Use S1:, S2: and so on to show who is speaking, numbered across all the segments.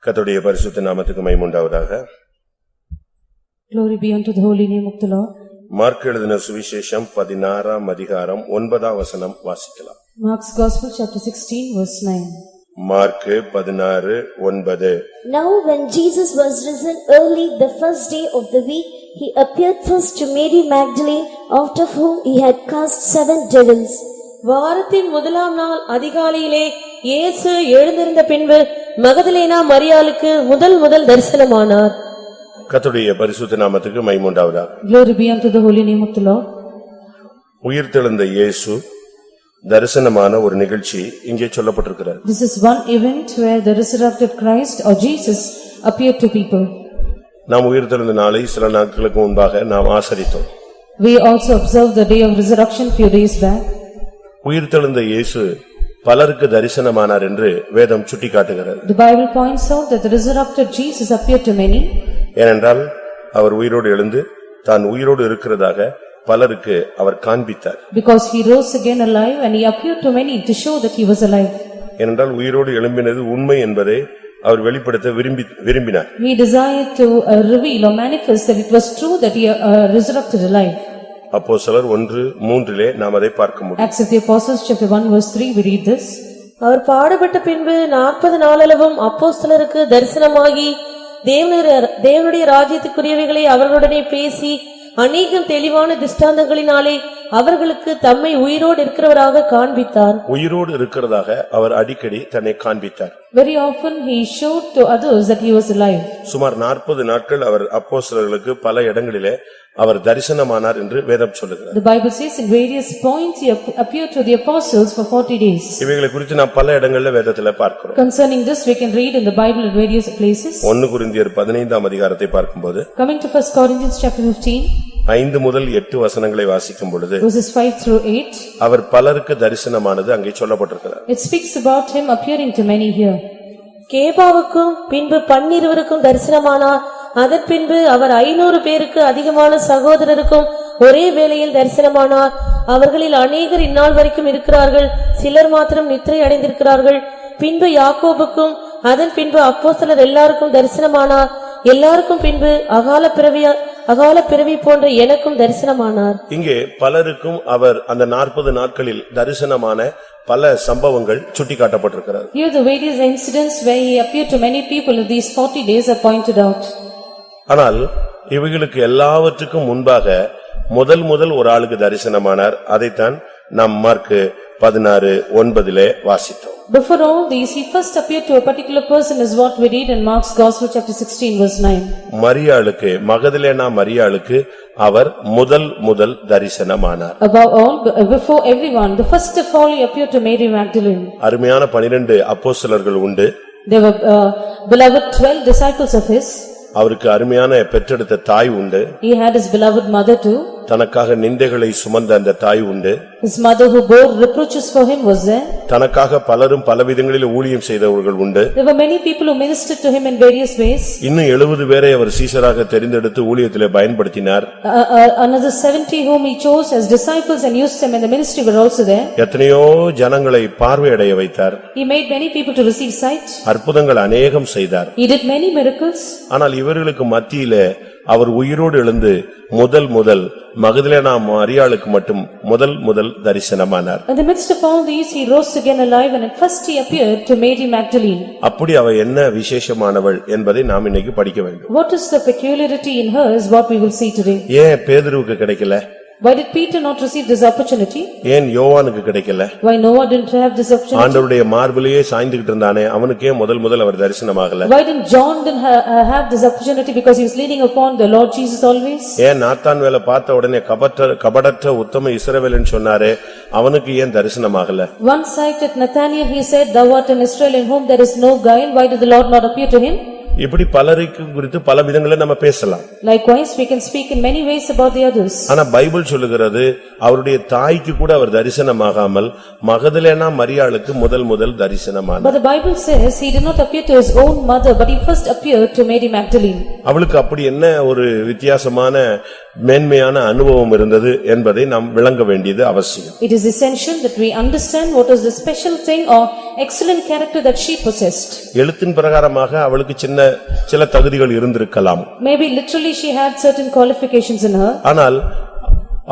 S1: கர்த்தருடைய பரிசுத்த நாமத்துக்கு மகிமை உண்டாவதாக.
S2: Glory be unto the holy name of the Lord.
S1: Mark எழுதின சுவிசேஷம் 16ஆம் அதிகாரம் 9ஆம் வசனம் வாசிக்கலாம்.
S2: Mark's Gospel chapter 16 verse 9.
S1: Mark 16:9.
S3: Now when Jesus was risen early the first day of the week, he appeared first to Mary Magdalene, out of whom he had cast 7 devils.
S4: வாரத்தின் முதலாம் நாள் அதிகாலையிலே இயேசு எழுந்திருந்த பின்பு மகதலேனா மரியாளுக்கு முதல் தரிசனமானார்.
S1: கர்த்தருடைய பரிசுத்த நாமத்துக்கு மகிமை உண்டாவதாக.
S2: Glory be unto the holy name of the Lord.
S1: உயிர்த்தெழுந்த இயேசு தரிசனமான ஒரு நிகழ்ச்சி இங்கே சொல்லப்பட்டிருக்கிறது.
S2: This is one event where the resurrected Christ or Jesus appeared to people.
S1: நாம் உயிர்த்தெழுந்த நாளை சில நாட்களுக்கு முன்பாக நாம் ஆசரித்தோம்.
S2: We also observed the day of resurrection few days back.
S1: உயிர்த்தெழுந்த இயேசு பலருக்கு தரிசனமானார் என்று வேதம் சுட்டிக்காட்டுகிறது.
S2: The Bible points out that the resurrected Jesus appeared to many.
S1: ஏனென்றால் அவர் உயிரோடு எழுந்து தான் உயிரோடு இருக்கிறதாக பலருக்கு அவர் காண்பித்தார்.
S2: Because he rose again alive and he appeared to many to show that he was alive.
S1: ஏனென்றால் உயிரோடு எழும்பினது உண்மை என்பதை அவர் வெளிப்படுத்த விரும்பினார்.
S2: He desired to reveal or manifest that it was true that he resurrected alive.
S1: அப்போஸ்தலர் 1:3 நாம் அதை பார்க்க முடியும்.
S2: Acts of the Apostles chapter 1 verse 3 we read this.
S4: அவர் பாடுபட்ட பின்பு 40 நாளளவும் அப்போஸ்தலருக்கு தரிசனமாகி தேவனுடைய ராஜ்யத்துக்குரியவைகளை அவர்களுடனே பேசி அநேகம் தெளிவான திஷ்டாந்தங்களினாலே அவர்களுக்கு தம்மை உயிரோடு இருக்கிறவராக காண்பித்தார்.
S1: உயிரோடு இருக்கிறதாக அவர் அடிக்கடி தன்னை காண்பித்தார்.
S2: Very often he showed to others that he was alive.
S1: சுமார் 40 நாட்கள் அவர் அப்போஸ்தலர்களுக்கு பல இடங்களிலே அவர் தரிசனமானார் என்று வேதம் சொல்லுகிறது.
S2: The Bible says in various points he appeared to the apostles for 40 days.
S1: இவைகளை குறித்து நாம் பல இடங்களிலே வேதத்திலே பார்க்கிறோம்.
S2: Concerning this we can read in the Bible in various places.
S1: 1 கொரிந்தியர் 15ஆம் அதிகாரத்தை பார்க்கும்போது
S2: Coming to 1 Corinthians chapter 15
S1: 5 முதல் 8 வசனங்களை வாசிக்கும் பொழுது
S2: verses 5 through 8
S1: அவர் பலருக்கு தரிசனமானது அங்கே சொல்லப்பட்டிருக்கிறது.
S2: it speaks about him appearing to many here.
S4: கேபாவுக்கும் பின்பு 12 தரிசனமானார். அதன் பின்பு அவர் 500 பேருக்கு அதிகமான சகோதரருக்கும் ஒரே வேளையில் தரிசனமானார். அவர்களில் அநேகர் இந்நாள் வரைக்கும் இருக்கிறார்கள், சிலர் மாத்திரம் நித்திரை அடைந்திருக்கிறார்கள். பின்பு யாக்கோபுக்கும் அதன் பின்பு அப்போஸ்தலர் எல்லாருக்கும் தரிசனமானார். எல்லாருக்கும் பின்பு அகால பிறவி போன்ற எனக்கும் தரிசனமானார்.
S1: இங்கே பலருக்கும் அவர் அந்த 40 நாட்களில் தரிசனமான பல சம்பவங்கள் சுட்டிக்காட்டப்பட்டிருக்கிறது.
S2: Here the various incidents where he appeared to many people in these 40 days are pointed out.
S1: ஆனால் இவைகளுக்கு எல்லாவற்றுக்கும் முன்பாக முதல் ஒரு ஆளுக்கு தரிசனமானார். அதைத்தான் நாம் மார்க் 16:9 வாசித்தோம்.
S2: Before all these he first appeared to a particular person is what we read in Mark's Gospel chapter 16 verse 9.
S1: மரியாளுக்கு மகதலேனா மரியாளுக்கு அவர் முதல் தரிசனமானார்.
S2: Above all, before everyone, the first of all he appeared to Mary Magdalene.
S1: அருமையான 12 அப்போஸ்தலர்கள் உண்டு.
S2: There were beloved 12 disciples of his.
S1: அவருக்கு அருமையான பெற்றெடுத்த தாய் உண்டு.
S2: He had his beloved mother too.
S1: தனக்காக நிந்தைகளை சுமந்த அந்த தாய் உண்டு.
S2: His mother who bore reproaches for him was there.
S1: தனக்காக பலரும் பலவிதங்களில் ஊழியம் செய்தவர்கள் உண்டு.
S2: There were many people who ministered to him in various ways.
S1: இன்னும் 70 பேரை அவர் சீஷராக தெரிந்தெடுத்து ஊழியத்திலே பயன்படுத்தினார்.
S2: Another 70 whom he chose as disciples and used them in the ministry were also there.
S1: எத்தனையோ ஜனங்களை பார்வையடைய வைத்தார்.
S2: He made many people to receive sight.
S1: அற்புதங்கள் அநேகம் செய்தார்.
S2: He did many miracles.
S1: ஆனால் இவர்களுக்கு மத்தியிலே அவர் உயிரோடு எழுந்து முதல் மகதலேனா மரியாளுக்கு மட்டும் முதல் தரிசனமானார்.
S2: In the midst of all these he rose again alive and at first he appeared to Mary Magdalene.
S1: அப்படி அவ என்ன விசேஷமானவள் என்பதை நாம் இன்னைக்கு படிக்க வேண்டும்.
S2: What is the peculiarity in her is what we will see today.
S1: ஏன் பேதுருவுக்கு கிடைக்கல?
S2: Why did Peter not receive this opportunity?
S1: ஏன் யோவானுக்கு கிடைக்கல?
S2: Why Noah didn't have this opportunity?
S1: ஆண்டவருடைய மார்பிலேயே சாய்ந்துகிட்டு இருந்தானே அவனுக்கே முதல் அவர் தரிசனமாகல?
S2: Why didn't John have this opportunity because he was leaning upon the Lord Jesus always?
S1: ஏன் நாத்தான் வேலை பார்த்த உடனே கபடற்ற உத்தம இஸ்ரவேலன் சொன்னாரே அவனுக்கு ஏன் தரிசனமாகல?
S2: One sight at Nathanael he said, "Thou art an Israel in whom there is no guile." Why did the Lord not appear to him?
S1: இப்படி பலருக்கு குறித்து பல விதங்களில் நம்ம பேசலாம்.
S2: Likewise, we can speak in many ways about the others.
S1: ஆனா Bible சொல்லுகிறது அவருடைய தாய்க்கு கூட அவர் தரிசனமாகாமல் மகதலேனா மரியாளுக்கு முதல் தரிசனமானார்.
S2: But the Bible says he did not appear to his own mother, but he first appeared to Mary Magdalene.
S1: அவளுக்கு அப்படி என்ன ஒரு வித்தியாசமான மேன்மையான அனுபவம் இருந்தது என்பதை நாம் விளங்க வேண்டியது அவசியம்.
S2: It is essential that we understand what is the special thing or excellent character that she possessed.
S1: எழுத்தின் பிரகாரமாக அவளுக்கு சில தகுதிகள் இருந்திருக்கலாம்.
S2: Maybe literally she had certain qualifications in her.
S1: ஆனால்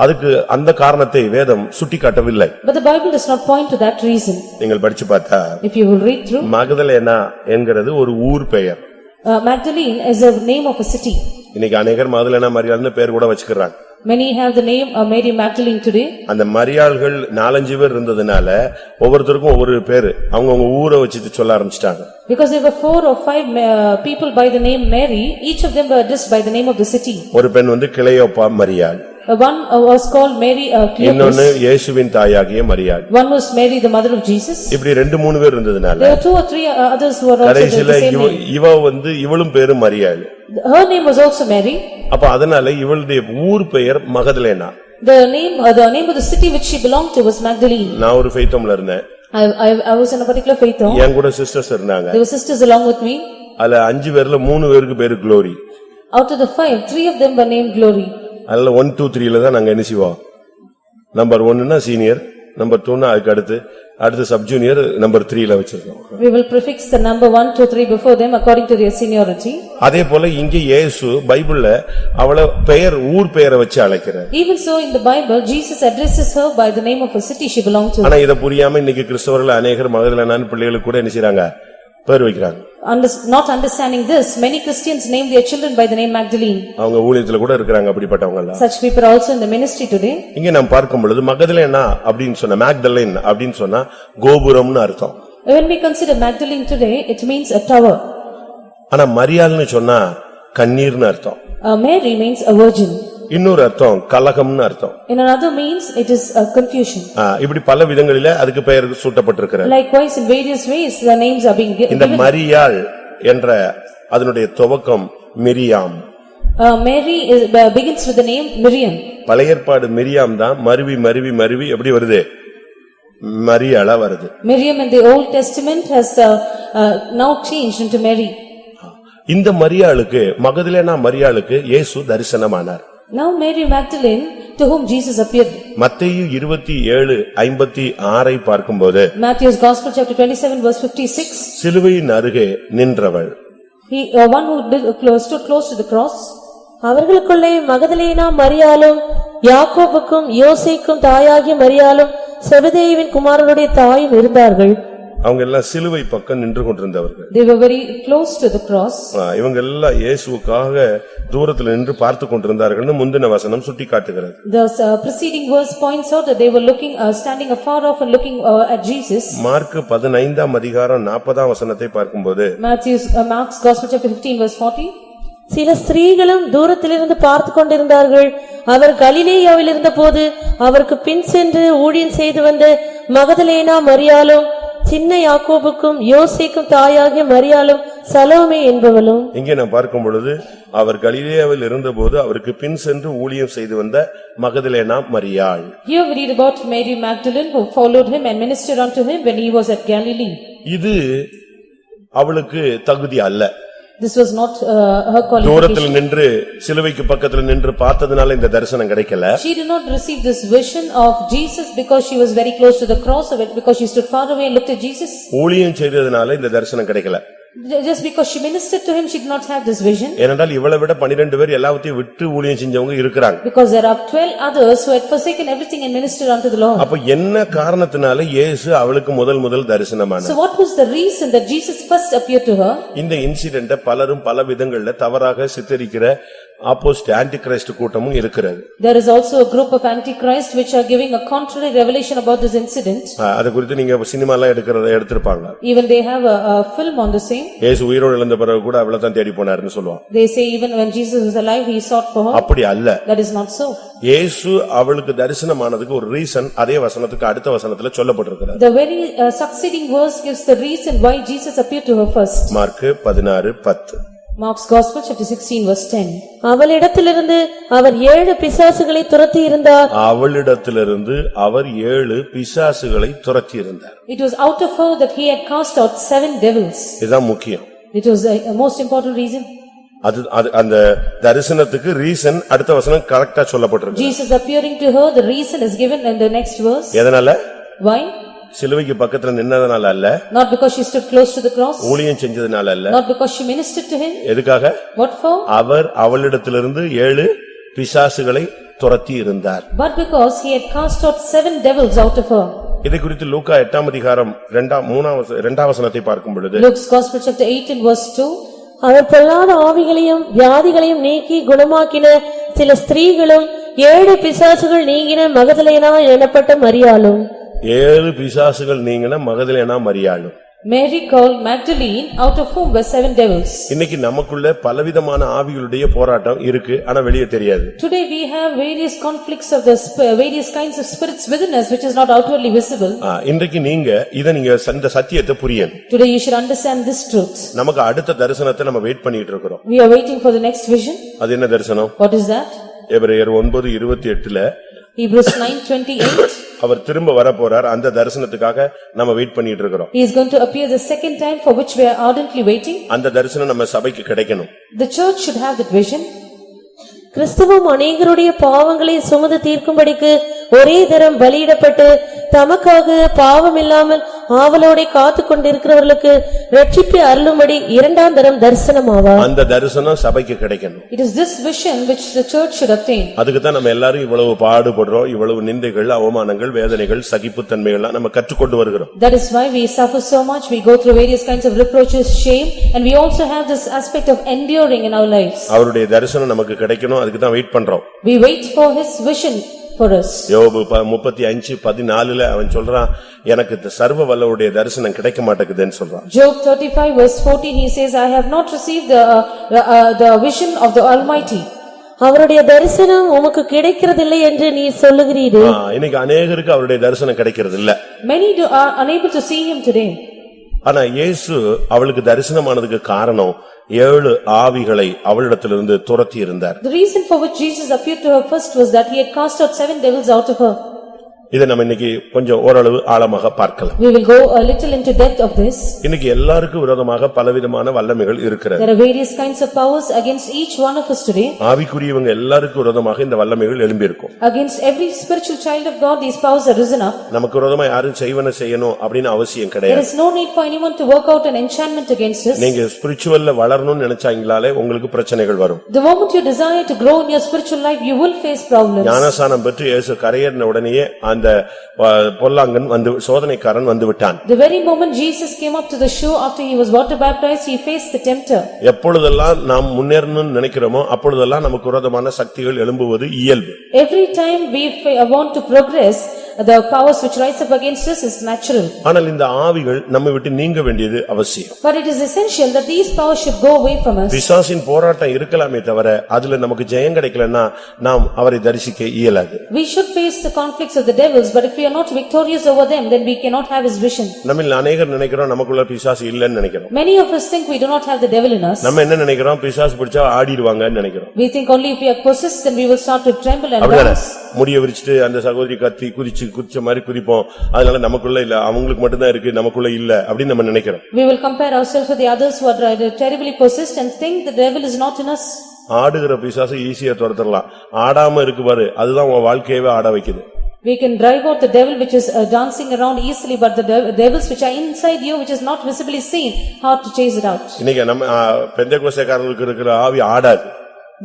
S1: அதுக்கு அந்த காரணத்தை வேதம் சுட்டிக்காட்டவில்லை.
S2: But the Bible does not point to that reason.
S1: நீங்கள் படிச்சு பார்த்தா
S2: If you will read through,
S1: Magdalena என்கிறது ஒரு ஊர் பெயர்.
S2: Magdalene is a name of a city.
S1: இன்னைக்கு அநேகர் மகதலேனா மரியாள்னு பேர் கூட வச்சுக்கிறாங்க.
S2: Many have the name Mary Magdalene today.
S1: அந்த மரியாள்கள் 4-5 பேர் இருந்ததனால ஒவ்வொருத்தருக்கும் ஒவ்வொரு பேரு அவங்க ஊரை வச்சு சொல்ல ஆரம்பிச்சிட்டாங்க.
S2: Because there were 4 or 5 people by the name Mary, each of them were addressed by the name of the city.
S1: ஒரு பெண் கிளையோப்பா மரியாள்.
S2: One was called Mary
S1: இன்னொன்னு
S2: Cleopas.
S1: இயேசுவின் தாயாகிய மரியாள்.
S2: One was Mary the mother of Jesus.
S1: இப்படி 2-3 பேர் இருந்ததனால
S2: There were 2 or 3 others who were also
S1: கடைசில
S2: the same name.
S1: இவளும் பேரு மரியாள்.
S2: Her name was also Mary.
S1: அப்ப அதனால இவளுடைய ஊர் பெயர் Magdalene.
S2: The name of the city which she belonged to was Magdalene.
S1: நான் ஒரு ஃபெய்த்தோம்ல இருந்தேன்.
S2: I was in a particular faith home.
S1: என் கூட சிஸ்டர்ஸ் இருந்தாங்க.
S2: There were sisters along with me.
S1: அதுல 5 பேர்ல 3 பேருக்கு பேரு glory.
S2: Out of the 5, 3 of them were named Glory.
S1: அதுல 1, 2, 3ல தான் நாங்க என்ன செய்வோம். நம்பர் 1னா சீனியர், நம்பர் 2னா அதுக்கு அடுத்து சப் ஜூனியர், நம்பர் 3ல வச்சிருக்கோம்.
S2: We will prefix the number 1, 2, 3 before them according to their seniority.
S1: அதே போல இங்கே இயேசு பைபிள்ல அவளை ஊர் பெயரை வச்சு அழைக்கிறார்.
S2: Even so in the Bible, Jesus addresses her by the name of a city she belonged to.
S1: ஆனா இத புரியாம இன்னைக்கு கிறிஸ்தவர்கள் அநேகர் மகதலேனான்னு பிள்ளைகளுக்கு கூட என்ன செய்றாங்க, பேர் வைக்கிறாங்க.
S2: Not understanding this, many Christians name their children by the name Magdalene.
S1: அவங்க ஊழியத்துல கூட இருக்காங்க அப்படிப்பட்டவங்க எல்லாம்.
S2: Such people are also in the ministry today.
S1: இங்க நாம் பார்க்கும் பொழுது மகதலேனா அப்படினு சொன்னா, மேக்டலைன் அப்படினு சொன்னா கோபுரம்னு அர்த்தம்.
S2: When we consider Magdalene today, it means a tower.
S1: ஆனா மரியாள்னு சொன்னா கண்ணீர்னு அர்த்தம்.
S2: Mary means a virgin.
S1: இன்னொரு அர்த்தம் கலகம்னு அர்த்தம்.
S2: In another means it is a confusion.
S1: இப்படி பல விதங்களிலே அதுக்கு பெயர் சூட்டப்பட்டிருக்கிறது.
S2: Likewise in various ways the names are being given.
S1: இந்த மரியாள் என்ற அதனுடைய துவக்கம் Miriam.
S2: Mary begins with the name Miriam.
S1: பழைய ஏற்பாடு மிரியாம் தான் மருவி எப்படி வருது, மரியாளா வருது.
S2: Miriam in the Old Testament has now changed into Mary.
S1: இந்த மரியாளுக்கு மகதலேனா மரியாளுக்கு இயேசு தரிசனமானார்.
S2: Now Mary Magdalene to whom Jesus appeared.
S1: மத்தேயு 27:56 பார்க்கும்போது
S2: Matthew's Gospel chapter 27 verse 56.
S1: சிலுவையின் அருகே நின்றவள்.
S2: One who stood close to the cross.
S4: அவர்களுக்குள்ளே மகதலேனா மரியாளும் யாக்கோபுக்கும் யோசேக்கும் தாயாகிய மரியாளும் செபதேயுவின் குமாரனுடைய தாயும் இருந்தார்கள்.
S1: அவங்க எல்லாம் சிலுவை பக்கம் நின்று கொண்டிருந்தவர்கள்.
S2: They were very close to the cross.
S1: இவங்க எல்லாம் இயேசுவுக்காக தூரத்தில் நின்று பார்த்து கொண்டிருந்தார்கள்னு முந்தின வசனம் சுட்டிக்காட்டுகிறது.
S2: The preceding verse points out that they were standing afar off and looking at Jesus.
S1: Mark 15ஆம் அதிகாரம் 40ஆம் வசனத்தை பார்க்கும்போது
S2: Mark's Gospel chapter 15 verse 40.
S4: சில ஸ்திரீகளும் தூரத்திலிருந்து பார்த்து கொண்டிருந்தார்கள். அவர் கலிலேயாவில் இருந்தபோது அவருக்கு பின் சென்று ஊழியம் செய்து வந்த மகதலேனா மரியாளும் சின்ன யாக்கோபுக்கும் யோசேக்கும் தாயாகிய மரியாளும் சலோமே என்பவளும்.
S1: இங்கே நான் பார்க்கும் பொழுது அவர் கலிலேயாவில் இருந்தபோது அவருக்கு பின் சென்று ஊழியம் செய்து வந்த மகதலேனா மரியாள்.
S2: Here we read about Mary Magdalene who followed him and ministered unto him when he was at Galilee.
S1: இது அவளுக்கு தகுதி அல்ல.
S2: This was not her qualification.
S1: தூரத்தில் நின்று சிலுவைக்கு பக்கத்துல நின்று பார்த்ததனால இந்த தரிசனம் கிடைக்கல.
S2: She did not receive this vision of Jesus because she was very close to the cross, or because she stood far away and looked at Jesus.
S1: ஊழியம் செய்ததனால இந்த தரிசனம் கிடைக்கல.
S2: Just because she ministered to him, she did not have this vision.
S1: ஏனென்றால் இவளை விட 12 பேர் எல்லாவற்றையும் விட்டு ஊழியம் செஞ்சவங்க இருக்காங்க.
S2: Because there are 12 others who had forsaken everything and ministered unto the Lord.
S1: அப்ப என்ன காரணத்தினால இயேசு அவளுக்கு முதல் தரிசனமானார்?
S2: So what was the reason that Jesus first appeared to her?
S1: இந்த இன்சிடென்ட் பலரும் பல விதங்கள்ல தவறாக சித்தரிக்கிற ஆப்போஸ்ட் ஆன்டிகிரைஸ்ட் கூட்டமும் இருக்கிறது.
S2: There is also a group of antichrist which are giving a contrary revelation about this incident.
S1: அது குறித்து நீங்க சினிமாலாம் எடுத்திருப்பாங்க.
S2: Even they have a film on the same.
S1: இயேசு உயிரோடு எழுந்த பிறகு கூட அவளை தான் தேடி போனார்னு சொல்லுவாங்க.
S2: They say even when Jesus was alive he sought for her.
S1: அப்படி அல்ல.
S2: That is not so.
S1: இயேசு அவளுக்கு தரிசனமானதுக்கு ஒரு ரீசன் அதே வசனத்துக்கு அடுத்த வசனத்துல சொல்லப்பட்டிருக்கிறது.
S2: The very succeeding verse gives the reason why Jesus appeared to her first.
S1: Mark 16:10.
S2: Mark's Gospel, chapter 16, verse 10.
S4: அவளிடத்திலிருந்து அவர் 7 பிசாசுகளை துரத்தி இருந்தார்.
S1: அவளிடத்திலிருந்து அவர் 7 பிசாசுகளை துரத்தியிருந்தார்.
S2: It was out of her that he had cast out 7 devils.
S1: இதுதான் முக்கியம்.
S2: It was a most important reason.
S1: அந்த தரிசனத்துக்கு reason அடுத்த வசனம் கரெக்டா சொல்லப்பட்டிருக்கு.
S2: Jesus appearing to her, the reason is given in the next verse.
S1: எதனால?
S2: Why?
S1: சிலுவைக்கு பக்கத்துல நின்னதனால அல்ல.
S2: Not because she stood close to the cross.
S1: ஊழியம் செஞ்சதனால அல்ல.
S2: Not because she ministered to him.
S1: எதுக்காக?
S2: What for?
S1: அவர் அவளிடத்திலிருந்து 7 பிசாசுகளை துரத்தி இருந்தார்.
S2: But because he had cast out 7 devils out of her.
S1: இதை குறித்து லூக்கா 8ஆம் அதிகாரம் 2ஆம் வசனத்தை பார்க்கும் பொழுது
S2: Luke's Gospel, chapter 8 and verse 2.
S4: அவர் பொல்லாத ஆவிகளையும் வியாதிகளையும் நீக்கி குணமாக்கின சில ஸ்திரீகளும் 7 பிசாசுகள் நீங்கின மகதலேனா எனப்பட்ட மரியாளும்.
S1: 7 பிசாசுகள் நீங்கின மகதலேனா மரியாளும்.
S2: Mary called Magdalene, out of whom were 7 devils.
S1: இன்னைக்கு நமக்குள்ள பலவிதமான ஆவிகளுடைய போராட்டம் இருக்கு, ஆனா வெளியே தெரியாது.
S2: Today we have various conflicts of the various kinds of spirits within us which is not outwardly visible.
S1: இன்றைக்கு நீங்க இந்த சத்தியத்தை புரியணும்.
S2: Today you should understand this truth.
S1: நமக்கு அடுத்த தரிசனத்தை நம்ம வெயிட் பண்ணிட்டு இருக்கோம்.
S2: We are waiting for the next vision.
S1: அது என்ன தரிசனம்?
S2: What is that?
S1: எபிரேயர் 9:28ல
S2: Hebrews 9:28.
S1: அவர் திரும்ப வரப்போறார், அந்த தரிசனத்துக்காக நம்ம வெயிட் பண்ணிட்டு இருக்கோம்.
S2: He is going to appear the second time for which we are ardently waiting.
S1: அந்த தரிசனம் நம்ம சபைக்கு கிடைக்கணும்.
S2: The church should have that vision.
S4: கிறிஸ்துவும் அநேகருடைய பாவங்களை சுமந்து தீர்க்கும்படிக்கு ஒரே தரம் பலியிடப்பட்டு தமக்காக பாவம் இல்லாமல் ஆவலோட காத்துக் கொண்டிருக்கிறவர்களுக்கு ரட்சிப்பை அருளும்படி 2ஆம் தரம் தரிசனமாவார்.
S1: அந்த தரிசனம் சபைக்கு கிடைக்கணும்.
S2: It is this vision which the church should obtain.
S1: அதுக்கு தான் நம்ம எல்லாரும் இவ்வளவு பாடுபடுறோம், இவ்வளவு நிந்தைகள், அவமானங்கள், வேதனைகள், சகிப்புத்தன்மைகள் நம்ம கற்றுக்கொண்டு வருகிறோம்.
S2: That is why we suffer so much. We go through various kinds of reproaches, shame, and we also have this aspect of enduring in our lives.
S1: அவருடைய தரிசனம் நமக்கு கிடைக்கணும், அதுக்கு தான் வெயிட் பண்றோம்.
S2: We wait for his vision for us.
S5: யோபு 35:14 அவன் சொல்றான், எனக்கு சர்வ வல்லவருடைய தரிசனம் கிடைக்க மாட்டேங்குதுன்னு சொல்றான்.
S2: Job 35 verse 14 he says, I have not received the vision of the Almighty.
S4: அவருடைய தரிசனம் உமக்கு கிடைக்கிறதில்லை என்று நீ சொல்லுகிறீரே.
S5: இன்னைக்கு அநேகருக்கு அவருடைய தரிசனம் கிடைக்கிறது இல்ல.
S2: Many are unable to see him today.
S5: ஆனா இயேசு அவளுக்கு தரிசனமானதுக்கு காரணம் 7 ஆவிகளை அவளிடத்திலிருந்து துரத்தி இருந்தார்.
S2: The reason for which Jesus appeared to her first was that he had cast out 7 devils out of her.
S5: இதை நம்ம இன்னைக்கு கொஞ்சம் ஓரளவு ஆழமாக பார்க்கலாம்.
S2: We will go a little into depth of this.
S5: இன்னைக்கு எல்லாருக்கும் விரோதமாக பலவிதமான வல்லமைகள் இருக்கிறது.
S2: There are various kinds of powers against each one of us today.
S5: ஆவிக்குரியவங்க எல்லாருக்கும் விரோதமாக இந்த வல்லமைகள் எழும்பி இருக்கும்.
S2: Against every spiritual child of God these powers are risen up.
S5: நமக்கு விரோதமா யாரும் செய்யணும் அப்படின்னு அவசியம்
S2: There
S5: கிடையாது.
S2: is no need for anyone to work out an enchantment against us.
S5: நீங்க ஸ்பிரிச்சுவல்ல வளரணும்னு நினைச்சாங்களாலே உங்களுக்கு பிரச்சனைகள் வரும்.
S2: The moment you desire to grow in your spiritual life you will face problems.
S5: ஞானஸ்நானம் பெற்று இயேசு கரையேறின உடனேயே அந்த பொல்லாங்கன் வந்து சோதனைக்காரன் வந்து விட்டான்.
S2: The very moment Jesus came up to the shore after he was water baptized, he faced the tempter.
S5: எப்பொழுதெல்லாம் நாம் முன்னேறணும்னு நினைக்கிறோமோ அப்பொழுதெல்லாம் நமக்கு விரோதமான சக்திகள் எழும்புவது இயல்பு.
S2: Every time we want to progress, the powers which rise up against us is natural.
S5: ஆனால் இந்த ஆவிகள் நம்மை விட்டு நீங்க வேண்டியது அவசியம்.
S2: But it is essential that these powers should go away from us.
S5: பிசாசின் போராட்டம் இருக்கலாமே தவிர அதுல நமக்கு ஜெயம் கிடைக்கலன்னா நாம் அவரை தரிசிக்க இயலாது.
S2: We should face the conflicts of the devils, but if we are not victorious over them, then we cannot have his vision.
S5: நம்மில் அநேகர் நினைக்கிறோம் நமக்குள்ள பிசாசு இல்லன்னு நினைக்கிறோம்.
S2: Many of us think we do not have the devil in us.
S5: நம்ம என்ன நினைக்கிறோம், பிசாசு பிடிச்சா ஆடிடுவாங்கன்னு நினைக்கிறோம்.
S2: We think only if we are possessed then we will start to tremble and
S5: அப்படியே
S2: dance.
S5: முடிய விரிச்சிட்டு அந்த சகோதரி கத்தி குதிச்ச மாதிரி குதிப்போம். அதனால நமக்குள்ள இல்ல, அவங்களுக்கு மட்டும் தான் இருக்கு, நமக்குள்ள இல்ல அப்படி நம்ம நினைக்கிறோம்.
S2: We will compare ourselves with the others who are terribly possessed and think the devil is not in us.
S5: ஆடுகிற பிசாசு ஈஸியா துரத்தறலாம். ஆடாம இருக்கு பாரு, அதுதான் உங்க வாழ்க்கையவே ஆட வைக்குது.
S2: We can drive out the devil which is dancing around easily, but the devils which are inside you which is not visibly seen, hard to chase it out.
S5: இன்னைக்கு நம்ம பெந்தேகோஸ்தேக்காரர்களுக்கு இருக்கிற ஆவி ஆடாது.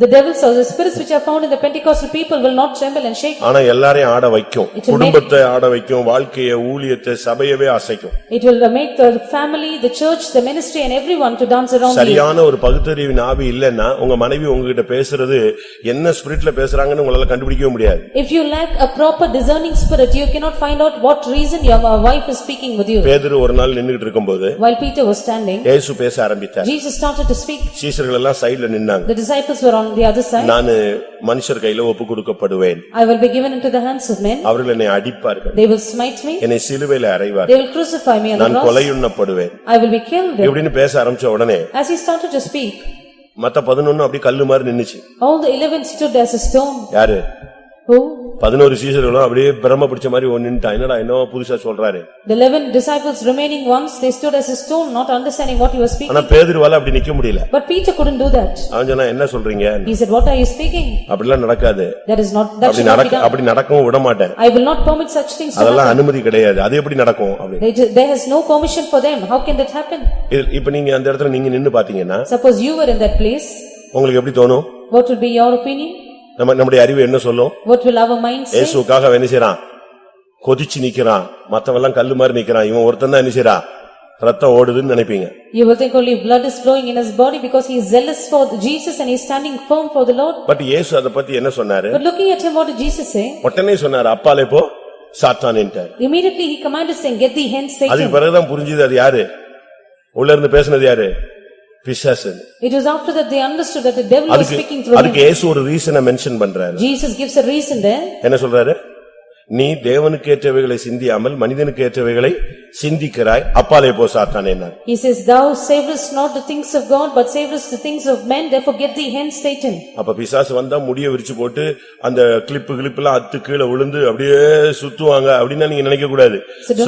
S2: The devils or the spirits which are found in the Pentecostal people will not tremble and shake.
S5: ஆனா எல்லாரையும் ஆட வைக்கும். குடும்பத்தை ஆட வைக்கும், வாழ்க்கையை, ஊழியத்தை, சபையவே அசைக்கும்.
S2: It will make the family, the church, the ministry and everyone to dance around you.
S5: சரியான ஒரு பகுத்தறிவின் ஆவி இல்லன்னா உங்க மனைவி உங்ககிட்ட பேசுறது என்ன ஸ்பிரிட்ல பேசுறாங்கன்னு உங்களால கண்டுபிடிக்கவே முடியாது.
S2: If you lack a proper discerning spirit, you cannot find out what reason your wife is speaking with you.
S5: பேதுரு ஒரு நாள் நின்னுட்டு இருக்கும்போது
S2: While Peter was standing,
S5: இயேசு பேச ஆரம்பித்தார்.
S2: Jesus started to speak.
S5: சீஷர்கள் எல்லாம் சைடுல நின்னாங்க.
S2: The disciples were on the other side.
S5: நானு மனுஷர் கையில ஒப்பு கொடுக்கப்படுவேன்.
S2: I will be given into the hands of men.
S5: அவர்கள் என்னை அடிப்பார்கள்.
S2: They will smite me.
S5: என்னை சிலுவையில அறைவார்கள்.
S2: They will crucify me on the
S5: நான்
S2: cross.
S5: கொலையுண்ணப்படுவேன்.
S2: I will be killed.
S5: இப்படின்னு பேச ஆரம்பிச்ச உடனே
S2: As he started to speak,
S5: மத்த 11 அப்படியே கல்லு மாதிரி நின்னுச்சு.
S2: All the 11 stood as a stone.
S5: யாரு?
S2: Who?
S5: 11 சீஷர்களும் அப்படியே பிரம பிடிச்ச மாதிரி நின்னுட்டான். என்னடா என்னவோ புதுசா சொல்றாரு.
S2: The 11 disciples remaining ones, they stood as a stone, not understanding what he was speaking.
S5: ஆனா பேதுருவால அப்படி நிக்க முடியல.
S2: But Peter couldn't do that.
S5: அவன் சொன்னா என்ன சொல்றீங்க?
S2: He said, what are you speaking?
S5: அப்படிலாம் நடக்காது.
S2: That is not, that should not be done.
S5: அப்படி நடக்கவும் விட மாட்டேன்.
S2: I will not permit such things to
S5: அதெல்லாம்
S2: happen.
S5: அனுமதி கிடையாது. அது எப்படி நடக்கும் அப்படி?
S2: There has no permission for them. How can that happen?
S5: இப்ப நீங்க அந்த இடத்துல நீங்க நின்னு பாத்தீங்கன்னா
S2: Suppose you were in that place,
S5: உங்களுக்கு எப்படி தோணும்?
S2: what would be your opinion?
S5: நம்முடைய அறிவு என்ன சொல்லும்?
S2: What will our mind say?
S5: இயேசுவுக்காக என்ன செய்றான்? கொதிச்சு நிக்கிறான். மத்தவெல்லாம் கல்லு மாதிரி நிக்கிறான். இவன் ஒருத்தன் தான் என்ன செய்றான்? ரத்தம் ஓடுதுன்னு நினைப்பீங்க.
S2: You will think only blood is flowing in his body because he is zealous for Jesus and he is standing firm for the Lord.
S5: But இயேசு அத பத்தி என்ன சொன்னாரு?
S2: But looking at him, what did Jesus say?
S5: உடனே சொன்னாரு அப்பாலே போ சாத்தானேன்ட்டார்.
S2: Immediately he commanded saying, get thee hence
S5: அதுக்கு
S2: Satan.
S5: பிறகுதான் புரிஞ்சது அது யாரு? உள்ள இருந்து பேசினது யாரு? பிசாசு.
S2: It was after that they understood that the devil was speaking through
S5: அதுக்கு
S2: him.
S5: இயேசு ஒரு ரீசனை மென்ஷன் பண்றாரு.
S2: Jesus gives a reason there.
S5: என்ன சொல்றாரு? நீ தேவனுக்கு ஏற்றவைகளை சிந்தியாமல் மனிதனுக்கு ஏற்றவைகளை சிந்திக்கிறாய் அப்பாலே போ சாத்தானேன்னார்.
S2: He says, thou savorest not the things of God but savorest the things of men, therefore get thee hence Satan.
S5: அப்ப பிசாசு வந்தா முடிய விரிச்சு போட்டு அந்த கிளிப்புலாம் அத்து கீழே விழுந்து அப்படியே சுத்துவாங்க அப்படின்னா நீங்க நினைக்க கூடாது.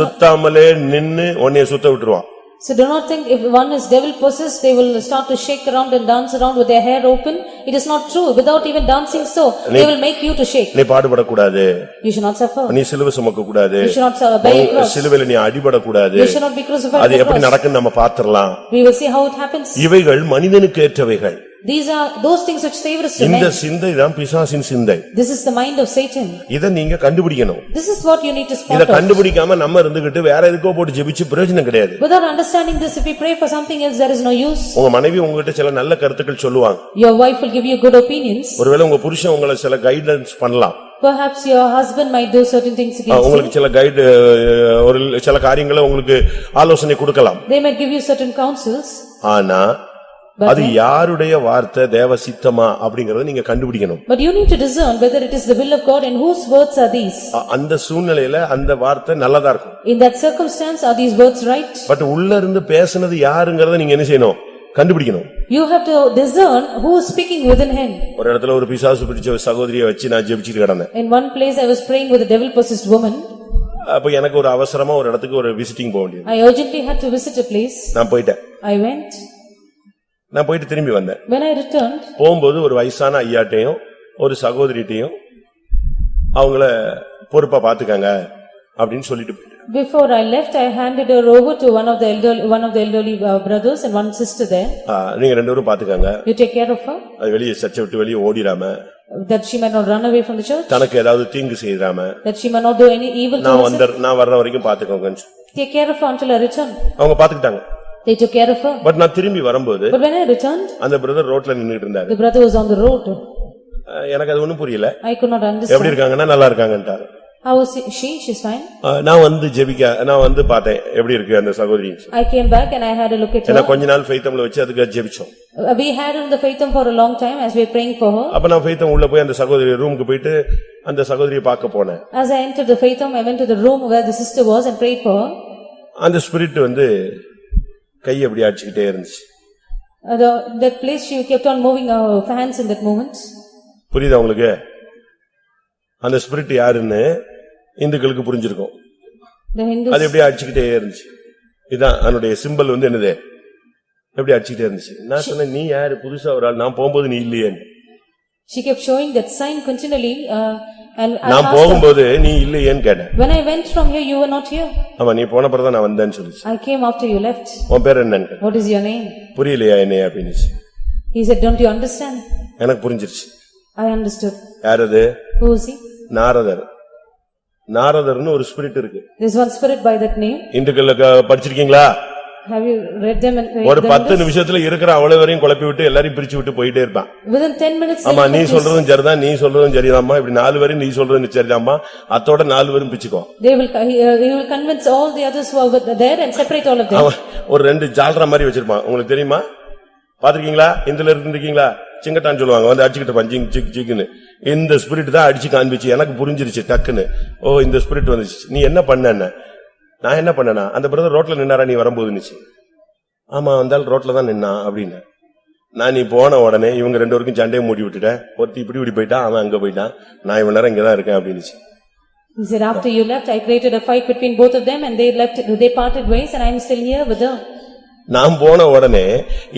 S5: சுத்தாமலே நின்னு உன்னைய சுத்த விட்டுருவான்.
S2: So do not think if one is devil possessed, they will start to shake around and dance around with their hair open. It is not true. Without even dancing so, they will make you to shake.
S5: நீ பாடுபடக்கூடாது.
S2: You should not suffer.
S5: நீ சிலுவை சுமக்க கூடாது.
S2: You should not bear a cross.
S5: சிலுவையில நீ அடிபடக்கூடாது.
S2: You should not be crucified.
S5: அது எப்படி நடக்குன்னு நம்ம பாத்துறலாம்.
S2: We will see how it happens.
S5: இவைகள் மனிதனுக்கு ஏற்றவைகள்.
S2: These are those things which savor us to
S5: இந்த
S2: men.
S5: சிந்தை தான் பிசாசின் சிந்தை.
S2: This is the mind of Satan.
S5: இத நீங்க கண்டுபிடிக்கணும்.
S2: This is what you need to spot
S5: இத
S2: out.
S5: கண்டுபிடிக்காம நம்ம இருந்துகிட்டு வேற எதுக்கோ போட்டு ஜெபிச்சு பிரயோஜனம் கிடையாது.
S2: Without understanding this, if we pray for something else, there is no use.
S5: உங்க மனைவி உங்ககிட்ட சில நல்ல கருத்துக்கள் சொல்லுவாங்க.
S2: Your wife will give you good opinions.
S5: ஒருவேளை உங்க புருஷன் உங்களை சில கைடன்ஸ் பண்ணலாம்.
S2: Perhaps your husband might do certain things against you.
S5: உங்களுக்கு சில கைடு ஒரு சில காரியங்களை உங்களுக்கு ஆலோசனை கொடுக்கலாம்.
S2: They might give you certain counsels.
S5: ஆனா அது யாருடைய வார்த்தை தேவ சித்தமா அப்படிங்கறத நீங்க கண்டுபிடிக்கணும்.
S2: But you need to discern whether it is the will of God and whose words are these.
S5: அந்த சூழ்நிலையில அந்த வார்த்தை நல்லதா இருக்கும்.
S2: In that circumstance, are these words right?
S5: But உள்ள இருந்து பேசுனது யாருங்கறத நீங்க என்ன செய்யணும்? கண்டுபிடிக்கணும்.
S2: You have to discern who is speaking within him.
S5: ஒரு இடத்துல ஒரு பிசாசு பிடிச்ச சகோதரியை வச்சு நான் ஜெபிச்சிட்டு கிடந்தேன்.
S2: In one place I was praying with a devil possessed woman.
S5: அப்ப எனக்கு ஒரு அவசரமா ஒரு இடத்துக்கு ஒரு விசிட்டிங் போக வேண்டியது.
S2: I urgently had to visit a place.
S5: நான் போயிட்டேன்.
S2: I went.
S5: நான் போயிட்டு திரும்பி வந்தேன்.
S2: When I returned,
S5: போகும்போது ஒரு வயசான ஐயாட்டையும் ஒரு சகோதரிட்டையும் அவங்கள பொறுப்பா பாத்துக்கங்க அப்படின்னு சொல்லிட்டு போயிட்டேன்.
S2: before I left, I handed her over to one of the elderly brothers and one sister there.
S5: நீங்க ரெண்டு பேரும் பாத்துக்கங்க.
S2: You take care of her.
S5: அது வெளியே சர்ச்சை விட்டு வெளியே ஓடிராம.
S2: That she might not run away from the church.
S5: தனக்கு ஏதாவது தீங்கு செய்யாம.
S2: That she might not do any evil to herself.
S5: நான் வர்ற வரைக்கும் பாத்துக்கோங்க.
S2: Take care of her until I return.
S5: அவங்க பாத்துக்கிட்டாங்க.
S2: They took care of her.
S5: But நான் திரும்பி வரும்போது
S2: But when I returned,
S5: அந்த பிரதர் ரோட்ல நின்னுட்டு இருந்தாரு.
S2: the brother was on the road.
S5: எனக்கு அது ஒண்ணும் புரியல.
S2: I could not understand.
S5: எப்படி இருக்காங்கன்னா நல்லா இருக்காங்கன்றாரு.
S2: How was she? She's fine.
S5: நான் வந்து பார்த்தேன் எப்படி இருக்கு அந்த சகோதரி.
S2: I came back and I had a look at her.
S5: நான் கொஞ்ச நாள் ஃபெய்த்தம்ல வச்சு அதுக்கு ஜெபிச்சோம்.
S2: We had her in the faithum for a long time as we were praying for her.
S5: அப்ப நான் ஃபெய்த்தம் உள்ள போய் அந்த சகோதரி ரூமுக்கு போயிட்டு அந்த சகோதரியை பார்க்க போனேன்.
S2: As I entered the faithum, I went to the room where the sister was and prayed for her.
S5: அந்த ஸ்பிரிட் கை அப்படி அடிச்சிட்டே இருந்துச்சு.
S2: That place she kept on moving her hands in that moment.
S5: புரியுதா உங்களுக்கு? அந்த ஸ்பிரிட் யாருன்னு இந்துக்களுக்கு புரிஞ்சிருக்கும். அது எப்படி அடிச்சுக்கிட்டே இருந்துச்சு. இதான் அதனுடைய சிம்பல் என்னது? எப்படி அடிச்சுக்கிட்டே இருந்துச்சு. நான் சொன்னேன் நீ யாரு புதுசா ஒரு ஆள், நான் போகும்போது நீ இல்லையே.
S2: She kept showing that sign continually and
S5: நான் போகும்போது நீ இல்லையேன்னு கேட்டேன்.
S2: When I went from here, you were not here.
S5: ஆமா நீ போன பிறகு தான் நான் வந்தேன்னு சொல்லுச்சு.
S2: I came after you left.
S5: உன் பேர் என்னன்னு?
S2: What is your name?
S5: புரியலையா என்னைய அப்படினுச்சு.
S2: He said, don't you understand?
S5: எனக்கு புரிஞ்சிருச்சு.
S2: I understood.
S5: யார் அது?
S2: Who is he?
S5: நாரதர்னு ஒரு ஸ்பிரிட் இருக்கு.
S2: There's one spirit by that name.
S5: இந்துக்களுக்கு படிச்சிருக்கீங்களா?
S2: Have you read them and
S5: ஒரு 10 நிமிஷத்துல இருக்கிற அவ்வளவு வரையும் குழப்பி விட்டு எல்லாரையும் பிரிச்சு விட்டு போயிட்டே இருப்பான்.
S2: Within 10 minutes.
S5: ஆமா நீ சொல்றதும் சரிதான், நீ சொல்றதும் சரிதாம்மா, இப்படி 4 வரையும் நீ சொல்றதும் சரிதாம்மா, அத்தோட 4 வரையும் பிச்சுக்கோ.
S2: They will convince all the others who are there and separate all of them.
S5: ஒரு 2 ஜால்ரா மாதிரி வச்சிருப்பான். உங்களுக்கு தெரியுமா? பாத்திருக்கீங்களா? இந்துல இருந்திருக்கீங்களா? சிங்கட்டான்னு சொல்லுவாங்க. வந்து அடிச்சுக்கிட்டு பஞ்சிங் சிக் சிக்குன்னு. இந்த ஸ்பிரிட் தான் அடிச்சு காண்பிச்சு எனக்கு புரிஞ்சிருச்சு டக்குன்னு. ஓ இந்த ஸ்பிரிட் வந்துச்சு. நீ என்ன பண்ண? நான் என்ன பண்ணனா? அந்த பிரதர் ரோட்ல நின்னாரா நீ வரும்போதுன்னுச்சு. ஆமா வந்தால் ரோட்ல தான் நின்னா அப்படின்னு. நான் நீ போன உடனே இவங்க ரெண்டு பேருக்கும் சண்டையை மூடி விட்டுட்டேன். ஒருத்தி இப்படி போயிட்டான், அவன் அங்க போயிட்டான், நான் இவ்வளவு நேரம் இங்கதான் இருக்கேன் அப்படின்னுச்சு.
S2: He said, after you left, I created a fight between both of them and they parted ways and I am still here with her.
S5: நான் போன உடனே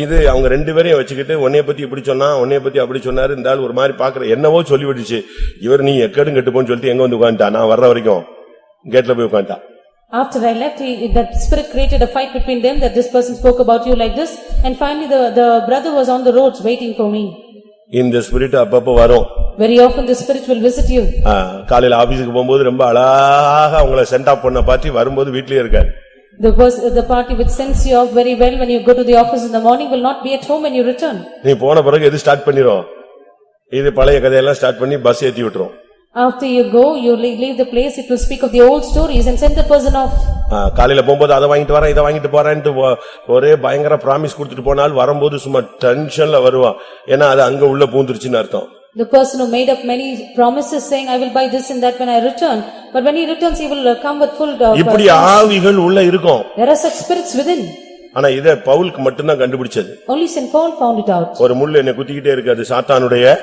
S5: இது அவங்க ரெண்டு பேரையும் வச்சுக்கிட்டு உன்னைய பத்தி இப்படி சொன்னா, உன்னைய பத்தி அப்படி சொன்னாரு, இந்த ஆள் ஒரு மாதிரி பாக்குற என்னவோ சொல்லி விட்டுச்சு. இவர் நீ எக்கடும் கெட்டுப்போன்னு சொல்லிட்டு எங்க வந்து உட்காந்துட்டான், நான் வர்ற வரைக்கும் கேட்ல போய் உட்காந்துட்டான்.
S2: After I left, that spirit created a fight between them, that this person spoke about you like this, and finally the brother was on the roads waiting for me.
S5: இந்த ஸ்பிரிட் அப்பப்ப வரும்.
S2: Very often the spirit will visit you.
S5: காலையில ஆபீஸ்க்கு போகும்போது ரொம்ப அழகா உங்களை send of பண்ண பார்ட்டி வரும்போது வீட்லயே இருக்காரு.
S2: The party which sends you off very well when you go to the office in the morning will not be at home when you return.
S5: நீ போன பிறகு எது ஸ்டார்ட் பண்ணிரும், இது பழைய கதையெல்லாம் ஸ்டார்ட் பண்ணி பஸ் ஏத்தி விட்டுரும்.
S2: After you go, you leave the place, it will speak of the old stories and send the person off.
S5: காலையில போகும்போது அதை வாங்கிட்டு வரேன், இதை வாங்கிட்டு போறேன்ட்டு ஒரே பயங்கர பிராமிஸ் கொடுத்துட்டு போனால் வரும்போது சும்மா டென்ஷன்ல வருவான். ஏன்னா அது அங்க உள்ள பூந்துருச்சுன்னு அர்த்தம்.
S2: The person who made up many promises saying, I will buy this and that when I return. But when he returns, he will come with full
S5: இப்படி ஆவிகள் உள்ள இருக்கும்.
S2: There are such spirits within.
S5: ஆனா இதை பவுலுக்கு மட்டும்தான் கண்டுபிடிச்சது.
S2: Only Saint Paul found it out.
S5: ஒரு முள் என்னை குத்திக்கிட்டே இருக்கு, அது சாத்தானுடைய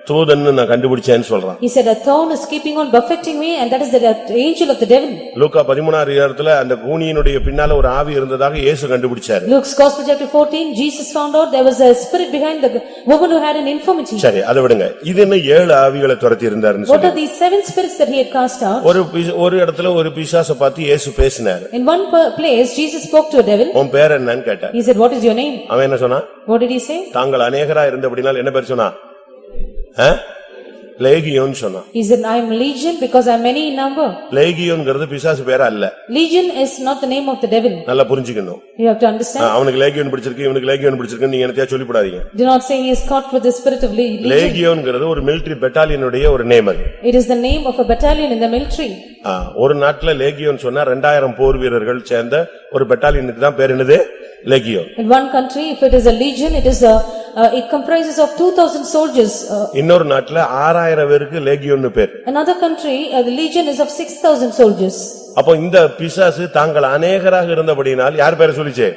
S5: தூதன்னு நான் கண்டுபிடிச்சேன்னு சொல்றான்.
S2: He said, a thorn is keeping on buffeting me and that is the angel of the devil.
S5: லூக்கா 13:6 அந்த கூனியினுடைய பின்னால ஒரு ஆவி இருந்ததாக இயேசு கண்டுபிடிச்சாரு.
S2: Luke's Gospel chapter 14, Jesus found out there was a spirit behind the woman who had an infirmity.
S5: சரி, அதை விடுங்க. இது என்ன 7 ஆவிகளை துரத்தி இருந்தாருன்னு
S2: What are these 7 spirits that he had cast out?
S5: ஒரு இடத்துல ஒரு பிசாசை பார்த்து இயேசு பேசினார்.
S2: In one place, Jesus spoke to a devil.
S5: உன் பேர் என்னன்னு கேட்டார்.
S2: He said, what is your name?
S5: அவன் என்ன சொன்னா?
S2: What did he say?
S5: தாங்கள் அநேகரா இருந்தபடினால் என்ன பேர் சொன்னா? லேகியோன் சொன்னா.
S2: He said, I am legion because I am many in number.
S5: லேகியோன்ங்கிறது பிசாசு பேரா இல்ல.
S2: Legion is not the name of the devil.
S5: நல்லா புரிஞ்சுக்கணும்.
S2: You have to understand.
S5: அவனுக்கு லேகியோன் பிடிச்சிருக்கு, இவனுக்கு லேகியோன் பிடிச்சிருக்கு, நீங்க என்னத்தையா சொல்லிப்படாதீங்க.
S2: Do not say he is caught with the spirit of legion.
S5: லேகியோன்ங்கிறது ஒரு military battalion-உடைய ஒரு நேம் அது.
S2: It is the name of a battalion in the military.
S5: ஒரு நாட்டுல லேகியோன் சொன்னா 2000 போர் வீரர்கள் சேர்ந்த ஒரு பெட்டாலியனுக்கு தான் பேர் என்னது? லேகியோன்.
S2: In one country, if it is a legion, it comprises of 2000 soldiers.
S5: இன்னொரு நாட்டுல 6000 பேருக்கு லேகியோன்னு பேர்.
S2: Another country, the legion is of 6000 soldiers.
S5: அப்போ இந்த பிசாசு தாங்கள் அநேகராக இருந்தபடினால் யார் பேரை சொல்லிச்சே?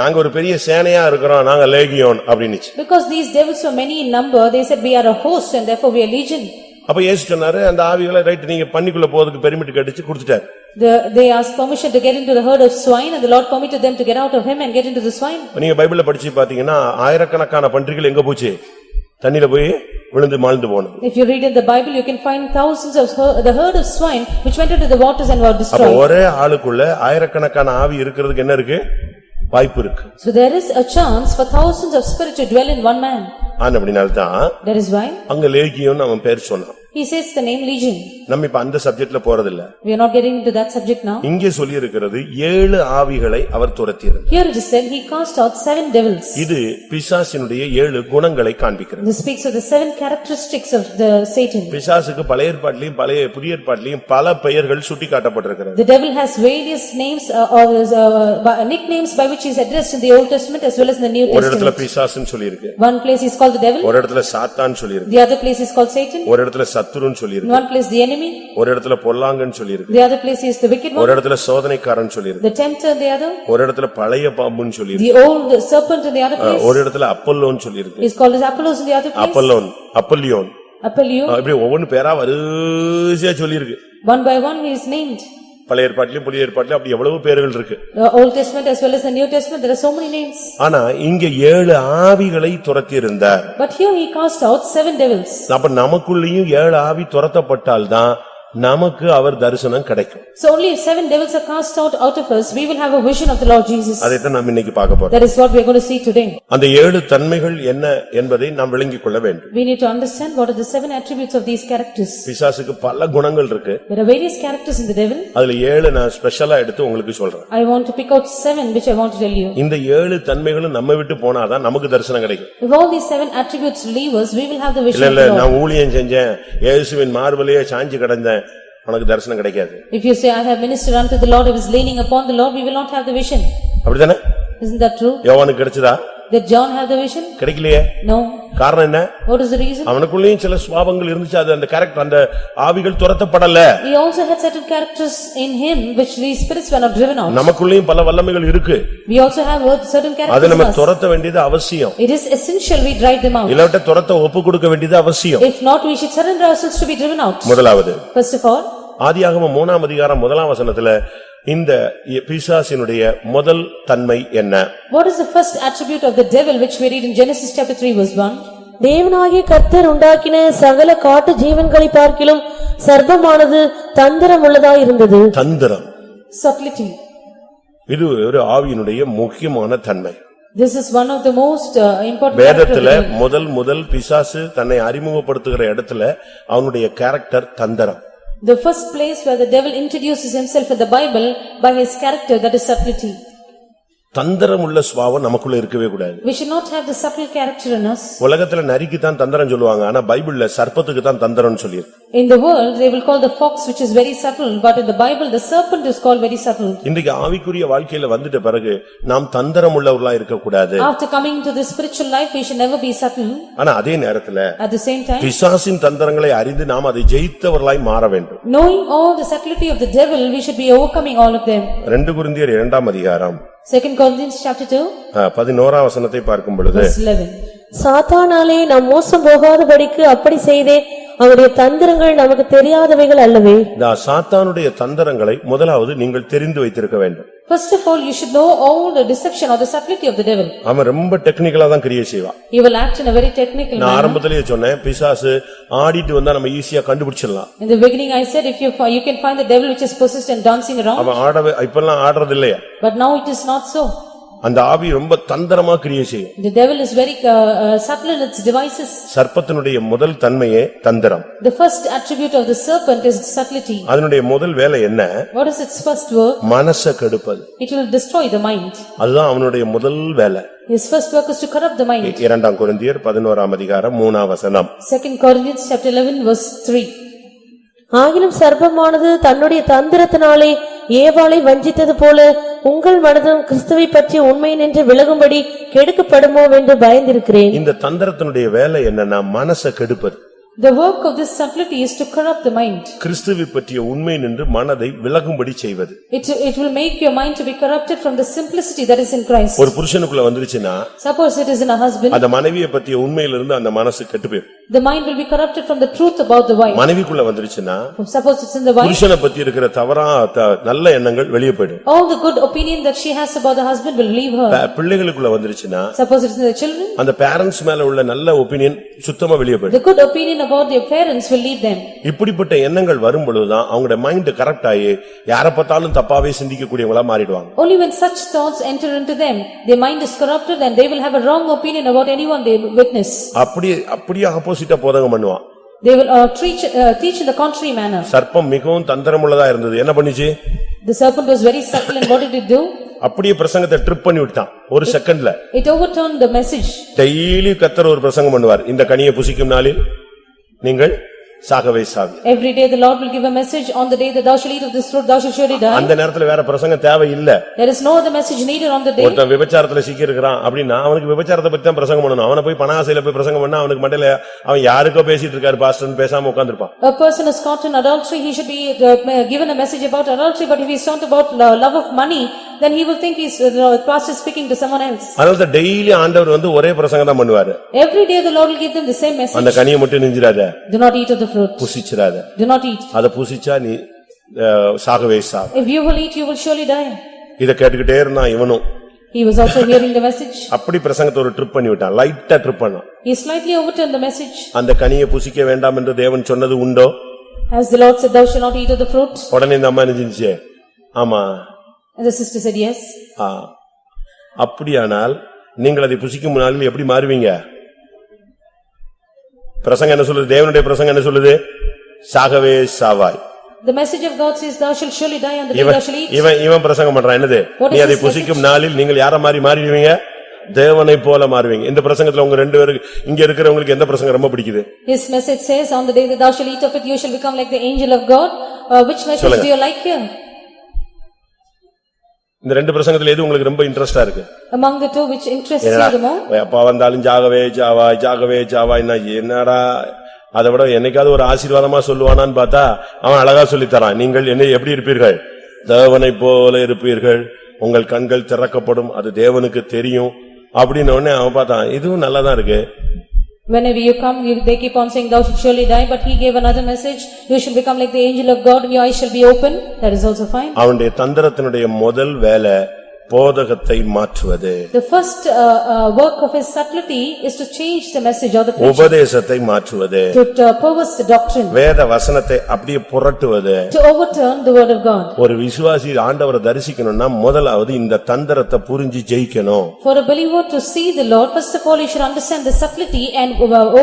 S5: நாங்க ஒரு பெரிய சேனையா இருக்கிறோம், நாங்க லேகியோன் அப்படினுச்சு.
S2: Because these devils were many in number, they said we are a host and therefore we are legion.
S5: அப்ப இயேசு சொன்னாரு, அந்த ஆவிகளை ரைட் நீங்க பண்ணிக்குள்ள போறதுக்கு பெர்மிட் கேட்டுச்சு, கொடுத்துட்டாரு.
S2: They asked permission to get into the herd of swine and the Lord permitted them to get out of him and get into the swine.
S5: நீங்க பைபிள்ல படிச்சு பாத்தீங்கன்னா ஆயிரக்கணக்கான பன்றிகள் எங்க போச்சு? தண்ணில போய் விழுந்து மாழ்ந்து போனது.
S2: If you read in the Bible, you can find thousands of the herd of swine which went into the waters and were
S5: அப்ப
S2: destroyed.
S5: ஒரே ஆளுக்குள்ள ஆயிரக்கணக்கான ஆவி இருக்கிறதுக்கு என்ன இருக்கு? வாய்ப்பு இருக்கு.
S2: So there is a chance for thousands of spirits to dwell in one man.
S5: அப்படினால்தான்
S2: That is why
S5: அங்க லேகியோன் அவன் பேர் சொன்னான்.
S2: he says the name legion.
S5: நம்ம இப்ப அந்த சப்ஜெக்ட்ல போறதில்ல.
S2: We are not getting into that subject now.
S5: இங்கே சொல்லி இருக்கிறது 7 ஆவிகளை அவர் துரத்தினார்.
S2: Here it is said he cast out 7 devils.
S5: இது பிசாசினுடைய 7 குணங்களை காண்பிக்கிறது.
S2: This speaks of the 7 characteristics of the Satan.
S5: பிசாசுக்கு பழைய ஏற்பாட்டிலும் புதிய ஏற்பாட்டிலும் பல பெயர்கள் சுட்டிக்காட்டப்பட்டிருக்கிறது.
S2: The devil has various names or nicknames by which he is addressed in the Old Testament as well as in the New
S5: ஒரு இடத்துல
S2: Testament.
S5: பிசாசுன்னு சொல்லி இருக்கு.
S2: One place is called the devil.
S5: ஒரு இடத்துல சாத்தான் சொல்லி இருக்கு.
S2: The other place is called Satan.
S5: ஒரு இடத்துல சத்துருன்னு சொல்லி
S2: In
S5: இருக்கு.
S2: one place the enemy.
S5: ஒரு இடத்துல பொல்லாங்கன்னு சொல்லி இருக்கு.
S2: The other place is the wicked
S5: ஒரு
S2: one.
S5: இடத்துல சோதனைக்காரன் சொல்லி இருக்கு.
S2: The tempter the other.
S5: ஒரு இடத்துல பழைய பாம்புன்னு சொல்லி இருக்கு.
S2: The old serpent in the other place.
S5: ஒரு இடத்துல அப்பல்லோன்னு சொல்லி இருக்கு.
S2: Is called as Apollos in the other place.
S5: அப்பல்லியோன். இப்படி ஒவ்வொரு பேரா வரிசையா சொல்லி இருக்கு.
S2: One by one he is named.
S5: பழைய ஏற்பாட்டிலும் புதிய ஏற்பாட்டிலும் அப்படி எவ்வளவு பேர்கள் இருக்கு.
S2: The Old Testament as well as the New Testament, there are so many names.
S5: ஆனா இங்க 7 ஆவிகளை துரத்தி இருந்தார்.
S2: But here he cast out 7 devils.
S5: அப்ப நமக்குள்ளேயும் 7 ஆவி துரத்தப்பட்டால்தான் நமக்கு அவர் தரிசனம் கிடைக்கும்.
S2: So only if 7 devils are cast out of us, we will have a vision of the Lord Jesus.
S5: அதைத்தான் நாம் இன்னைக்கு பார்க்க போறோம்.
S2: That is what we are going to see today.
S5: அந்த 7 தன்மைகள் என்ன என்பதை நாம் விளங்கிக் கொள்ள வேண்டும்.
S2: We need to understand what are the 7 attributes of these characters.
S5: பிசாசுக்கு பல குணங்கள் இருக்கு.
S2: There are various characters in the devil.
S5: அதுல 7 நான் ஸ்பெஷலா எடுத்து உங்களுக்கு சொல்றேன்.
S2: I want to pick out 7 which I want to tell you.
S5: இந்த 7 தன்மைகளும் நம்ம விட்டு போனாதான் நமக்கு தரிசனம் கிடைக்கும்.
S2: If all these 7 attributes leave us, we will have the vision of
S5: இல்ல
S2: the Lord.
S5: நான் ஊழியம் செஞ்சேன், இயேசுவின் மார்பலையே சாஞ்சி கிடந்தேன், உனக்கு தரிசனம் கிடைக்காது.
S2: If you say I have ministered unto the Lord, I was leaning upon the Lord, we will not have the vision.
S5: அப்படிதானே?
S2: Isn't that true?
S5: யோவானுக்கு கிடைச்சதா?
S2: Did John have the vision?
S5: கிடைக்கலையே.
S2: No,
S5: காரணம் என்ன?
S2: What is the reason?
S5: அவனுக்குள்ளேயும் சில சுபாவங்கள் இருந்துச்சு, அது அந்த கேரக்டர், அந்த ஆவிகள் துரத்தப்படல.
S2: He also had certain characters in him which these spirits were not driven out.
S5: நமக்குள்ளேயும் பல வல்லமைகள் இருக்கு,
S2: We also have certain
S5: அதை
S2: characters in
S5: நம்ம
S2: us.
S5: துரத்த வேண்டியது அவசியம்.
S2: It is essential we drive them out.
S5: இல்லாவிட்ட துரத்த ஒப்பு கொடுக்க வேண்டியது அவசியம்.
S2: If not, we should surrender ourselves to be driven out.
S5: முதலாவது
S2: First of all,
S5: ஆதியாகமம் 3ஆம் அதிகாரம் 1ஆம் வசனத்துல இந்த பிசாசினுடைய முதல் தன்மை என்ன?
S2: what is the first attribute of the devil which we read in Genesis chapter 3 verse 1?
S4: தேவனாகிய கர்த்தர் உண்டாக்கின சகல காட்டு ஜீவன்களை பார்க்கிலும் சர்ப்பமானது தந்திரம் உள்ளதாயிருந்தது.
S5: தந்திரம்,
S2: Subtlety.
S5: இது ஒரு ஆவியினுடைய முக்கியமான தன்மை.
S2: This is one of the most important
S5: வேதத்துல
S2: characters.
S5: முதல் பிசாசு தன்னை அறிமுகப்படுத்துகிற இடத்துல அவனுடைய கேரக்டர் தந்திரம்.
S2: The first place where the devil introduces himself in the Bible by his character, that is subtlety.
S5: தந்திரம் உள்ள சுபாவம் நமக்குள்ள இருக்கவே கூடாது.
S2: We should not have the subtle character in us.
S5: உலகத்துல நரிக்கு தான் தந்திரம் சொல்லுவாங்க, ஆனா பைபிள்ல சர்ப்பத்துக்கு தான் தந்திரம்னு சொல்லிருக்கு.
S2: In the world they will call the fox which is very subtle, but in the Bible the serpent is called very subtle.
S5: இன்றைக்கு ஆவிக்குரிய வாழ்க்கையில வந்துட்ட பிறகு நாம் தந்திரம் உள்ளவர்களா இருக்க கூடாது.
S2: After coming to the spiritual life we should never be subtle.
S5: ஆனா அதே நேரத்துல
S2: At the same time,
S5: பிசாசின் தந்திரங்களை அறிந்து நாம் அதை ஜெயித்தவர்களாய் மாற வேண்டும்.
S2: knowing all the subtlety of the devil, we should be overcoming all of them.
S5: 2 கொரிந்தியர் 2ஆம் அதிகாரம்
S2: 2 Corinthians chapter 2
S5: 11ஆம் வசனத்தை பார்க்கும் பொழுது,
S2: verse 11.
S4: சாத்தானாலே நாம் மோசம் போகாதபடிக்கு அப்படி செய்தே அவருடைய தந்திரங்கள் நமக்கு தெரியாதவைகள் அல்லவே.
S5: இந்த சாத்தானுடைய தந்திரங்களை முதலாவது நீங்கள் தெரிந்து வைத்திருக்க வேண்டும்.
S2: First of all, you should know all the deception or the subtlety of the devil.
S5: அவன் ரொம்ப டெக்னிக்கலா தான் கிரியை செய்வான்.
S2: He will act in a very technical
S5: நான்
S2: manner.
S5: ஆரம்பத்திலேயே சொன்னேன், பிசாசு ஆடிட்டு வந்தா நம்ம ஈஸியா கண்டுபிடிச்சிடலாம்.
S2: In the beginning I said if you can find the devil which is possessed and dancing around,
S5: அவன் இப்பெல்லாம் ஆடுறது இல்லையா?
S2: but now it is not so.
S5: அந்த ஆவி ரொம்ப தந்திரமா கிரியை செய்யும்.
S2: The devil is very subtle in its devices.
S5: சர்ப்பத்தினுடைய முதல் தன்மையே தந்திரம்.
S2: The first attribute of the serpent is subtlety.
S5: அதனுடைய முதல் வேலை என்ன?
S2: What is its first work?
S5: மனசை கெடுப்பது.
S2: It will destroy the mind.
S5: அதுதான் அவனுடைய முதல் வேலை.
S2: His first work is to corrupt the mind.
S5: 2 கொரிந்தியர் 11ஆம் அதிகாரம் 3ஆம் வசனம்.
S2: 2 Corinthians chapter 11 verse 3.
S4: ஆகிலும் சர்ப்பமானது தன்னுடைய தந்திரத்தினாலே ஏவாளை வஞ்சித்தது போல உங்கள் மனதும் கிறிஸ்துவை பற்றிய உண்மை நின்று விலகும்படி கெடுக்கப்படுமோ என்று பயந்திருக்கிறேன்.
S5: இந்த தந்திரத்தினுடைய வேலை என்னன்னா மனசை கெடுப்பது.
S2: The work of this subtlety is to corrupt the mind.
S5: கிறிஸ்துவை பற்றிய உண்மை நின்று மனதை விலகும்படி செய்வது.
S2: It will make your mind to be corrupted from the simplicity that is in Christ.
S5: ஒரு புருஷனுக்குள்ள வந்துருச்சுன்னா,
S2: Suppose it is in a husband,
S5: அந்த மனைவியை பற்றிய உண்மையிலிருந்து அந்த மனசு கெட்டுப்போயிடும்.
S2: the mind will be corrupted from the truth about the wife.
S5: மனைவிக்குள்ள வந்துருச்சுன்னா,
S2: Suppose it's in the wife,
S5: புருஷனை பத்தி இருக்கிற தவறா நல்ல எண்ணங்கள் வெளியே போயிடும்.
S2: all the good opinion that she has about the husband will leave her.
S5: பிள்ளைகளுக்குள்ள வந்துருச்சுன்னா,
S2: Suppose it's in the children,
S5: அந்த பேரண்ட்ஸ் மேல உள்ள நல்ல ஒபினியன் சுத்தமா வெளியே போயிடும்.
S2: the good opinion about their parents will leave them.
S5: இப்படிப்பட்ட எண்ணங்கள் வரும் பொழுதுதான் அவங்களுடைய மைண்ட் கரெக்ட் ஆகி யாரை பார்த்தாலும் தப்பாவே சிந்திக்க கூடியவங்களா மாறிடுவாங்க.
S2: Only when such thoughts enter into them, their mind is corrupted and they will have a wrong opinion about anyone they witness.
S5: அப்படியே ஆப்போசிட்டா போதகம் பண்ணுவான்.
S2: They will teach in the contrary manner.
S5: சர்ப்பம் மிகவும் தந்திரமுள்ளதா இருந்தது. என்ன பண்ணிச்சு?
S2: The serpent was very subtle and what did it do?
S5: அப்படியே பிரசங்கத்தை ட்ரிப் பண்ணி விட்டான் ஒரு செகண்ட்ல.
S2: It overturned the message.
S5: Daily கர்த்தர் ஒரு பிரசங்கம் பண்ணுவார், இந்த கனியை புசிக்கும் நாளில் நீங்கள் சாகவே சாவி.
S2: Every day the Lord will give a message, on the day that thou shalt eat of this fruit thou shalt surely die.
S5: அந்த நேரத்துல வேற பிரசங்கம் தேவை இல்ல.
S2: There is no other message needed on the day.
S5: ஒருத்தன் விபச்சாரத்துல சிக்கி இருக்கிறான் அப்படின்னா அவனுக்கு விபச்சாரத்தை பத்தி தான் பிரசங்கம் பண்ணணும். அவனை போய் பணாசையில போய் பிரசங்கம் பண்ணா அவனுக்கு மண்டையில அவன் யாருக்கோ பேசிட்டு இருக்காரு பாஸ்டர்னு பேசாம உட்கார்ந்திருப்பான்.
S2: A person is caught in adultery, he should be given a message about adultery, but if he is talking about love of money, then he will think pastor is speaking to someone else.
S5: அதனால daily ஆண்டவர் வந்து ஒரே பிரசங்கம் தான் பண்ணுவாரு.
S2: Every day the Lord will give them the same message.
S5: அந்த கனியை மட்டும் நெஞ்சிராத.
S2: Do not eat of the fruit.
S5: புசிச்சிராத.
S2: Do not eat.
S5: அத புசிச்சா நீ சாகவே சாவ.
S2: If you will eat, you will surely die.
S5: இத கேட்டுக்கிட்டே இருந்தான் இவனும்.
S2: He was also hearing the message.
S5: அப்படி பிரசங்கத்தை ஒரு ட்ரிப் பண்ணி விட்டான், லைட்டா ட்ரிப் பண்ணான்.
S2: He slightly overturned the message.
S5: அந்த கனியை புசிக்க வேண்டாம் என்று தேவன் சொன்னது உண்டோ?
S2: As the Lord said, thou shalt not eat of the fruit.
S5: உடனே இந்த அம்மா நினைச்சு, ஆமா.
S2: And the sister said yes.
S5: அப்படியானால் நீங்கள் அதை புசிக்கும் நாளில் எப்படி மாறுவீங்க? பிரசங்கம் என்ன சொல்லுது? தேவனுடைய பிரசங்கம் என்ன சொல்லுது? சாகவே சாவாய்.
S2: The message of God says thou shalt surely die on the day thou shalt eat.
S5: இவன் பிரசங்கம் பண்றான் என்னது? நீ அதை புசிக்கும் நாளில் நீங்கள் யார மாறுவீங்க? தேவனை போல மாறுவீங்க. இந்த பிரசங்கத்துல உங்க ரெண்டு பேருக்கு இங்க இருக்கிறவங்களுக்கு எந்த பிரசங்கம் ரொம்ப பிடிக்குது?
S2: His message says on the day that thou shalt eat of it you shall become like the angel of God. Which message do you like here?
S5: இந்த ரெண்டு பிரசங்கத்துல எது உங்களுக்கு ரொம்ப இன்ட்ரெஸ்டா இருக்கு?
S2: Among the two which interests you the more?
S5: அப்பா வந்தாலும் ஜாகவே Java என்னடா அதை விட என்னைக்காவது ஒரு ஆசீர்வாதமா சொல்லுவானான்னு பார்த்தா அவன் அழகா சொல்லித்தரான். நீங்கள் என்ன எப்படி இருப்பீர்கள்? தேவனைப் போல இருப்பீர்கள், உங்கள் கண்கள் திறக்கப்படும், அது தேவனுக்கு தெரியும் அப்படின்னு உடனே அவன் பார்த்தான், இதுவும் நல்லாதான் இருக்கு.
S2: Whenever you come, they keep on saying, thou shalt surely die, but he gave another message, you shall become like the angel of God, and your eyes shall be open. That is also fine.
S5: அவனுடைய தந்திரத்தினுடைய முதல் வேலை போதகத்தை மாற்றுவது.
S2: The first work of his subtlety is to change the message or the preaching.
S5: உபதேசத்தை மாற்றுவது.
S2: To perverse the doctrine.
S5: வேத வசனத்தை அப்படியே புரட்டுவது.
S2: To overturn the word of God.
S5: ஒரு விசுவாசி ஆண்டவரை தரிசிக்கணும்னா முதலாவது இந்த தந்திரத்தை புரிஞ்சு ஜெயிக்கணும்.
S2: For a believer to see the Lord, first of all he should understand the subtlety and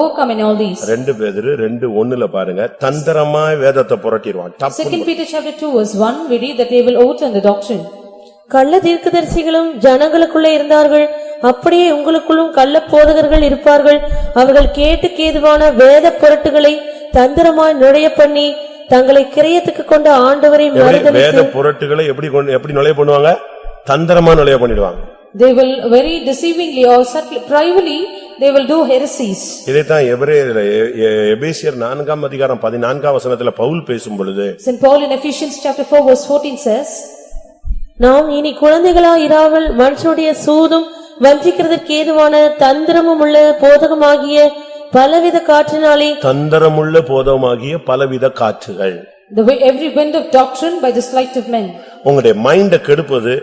S2: overcome in all these.
S5: 2 பேதுரு 2:1 பாருங்க, தந்திரமாய் வேதத்தை புரட்டிடுவான்.
S2: 2 Peter chapter 2 verse 1 we read that they will overturn the doctrine.
S4: கள்ள தீர்க்கதரிசிகளும் ஜனங்களுக்குள்ளே இருந்தார்கள், அப்படியே உங்களுக்குள்ளும் கள்ள போதகர்கள் இருப்பார்கள். அவர்கள் கேதுவான வேத புரட்டுகளை தந்திரமாய் நுழைய பண்ணி தங்களை கிரயத்துக்கு கொண்ட ஆண்டவரை மறுதலித்து.
S5: வேத புரட்டுகளை எப்படி நுழைய பண்ணுவாங்க? தந்திரமா நுழைய பண்ணிடுவாங்க.
S2: They will very deceivingly or subtly privily they will do heresies.
S5: இதைத்தான் எபேசியர் 4ஆம் அதிகாரம் 14ஆம் வசனத்துல பவுல் பேசும் பொழுது,
S2: St. Paul in Ephesians chapter 4 verse 14 says,
S4: நாம் இனி குழந்தைகளா இராமல் மனுஷனுடைய சூதும் வஞ்சிக்கிறதற்கு ஏதுவான தந்திரமும் உள்ள போதகமாகிய பலவித காற்றினாலே.
S5: தந்திரமுள்ள போதகமாகிய பலவித காற்றுகள்.
S2: Every wind of doctrine by the sleight of men.
S5: உங்களுடைய மைண்ட கெடுப்பது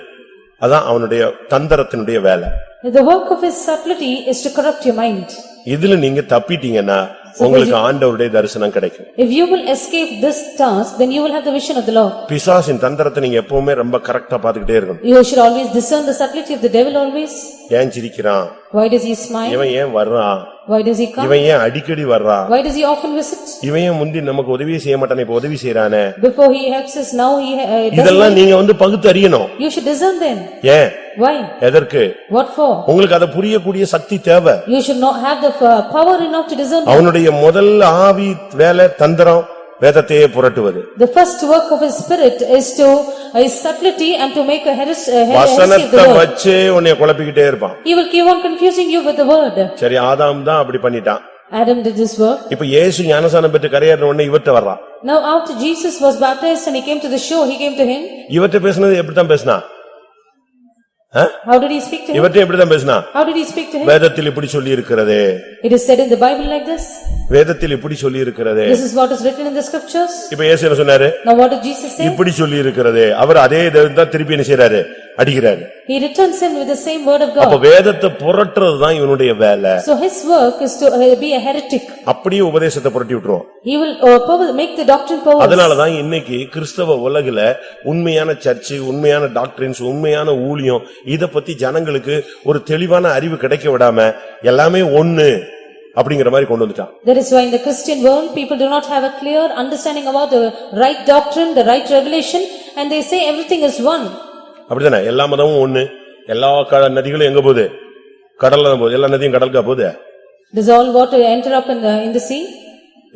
S5: அதான் அவனுடைய தந்திரத்தினுடைய வேலை.
S2: The work of his subtlety is to corrupt your mind.
S5: இதுல நீங்க தப்பிட்டீங்கன்னா உங்களுக்கு ஆண்டவருடைய தரிசனம் கிடைக்கும்.
S2: If you will escape this task, then you will have the vision of the Lord.
S5: பிசாசின் தந்திரத்தை நீங்க எப்பவுமே ரொம்ப கரெக்டா பாத்துக்கிட்டே இருக்கணும்.
S2: You should always discern the subtlety of the devil always.
S5: ஏன் சிரிக்கிறான்?
S2: Why does he smile?
S5: இவன் ஏன் வர்றான்?
S2: Why does he come?
S5: இவன் ஏன் அடிக்கடி வர்றான்?
S2: Why does he often visit?
S5: இவன் ஏன் முந்தி நமக்கு உதவி செய்ய மாட்டானே, இப்ப உதவி செய்யறானே.
S2: Before he helps us, now he
S5: இதெல்லாம் நீங்க பகுத்து அறியணும்.
S2: You should discern them.
S5: ஏன்?
S2: Why?
S5: எதற்கு?
S2: What for?
S5: உங்களுக்கு அதை புரியக்கூடிய சக்தி தேவை.
S2: You should not have the power enough to discern them.
S5: அவனுடைய முதல் ஆவி வேலை தந்திரம் வேதத்தையே புரட்டுவது.
S2: The first work of his spirit is subtlety and to make a heresy of the
S5: வசனத்தை
S2: word.
S5: வச்சே உன்னை குழப்பிக்கிட்டே இருப்பான்.
S2: He will keep on confusing you with the word.
S5: சரி, ஆதாம் தான் அப்படி பண்ணிட்டான்.
S2: Adam did this work.
S5: இப்ப இயேசு ஞானஸ்நானம் பெற்று கரையேறின உடனே இவர்ட்ட வர்றான்.
S2: Now after Jesus was baptized and he came to the shore, he came to him.
S5: இவர்ட்ட பேசினது எப்படித்தான் பேசினா?
S2: How did he speak to him?
S5: இவர்ட்ட எப்படித்தான் பேசினா?
S2: How did he speak to him?
S5: வேதத்தில் இப்படி சொல்லி இருக்கிறதே.
S2: It is said in the Bible like this.
S5: வேதத்தில் இப்படி சொல்லி இருக்கிறதே.
S2: This is what is written in the scriptures.
S5: இப்ப இயேசு என்ன சொன்னாரு?
S2: Now what did Jesus say?
S5: இப்படி சொல்லி இருக்கிறதே. அவர் அதே தான் திருப்பி என்ன செய்றாரு? அடிக்கிறாரு.
S2: He returns him with the same word of
S5: அப்ப
S2: God.
S5: வேதத்தை புரட்டுறது தான் இவனுடைய வேலை.
S2: So his work is to be a heretic.
S5: அப்படியே உபதேசத்தை புரட்டி விட்டுருவோம்.
S2: He will make the doctrine perverse.
S5: அதனால தான் இன்னைக்கு கிறிஸ்தவ உலகில உண்மையான சர்ச், உண்மையான டாக்டரின்ஸ், உண்மையான ஊழியம் இத பத்தி ஜனங்களுக்கு ஒரு தெளிவான அறிவு கிடைக்க விடாம எல்லாமே ஒண்ணு அப்படிங்கிற மாதிரி கொண்டு வந்துட்டான்.
S2: That is why in the Christian world people do not have a clear understanding about the right doctrine, the right revelation, and they say everything is one.
S5: அப்படிதானே? எல்லா மதமும் ஒண்ணு. எல்லா நதிகளும் எங்க போகுது? கடல்ல தான் போகுது. எல்லா நதியும் கடலுக்கா போகுது?
S2: Does all water enter up in the sea?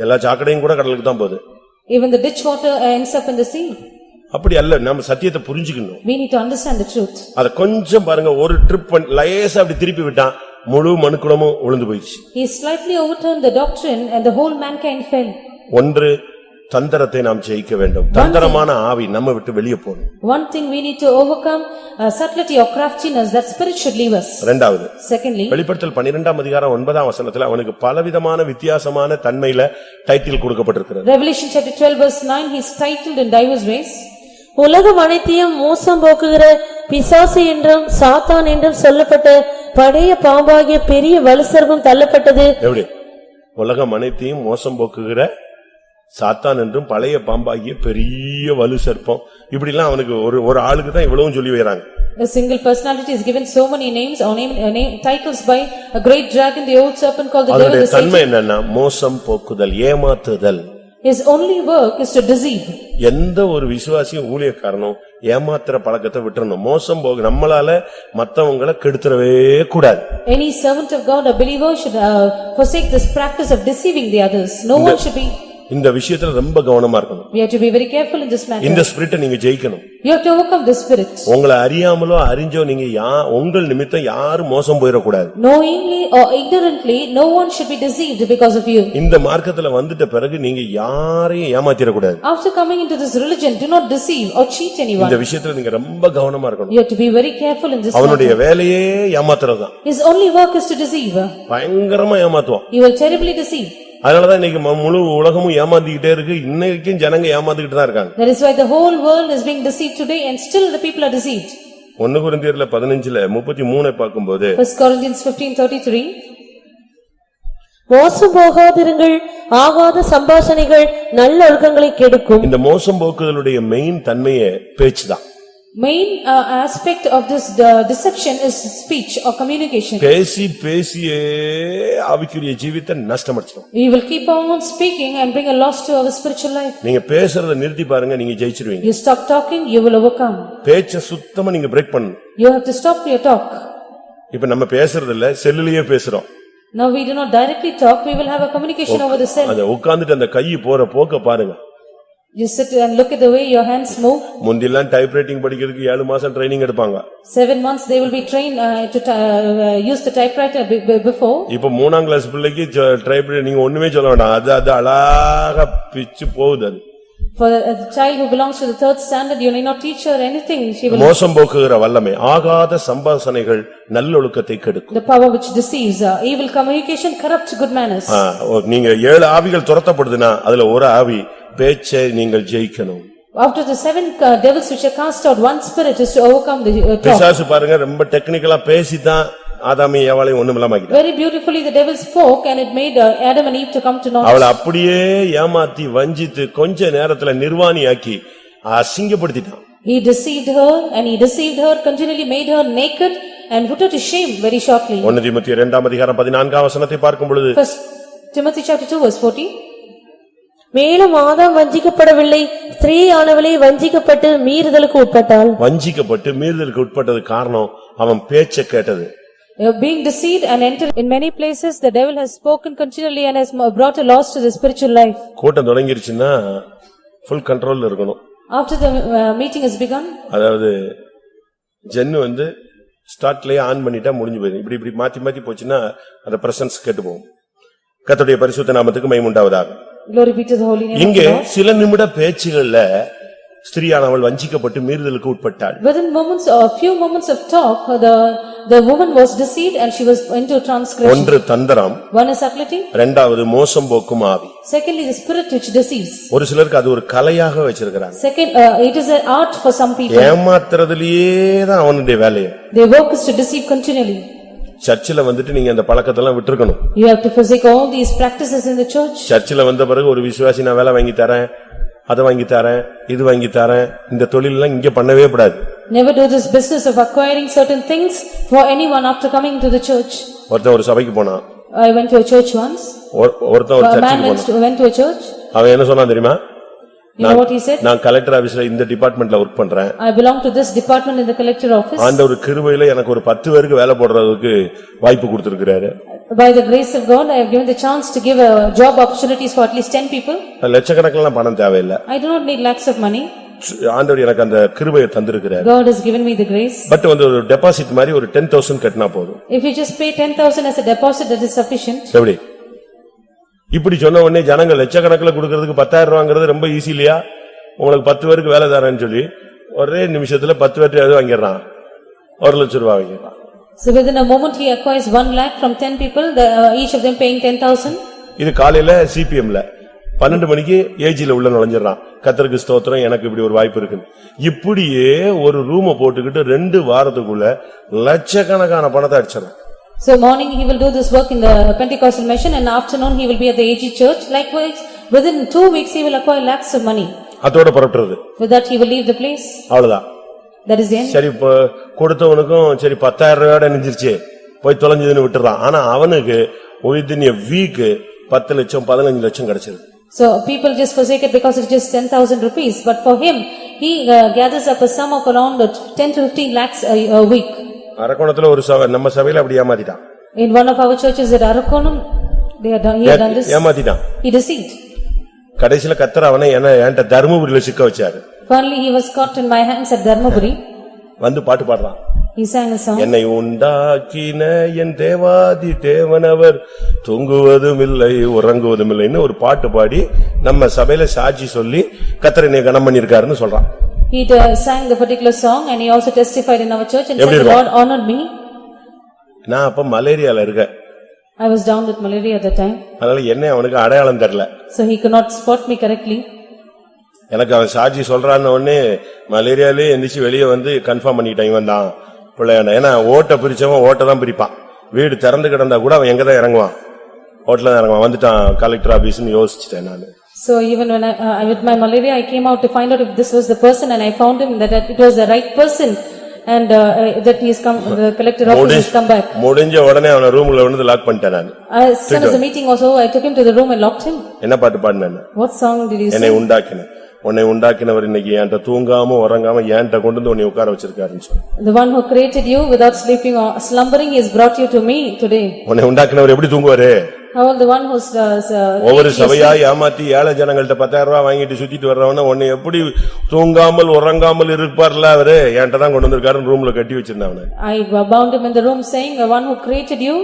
S5: எல்லா சாக்கடையும் கூட கடலுக்கு தான் போகுது.
S2: Even the ditch water ends up in the sea.
S5: அப்படி அல்ல, நம்ம சத்தியத்தை புரிஞ்சுக்கணும்.
S2: We need to understand the truth.
S5: அத கொஞ்சம் பாருங்க, ஒரு ட்ரிப் லேசா அப்படி திருப்பி விட்டான், முழு மனுக்குலமும் விழுந்து போயிடுச்சு.
S2: He slightly overturned the doctrine and the whole mankind fell.
S5: ஒன்று, தந்திரத்தை நாம் ஜெயிக்க வேண்டும். தந்திரமான ஆவி நம்ம விட்டு வெளியே போகணும்.
S2: One thing we need to overcome subtlety or craftiness, that spirit should leave us.
S5: இரண்டாவது,
S2: Secondly,
S5: வெளிப்படுத்தல் 12ஆம் அதிகாரம் 9ஆம் வசனத்துல அவனுக்கு பலவிதமான வித்தியாசமான தன்மையில டைட்டில் கொடுக்கப்பட்டிருக்கிறது.
S2: Revelation chapter 12 verse 9, he is titled in diverse ways.
S4: உலகம் அனைத்தையும் மோசம் போக்குகிற பிசாசு என்றும் சாத்தான் என்றும் சொல்லப்பட்ட பழைய பாம்பாகிய பெரிய வலுசர்வம் தள்ளப்பட்டது.
S5: எப்படி? உலகம் அனைத்தையும் மோசம் போக்குகிற சாத்தான் என்றும் பழைய பாம்பாகிய பெரிய வலு சர்ப்பம், இப்படி எல்லாம் அவனுக்கு ஒரு ஆளுக்கு தான் இவ்வளவும் சொல்லி வைக்கிறாங்க.
S2: A single personality is given so many names or titles by a great dragon, the old serpent called the devil, the Satan.
S5: தன்மை என்னன்னா மோசம் போக்குதல், ஏமாத்துதல்.
S2: His only work is to deceive.
S5: எந்த ஒரு விசுவாசியும் ஊழியக்காரனும் ஏமாத்துற பழக்கத்தை விட்டுறணும். மோசம் போக நம்மளால மத்தவங்களை கெடுத்துறவே கூடாது.
S2: Any servant of God or believer should forsake this practice of deceiving the others. No one should be.
S1: இந்த விஷயத்துல ரொம்ப கவனமா இருக்கணும்.
S2: We have to be very careful in this matter.
S1: இந்த ஸ்பிரிட்டை நீங்க ஜெயிக்கணும்.
S2: You have to overcome this spirit.
S1: உங்களை அறியாமலோ அறிஞ்சோ நீங்க உங்கள் நிமித்தம் யாரும் மோசம் போயிடக்கூடாது.
S2: Knowingly or ignorantly, no one should be deceived because of you.
S1: இந்த மார்க்கத்துல வந்துட்ட பிறகு நீங்க யாரையும் ஏமாத்திடக்கூடாது.
S2: After coming into this religion, do not deceive or cheat anyone.
S1: இந்த விஷயத்துல நீங்க ரொம்ப கவனமா இருக்கணும்.
S2: You have to be very careful in this
S1: அவனுடைய
S2: matter.
S1: வேலையே ஏமாத்துறதுதான்.
S2: His only work is to deceive.
S1: பயங்கரமா ஏமாத்துவான்.
S2: He will terribly deceive.
S1: அதனாலதான் இன்னைக்கு முழு உலகமும் ஏமாந்துகிட்டே இருக்கு. இன்னைக்கும் ஜனங்க ஏமாந்துகிட்டு தான் இருக்காங்க.
S2: That is why the whole world is being deceived today and still the people are deceived.
S1: 1 கொரிந்தியர்ல 15:33 பார்க்கும்போது
S2: 1 Corinthians 15:33
S4: மோசம் போகாதிருங்கள், ஆகாத சம்பாஷணைகள் நல்ல ஒழுக்கங்களை கெடுக்கும்.
S1: இந்த மோசம் போக்குதலுடைய மெயின் தன்மையே பேச்சுதான்.
S2: Main aspect of this deception is speech or communication.
S1: பேசி பேசியே ஆவிக்குரிய ஜீவித்தை நஷ்டமடைச்சிடும்.
S2: We will keep on speaking and bring a loss to our spiritual life.
S1: நீங்க பேசுறத நிறுத்தி பாருங்க, நீங்க ஜெயிச்சிருவீங்க.
S2: You stop talking, you will overcome.
S1: பேச்ச சுத்தமா நீங்க பிரேக் பண்ணணும்.
S2: You have to stop your talk.
S1: இப்ப நம்ம பேசுறது இல்ல, செல்லுலயே பேசுறோம்.
S2: Now we do not directly talk, we will have a communication over the cell.
S1: அத உட்கார்ந்துட்டு அந்த கை போற போக்க பாருங்க.
S2: You sit and look at the way your hands move.
S1: முந்திலாம் டைப்ரைட்டிங் படிக்கிறதுக்கு 7 மாசம் ட்ரைனிங் எடுப்பாங்க.
S2: 7 months they will be trained to use the typewriter before.
S1: இப்ப 3ஆம் கிளாஸ் பிள்ளைக்கு டைப்ரைட்டிங் நீங்க ஒண்ணுமே சொல்ல வேண்டாம். அது அழகா பிச்சு போகுது. அது
S2: For a child who belongs to the 3rd standard, you need not teach her anything. She will.
S1: மோசம் போக்குகிற வல்லமை, ஆகாத சம்பாஷணைகள் நல்லொழுக்கத்தை கெடுக்கும்.
S2: The power which deceives, evil communication corrupts good manners.
S1: நீங்க 7 ஆவிகள் துரத்தப்படுதுன்னா அதுல ஒரு ஆவி பேச்சை நீங்கள் ஜெயிக்கணும்.
S2: After the 7 devils which are cast out, one spirit is to overcome the talk.
S1: பிசாசு பாருங்க ரொம்ப டெக்னிக்கலா பேசிதான் ஆதாமையும் ஏவாளையும் ஒண்ணுமில்லாம ஆக்கிட்டான்.
S2: Very beautifully the devil spoke and it made Adam and Eve to come to knowledge.
S1: அவளை அப்படியே ஏமாத்தி வஞ்சித்து கொஞ்ச நேரத்துல நிர்வாணியாக்கி அசிங்கப்படுத்திட்டான்.
S2: He deceived her and he deceived her, continually made her naked and put her to shame very shortly.
S1: 1 தீமோத்தேயு 2ஆம் அதிகாரம் 14ஆம் வசனத்தை பார்க்கும் பொழுது
S2: 1 Timothy chapter 2 verse 14.
S4: மேலும் ஆதாம் வஞ்சிக்கப்படவில்லை, ஸ்திரீயானவளே வஞ்சிக்கப்பட்டு மீறுதலுக்கு உட்பட்டாள்.
S1: வஞ்சிக்கப்பட்டு மீறுதலுக்கு உட்பட்டது காரணம் அவன் பேச்சை கேட்டது.
S2: Being deceived and entered in many places, the devil has spoken continually and has brought a loss to the spiritual life.
S1: கூட்டம் தொடங்கிருச்சுன்னா full control இருக்கணும்.
S2: After the meeting has begun,
S1: அதாவது gen ஸ்டார்ட்லயே on பண்ணிட்டா முடிஞ்சு போயிடும். இப்படி மாத்தி மாத்தி போச்சுன்னா அந்த பிரசன்ஸ் கெட்டு போகும். கர்த்தருடைய பரிசுத்த நாமத்துக்கு மகிமை உண்டாவதாக.
S2: glory be to the holy name of
S1: இங்கே
S2: the Lord.
S1: சில நிமிட பேச்சுகள்ல ஸ்திரீயானவள் வஞ்சிக்கப்பட்டு மீறுதலுக்கு உட்பட்டாள்.
S2: Within moments or a few moments of talk, the woman was deceived and she was into transgression.
S1: ஒன்று தந்திரம்,
S2: One is subtlety,
S1: இரண்டாவது மோசம் போக்கும் ஆவி.
S2: secondly the spirit which deceives.
S1: ஒரு சிலருக்கு அது ஒரு கலையாக வச்சிருக்கிறாங்க.
S2: Second, it is an art for some people.
S1: ஏமாத்துறதுலயே தான் அவனுடைய வேலையை.
S2: Their work is to deceive continually.
S1: சர்ச்சில் நீங்க அந்த பழக்கத்தெல்லாம் விட்டுருக்கணும்.
S2: You have to forsake all these practices in the church.
S1: சர்ச்சில் வந்த பிறகு ஒரு விசுவாசி நான் வேலை வாங்கி தரேன், அதை வாங்கி தரேன், இது வாங்கி தரேன், இந்த தொழில் எல்லாம் இங்க பண்ணவே கூடாது.
S2: Never do this business of acquiring certain things for anyone after coming to the church.
S1: ஒருத்தன் ஒரு சபைக்கு போனான்.
S2: I went to a church once.
S1: ஒருத்தன் ஒரு
S2: A man
S1: சர்ச்சுக்கு போனான்.
S2: went to a church.
S1: அவன் என்ன சொன்னான் தெரியுமா?
S2: You know what he said?
S1: நான் கலெக்டர் ஆபீஸ்ல இந்த டிபார்ட்மெண்ட்ல வர்க் பண்றேன்.
S2: I belong to this department in the collector office.
S1: ஆண்டவர் கிருபையில எனக்கு ஒரு 10 பேருக்கு வேலை போடுறதுக்கு வாய்ப்பு கொடுத்திருக்கிறாரு.
S2: By the grace of God, I have given the chance to give job opportunities for at least 10 people.
S1: லட்சக்கணக்கில் பணம் தேவையில்லை.
S2: I do not need lakhs of money.
S1: ஆண்டவர் எனக்கு அந்த கிருபையை தந்திருக்கிறார்.
S2: God has given me the grace.
S1: But ஒரு deposit மாதிரி ஒரு 10,000 கட்டினா போதும்.
S2: If you just pay 10,000 as a deposit, that is sufficient.
S1: எப்படி? இப்படி சொன்ன உடனே ஜனங்க லட்சக்கணக்கில் கொடுக்கிறதுக்கு 10,000 ரூபாங்கிறது ரொம்ப ஈஸி இல்லையா? உங்களுக்கு 10 பேருக்கு வேலை தரேன்னு சொல்லி ஒரே நிமிஷத்துல 10 பேருக்கு வாங்கிடுறான். 1 லட்சம் ரூபாய் வாங்கிடுறான்.
S2: So within a moment he acquires 1 lakh from 10 people, each of them paying 10,000.
S1: இது காலையில சிபிஎம்ல 12 மணிக்கு ஏஜில உள்ள நுழைஞ்சிடறான். கர்த்தருக்கு ஸ்தோத்திரம், எனக்கு இப்படி ஒரு வாய்ப்பு இருக்கு. இப்படியே ஒரு ரூமை போட்டுக்கிட்டு 2 வாரத்துக்குள்ள லட்சக்கணக்கான பணத்தை அடிச்சிடறான்.
S2: So morning he will do this work in the Pentecostal mission and afternoon he will be at the AG church. Likewise, within 2 weeks he will acquire lakhs of money.
S1: அதோட புறப்படுறது.
S2: With that he will leave the place.
S1: அவ்வளவுதான்.
S2: That is the end.
S1: சரி, கொடுத்தவனுக்கும் சரி 10,000 ரூபாயோட நெஞ்சிருச்சு, போய் தொலைஞ்சதுன்னு விட்டுறான். ஆனா அவனுக்கு within a week 10 லட்சம் 15 லட்சம் கிடைச்சது.
S2: So people just forsake it because it's just 10,000 rupees, but for him he gathers up a sum of around 10 to 15 lakhs a week.
S1: அரக்கோணத்துல ஒரு நம்ம சபையில அப்படி ஏமாத்திட்டான்.
S2: In one of our churches at Arakonam, he had done this.
S1: ஏமாத்திட்டான்.
S2: He deceived.
S1: கடைசில கத்தர் அவனை என்கிட்ட தர்மபுரியில சிக்க வச்சாரு.
S2: Finally he was caught in my hands at Dharmaburi.
S1: வந்து பாட்டு பாடுறான்.
S2: He sang a song.
S1: என்னை உண்டாக்கின என் தேவாதி தேவனவர் தூங்குவதும் இல்லை உறங்குவதும் இல்லைன்னு ஒரு பாட்டு பாடி நம்ம சபையில சாட்சி சொல்லி கத்தர் என்னை கனம் பண்ணிருக்காருன்னு சொல்றான்.
S2: He sang the particular song and he also testified in our church and said the Lord honored me.
S1: நான் அப்ப மலேரியால இருக்கேன்.
S2: I was down with malaria at the time.
S1: அதனால என்ன அவனுக்கு அடையாளம் தெரியல.
S2: So he could not spot me correctly.
S1: எனக்கு அவன் சாட்சி சொல்றான்னு உடனே மலேரியாலே எந்திரிச்சு வெளியே வந்து கன்ஃபார்ம் பண்ணிட்டான் இவன் தான் பிள்ளையான. ஏன்னா ஓட்ட பிரிச்சவன் ஓட்ட தான் பிரிப்பான். வீடு திறந்து கிடந்தா கூட அவன் எங்கதான் இறங்குவான், ஓட்டல தான் இறங்குவான். வந்துட்டான் கலெக்டர் ஆபீஸ்னு யோசிச்சுட்டேன் நானு.
S2: So even when with my malaria I came out to find out if this was the person and I found him that it was the right person and that he has come, the collector office has come back.
S1: முடிஞ்ச உடனே அவன ரூம்ல வந்து lock பண்ணிட்டேன் நான்.
S2: As soon as the meeting was over I took him to the room and locked him.
S1: என்ன பாட்டு பாடுனேன்?
S2: What song did you sing?
S1: என்னை உண்டாக்கின உன்னை உண்டாக்கினவர் இன்னைக்கு என்கிட்ட தூங்காம உறங்காம என்கிட்ட கொண்டு வந்து உன்னை உட்கார வச்சிருக்காருன்னு சொல்லு.
S2: The one who created you without sleeping or slumbering he has brought you to me today.
S1: உன்னை உண்டாக்கினவர் எப்படி தூங்குவாரு?
S2: How will the one who's
S1: ஒவ்வொரு சபையா ஏமாத்தி ஏழை ஜனங்கள்ட்ட 10,000 ரூபாய் வாங்கிட்டு சுத்திட்டு வர்றவன உன்னை எப்படி தூங்காமல் உறங்காமல் இருப்பார்ல அவரு என்கிட்ட தான் கொண்டு வந்திருக்காரு ரூம்ல கட்டி வச்சிருந்தவன.
S2: I bound him in the room saying the one who created you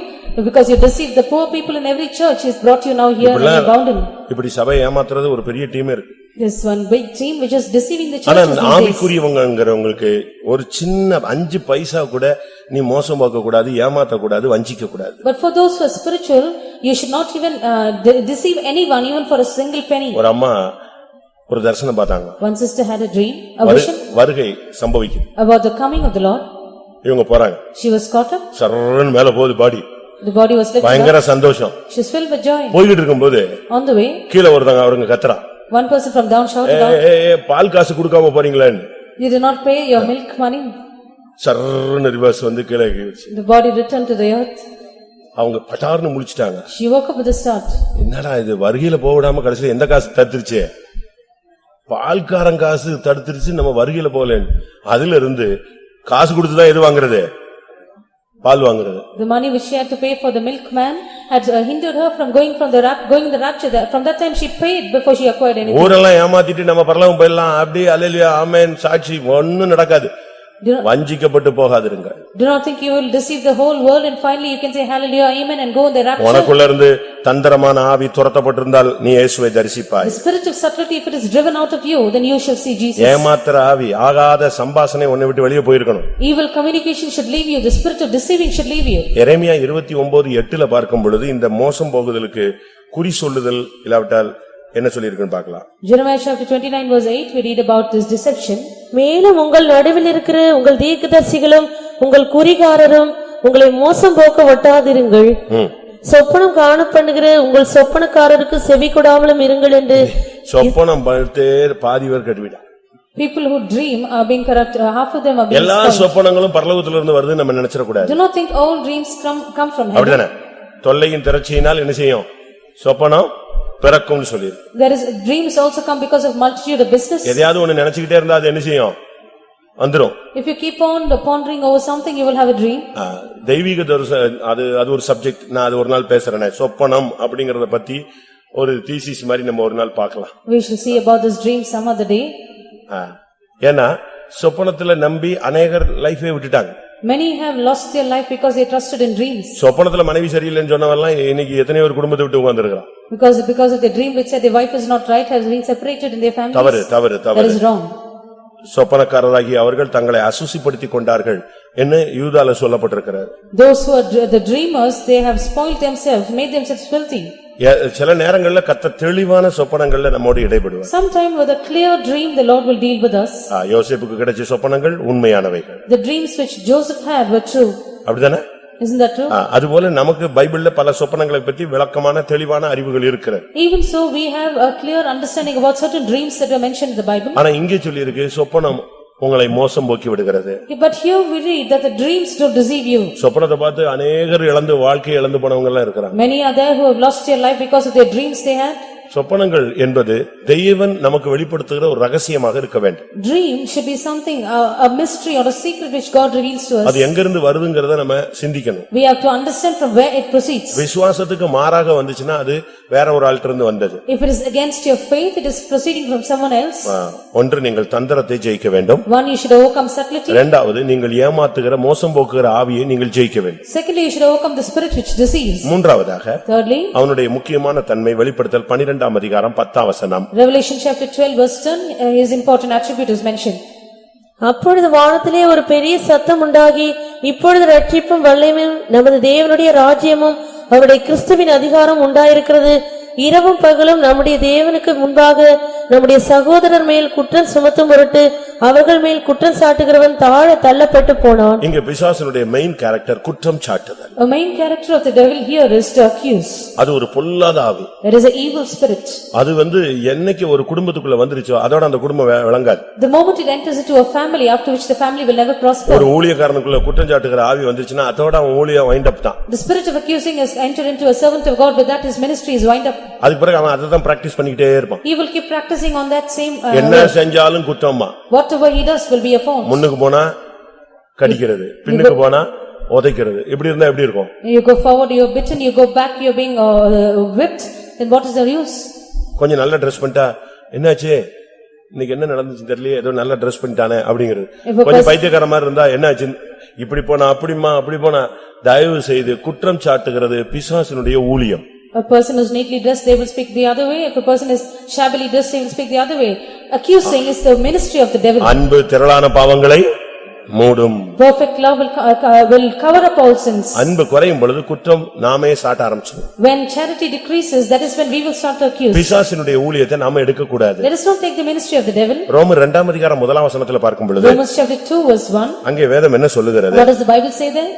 S2: because you deceived the poor people in every church he has brought you now here and you bound him.
S1: இப்படி சபை ஏமாத்துறது ஒரு பெரிய team இருக்கு.
S2: This one big team which is deceiving the
S1: ஆனா
S2: churches.
S1: ஆவிக்குரியவங்கங்கறவங்களுக்கு ஒரு சின்ன 5 பைசா கூட நீ மோசம் பார்க்க கூடாது, ஏமாத்த கூடாது, வஞ்சிக்க கூடாது.
S2: But for those who are spiritual you should not even deceive anyone even for a single penny.
S1: ஒரு அம்மா ஒரு தரிசனம் பார்த்தாங்க.
S2: One sister had a dream, a vision
S1: வருகை சம்பவிக்குது
S2: about the coming of the Lord.
S1: இவங்க போறாங்க.
S2: She was caught up.
S1: சர்ரன் மேல போகுது பாடி.
S2: The body was lifted
S1: பயங்கர
S2: up.
S1: சந்தோஷம்.
S2: She was filled with joy.
S1: போயிட்டு இருக்கும்போது
S2: On the way
S1: கீழ ஒருத்தங்க அவருங்க கத்துறான்.
S2: one person from down shouted out,
S1: பால் காசு கொடுக்காம போறீங்களான்னு.
S2: you did not pay your milk money.
S1: சர்ரன் ரிவர்ஸ் வந்து கீழ இறங்கிச்சு.
S2: The body returned to the earth.
S1: அவங்க பட்டார்னு முழிச்சிட்டாங்க.
S2: She woke up with a start.
S1: என்னடா இது வருகையில போக விடாம கடைசில எந்த காசு தடுத்துருச்சு? பால்காரன் காசு தடுத்துருச்சு, நம்ம வருகையில போகலன்னு. அதுல இருந்து காசு கொடுத்துதான் எது வாங்குறது? பால் வாங்குறது.
S2: The money which she had to pay for the milkman had hindered her from going in the rapture. From that time she paid before she acquired anything.
S1: ஊரெல்லாம் ஏமாத்திட்டு நம்ம பரலோகம் போயிடலாம் அப்படி அல்லேலூயா ஆமென் சாட்சி ஒண்ணும் நடக்காது. வஞ்சிக்கப்பட்டு போகாதிருங்க.
S2: Do not think you will deceive the whole world and finally you can say hallelujah amen and go in the rapture.
S1: உனக்குள்ள இருந்து தந்திரமான ஆவி துரத்தப்பட்டிருந்தால் நீ இயேசுவை தரிசிப்பாய்.
S2: The spirit of subtlety if it is driven out of you then you shall see Jesus.
S1: ஏமாத்துற ஆவி ஆகாத சம்பாஷணை உன்னை விட்டு வெளியே போயிருக்கணும்.
S2: Evil communication should leave you. The spirit of deceiving should leave you.
S1: எரேமியா 29:8 பார்க்கும் பொழுது இந்த மோசம் போகுதலுக்கு குறி சொல்லுதல் இல்லாவிட்டால் என்ன சொல்லியிருக்குன்னு பார்க்கலாம்.
S2: Jeremiah chapter 29 verse 8 we read about this deception.
S4: மேலும் உங்கள் நடுவில் இருக்கிற உங்கள் தீர்க்கதரிசிகளும் உங்கள் குறிகாரரும் உங்களை மோசம் போக்க ஒட்டாதிருங்கள். சொப்பனம் காண பண்ணுகிற உங்கள் சொப்பனக்காரருக்கு செவி கொடாமலும் இருங்கள் என்று.
S1: சொப்பனம் பார்த்தே பாதி பேர் கட்டுவிட்டான்.
S2: People who dream are being corrupt, half of them are being
S1: எல்லா
S2: spoiled.
S1: சொப்பனங்களும் பரலோகத்துல இருந்து வருது நம்ம நினைச்சிட கூடாது.
S2: Do not think all dreams come from heaven.
S1: அப்படிதானே? தொல்லையின் திரட்சியினால் என்ன செய்யும்? சொப்பனம் பிறக்கும்னு சொல்லிருக்கு.
S2: There is dreams also come because of multitude of business.
S1: எதையாவது ஒன்னு நினைச்சிட்டே இருந்தா அது என்ன செய்யும்? வந்துரும்.
S2: If you keep on pondering over something you will have a dream.
S1: தெய்வீக அது ஒரு சப்ஜெக்ட். நான் அது ஒரு நாள் பேசுறேனே. சொப்பனம் அப்படிங்கறத பத்தி ஒரு தீசிஸ் மாதிரி நம்ம ஒரு நாள் பார்க்கலாம்.
S2: We shall see about this dream some other day.
S1: ஏன்னா சொப்பனத்துல நம்பி அநேகர் லைஃபே விட்டுட்டாங்க.
S2: Many have lost their life because they trusted in dreams.
S1: சொப்பனத்துல மனைவி சரியில்லைன்னு சொன்னவெல்லாம் இன்னைக்கு எத்தனை ஒரு குடும்பத்தை விட்டு உட்கார்ந்திருக்கான்.
S2: Because of the dream which said the wife is not right has been separated in their families.
S1: தவறு.
S2: That is wrong.
S1: சொப்பனக்காரராகி அவர்கள் தங்களை அசுசிப்படுத்திக் கொண்டார்கள் என்று யூதால சொல்லப்பட்டிருக்கிறது.
S2: Those who are the dreamers they have spoiled themselves, made themselves filthy.
S1: சில நேரங்கள்ல கர்த்தர் தெளிவான சொப்பனங்கள்ல நம்மோடு இடைபடுவார்.
S2: Sometime with a clear dream the Lord will deal with us.
S1: யோசேப்புக்கு கிடைச்ச சொப்பனங்கள் உண்மையானவைகள்.
S2: The dreams which Joseph had were true.
S1: அப்படிதானே?
S2: Isn't that true?
S1: அதுபோல நமக்கு பைபிள்ல பல சொப்பனங்களை பற்றி விளக்கமான தெளிவான அறிவுகள் இருக்கிறது.
S2: Even so we have a clear understanding about certain dreams that are mentioned in the Bible.
S1: ஆனா இங்கே சொல்லி இருக்கு சொப்பனம் உங்களை மோசம் போக்கி விடுகிறது.
S2: But here we read that the dreams don't deceive you.
S1: சொப்பனத்தை பார்த்து அநேகர் வாழ்க்கை இழந்து போனவங்க எல்லாம் இருக்கிறாங்க.
S2: Many are there who have lost their life because of their dreams they had.
S1: சொப்பனங்கள் என்பது தெய்வன் நமக்கு வெளிப்படுத்துகிற ஒரு ரகசியமாக இருக்க வேண்டும்.
S2: Dream should be something, a mystery or a secret which God reveals to us.
S1: அது எங்கிருந்து வருதுங்கறத நம்ம சிந்திக்கணும்.
S2: We have to understand from where it proceeds.
S1: விசுவாசத்துக்கு மாறாக வந்துச்சுன்னா அது வேற ஒரு ஆள்கிட்ட இருந்து வந்தது.
S2: If it is against your faith, it is proceeding from someone else.
S1: ஒன்று நீங்கள் தந்திரத்தை ஜெயிக்க வேண்டும்.
S2: One, you should overcome subtlety.
S1: இரண்டாவது நீங்கள் ஏமாத்துகிற மோசம் போக்குகிற ஆவியை நீங்கள் ஜெயிக்க வேண்டும்.
S2: Secondly, you should overcome the spirit which deceives.
S1: மூன்றாவதாக
S2: Thirdly,
S1: அவனுடைய முக்கியமான தன்மை வெளிப்படுத்தல் 12ஆம் அதிகாரம் 10ஆம் வசனம்.
S2: Revelation chapter 12 verse 10, his important attribute is mentioned.
S4: அப்பொழுது வானத்திலே ஒரு பெரிய சத்தம் உண்டாகி, இப்பொழுது இரட்சிப்பும் வல்லமையும் நமது தேவனுடைய ராஜ்யமும் அவருடைய கிறிஸ்துவின் அதிகாரம் உண்டாயிருக்கிறது. இரவும் பகலும் நம்முடைய தேவனுக்கு முன்பாக நம்முடைய சகோதரர் மேல் குற்றம் சுமத்தும் பொருட்டு அவர்கள் மேல் குற்றம் சாட்டுகிறவன் தாழ தள்ளப்பட்டு போனான்.
S1: இங்க பிசாசுனுடைய மெயின் கேரக்டர் குற்றம் சாட்டுதல்.
S2: A main character of the devil here is to accuse.
S1: அது ஒரு பொல்லாத ஆவி.
S2: It is an evil spirit.
S1: அது என்னைக்கு ஒரு குடும்பத்துக்குள்ள வந்துருச்சோ அதோட அந்த குடும்பம் விளங்காது.
S2: The moment it enters into a family, after which the family will never prosper.
S1: ஒரு ஊழியக்காரனுக்குள்ள குற்றம் சாட்டுகிற ஆவி வந்துருச்சுன்னா அதோட அவன் ஊழியம் வைண்ட் அப் தான்.
S2: The spirit of accusing has entered into a servant of God, with that his ministry is wind up.
S1: அதுக்கு பிறகு அவன் அதை தான் பிராக்டிஸ் பண்ணிக்கிட்டே இருப்பான்.
S2: He will keep practicing on that same
S1: என்ன செஞ்சாலும் குற்றமா.
S2: whatever he does will be a fault.
S1: முன்னுக்கு போனா கடிக்கிறது, பின்னுக்கு போனா உதைக்கிறது. இப்படி இருந்தா எப்படி இருக்கும்?
S2: You go forward, you are bitten, you go back, you are being whipped, then what is the use?
S1: கொஞ்சம் நல்ல Dress பண்ணிட்டா என்னாச்சு இன்னைக்கு என்ன நடந்துச்சு தெரியல, ஏதோ நல்ல Dress பண்ணிட்டானே அப்படிங்கிறது. கொஞ்சம் பைத்தியக்கார மாதிரி இருந்தா என்னாச்சு இப்படி போனா அப்படிமா அப்படி போனா. தயவு செய்து குற்றம் சாட்டுகிறது பிசாசினுடைய ஊழியம்.
S2: A person who is neatly dressed, they will speak the other way. If a person is shabbily dressed, they will speak the other way. Accusing is the ministry of the devil.
S1: அன்பு திரளான பாவங்களை மூடும்.
S2: Perfect love will cover up all sins.
S1: அன்பு குறையும் பொழுது குற்றம் நாமே சாட்ட ஆரம்பிச்சிடும்.
S2: When charity decreases, that is when we will start to accuse.
S1: பிசாசினுடைய ஊழியத்தை நாம எடுக்க கூடாது.
S2: Let us not take the ministry of the devil.
S1: ரோமர் 2ஆம் அதிகாரம் 1ஆம் வசனத்துல பார்க்கும் பொழுது
S2: Romans chapter 2 verse 1.
S1: அங்கே வேதம் என்ன சொல்லுகிறது?
S2: What does the Bible say there?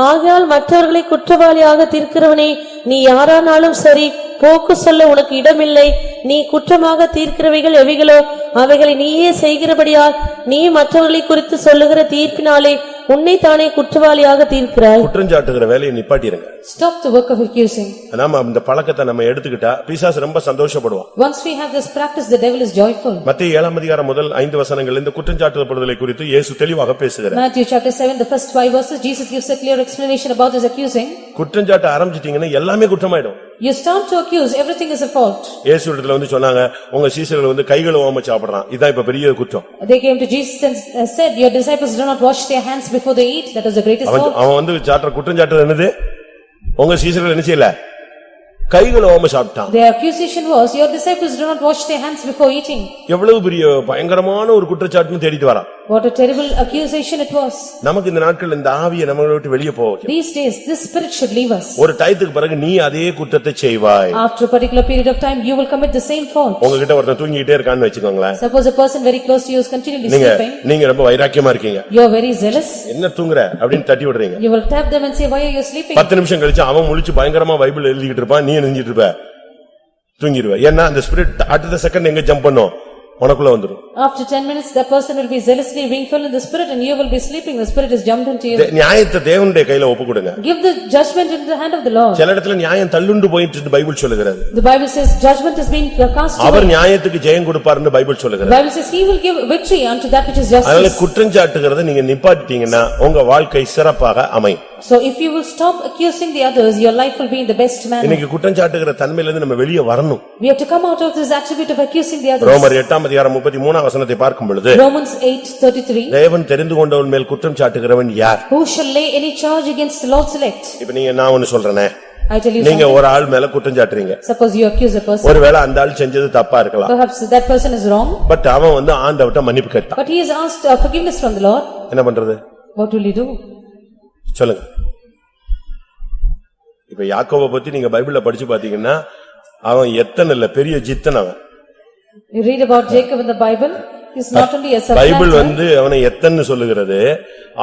S4: ஆகையால் மற்றவர்களை குற்றவாளியாக தீர்க்கிறவனே, நீ யாரானாலும் சரி, போக்கு சொல்ல உனக்கு இடமில்லை. நீ குற்றமாக தீர்க்கிறவைகள் எவைகளோ அவைகளை நீயே செய்கிறபடியால் நீ மற்றவர்களை குறித்து சொல்லுகிற தீர்ப்பினாலே உன்னைத்தானே குற்றவாளியாக தீர்க்கிறாய்.
S1: குற்றஞ்சாட்டுகிற வேலையை நிப்பாட்டிருங்க.
S2: Stop the work of accusing.
S1: நாம இந்த பழக்கத்தை நம்ம எடுத்துக்கிட்டா பிசாசு ரொம்ப சந்தோஷப்படுவான்.
S2: Once we have this practice, the devil is joyful.
S1: மத்தேயு 7ஆம் அதிகாரம் முதல் 5 வசனங்கள் இந்த குற்றஞ்சாட்டுதலை குறித்து இயேசு தெளிவாக பேசுகிறார்.
S2: Matthew chapter 7, the first 5 verses, Jesus gives a clear explanation about his accusing.
S1: குற்றஞ்சாட்ட ஆரம்பிச்சிட்டீங்கன்னா எல்லாமே குற்றமாயிடும்.
S2: You start to accuse, everything is a fault.
S1: இயேசு இடத்துல சொன்னாங்க, உங்க சீஷர்கள் கை கழுவாம சாப்பிடுறான், இதான் இப்ப பெரிய குற்றம்.
S2: They came to Jesus and said, your disciples do not wash their hands before they eat. That is the greatest fault.
S1: அவன் சாட்டுற குற்றஞ்சாட்டு என்னது? உங்க சீஷர்கள் என்ன செய்யல? கை கழுவாம சாப்பிட்டான்.
S2: Their accusation was, your disciples do not wash their hands before eating.
S1: எவ்வளவு பெரிய பயங்கரமான ஒரு குற்றச்சாட்டுன்னு தேடிட்டு வரான்.
S2: What a terrible accusation it was.
S1: நமக்கு இந்த நாட்கள் இந்த ஆவியை நம்மளை விட்டு வெளியே போக.
S2: These days, this spirit should leave us.
S1: ஒரு டயத்துக்கு பிறகு நீ அதே குற்றத்தை செய்வாய்.
S2: After a particular period of time, you will commit the same fault.
S1: உங்ககிட்ட ஒருத்தன் தூங்கிட்டே இருக்கான்னு வெச்சுக்கோங்களேன்.
S2: Suppose a person very close to you is continually sleeping.
S1: நீங்க ரொம்ப வைராக்கியமா இருக்கீங்க.
S2: You are very zealous.
S1: என்ன தூங்குற அப்படினு தட்டி விடுறீங்க.
S2: You will tap them and say, why are you sleeping?
S1: 10 நிமிஷம் கழிச்சு அவன் முழிச்சு பயங்கரமா பைபிள் எழுதிட்டு இருப்பான், நீ எழுதிட்டு இருப்ப. தூங்கிடுவ. ஏன்னா அந்த ஸ்பிரிட் அடுத்த செகண்ட் எங்க ஜம்ப் பண்ணும், உனக்குள்ள வந்துரும்.
S2: After 10 minutes, the person will be zealously being filled in the spirit and you will be sleeping. The spirit is jumped into you.
S1: நியாயத்தை தேவனுடைய கையில ஒப்புக்கொடுங்க.
S2: Give the judgment into the hand of the Lord.
S1: சில இடத்துல நியாயம் தள்ளுண்டு போயிட்டு Bible சொல்லுகிறது.
S2: The Bible says judgment is being cast away.
S1: அவர் நியாயத்துக்கு ஜெயம் கொடுப்பார்னு Bible சொல்லுகிறது.
S2: The Bible says he will give victory unto that which is justice.
S1: அதனால குற்றஞ்சாட்டுகிறதை நீங்க நிப்பாட்டிட்டீங்கன்னா உங்க வாழ்க்கை சிறப்பாக அமையும்.
S2: So if you will stop accusing the others, your life will be in the best manner.
S1: இன்னைக்கு குற்றஞ்சாட்டுகிற தன்மையில இருந்து நம்ம வெளியே வரணும்.
S2: We have to come out of this attribute of accusing the others.
S1: ரோமர் 8ஆம் அதிகாரம் 33ஆம் வசனத்தை பார்க்கும் பொழுது
S2: Romans 8:33.
S1: தேவன் தெரிந்து கொண்டவன் மேல் குற்றம் சாட்டுகிறவன் யார்?
S2: Who shall lay any charge against the Lord's elect?
S1: இப்ப நான் ஒன்னு சொல்றேனே,
S2: I tell you
S1: நீங்க
S2: something.
S1: ஒரு ஆள் மேல குற்றம் சாட்டுறீங்க.
S2: Suppose you accuse a person.
S1: ஒருவேளை அந்த ஆள் செஞ்சது தப்பா இருக்கலாம்.
S2: Perhaps that person is wrong.
S1: But அவன் ஆண்டவர்ட்ட மன்னிப்பு கேட்டான்.
S2: But he has asked forgiveness from the Lord.
S1: என்ன பண்றது?
S2: What will you do?
S1: சொல்லுங்க. இப்ப யாக்கோபை பத்தி நீங்க பைபிள்ல படிச்சு பாத்தீங்கன்னா அவன் எத்தனை இல்ல பெரிய ஜித்தன் அவன்.
S2: You read about Jacob in the Bible. He is not only a
S1: Bible
S2: supplanter.
S1: அவனை எத்தன்னு சொல்லுகிறது,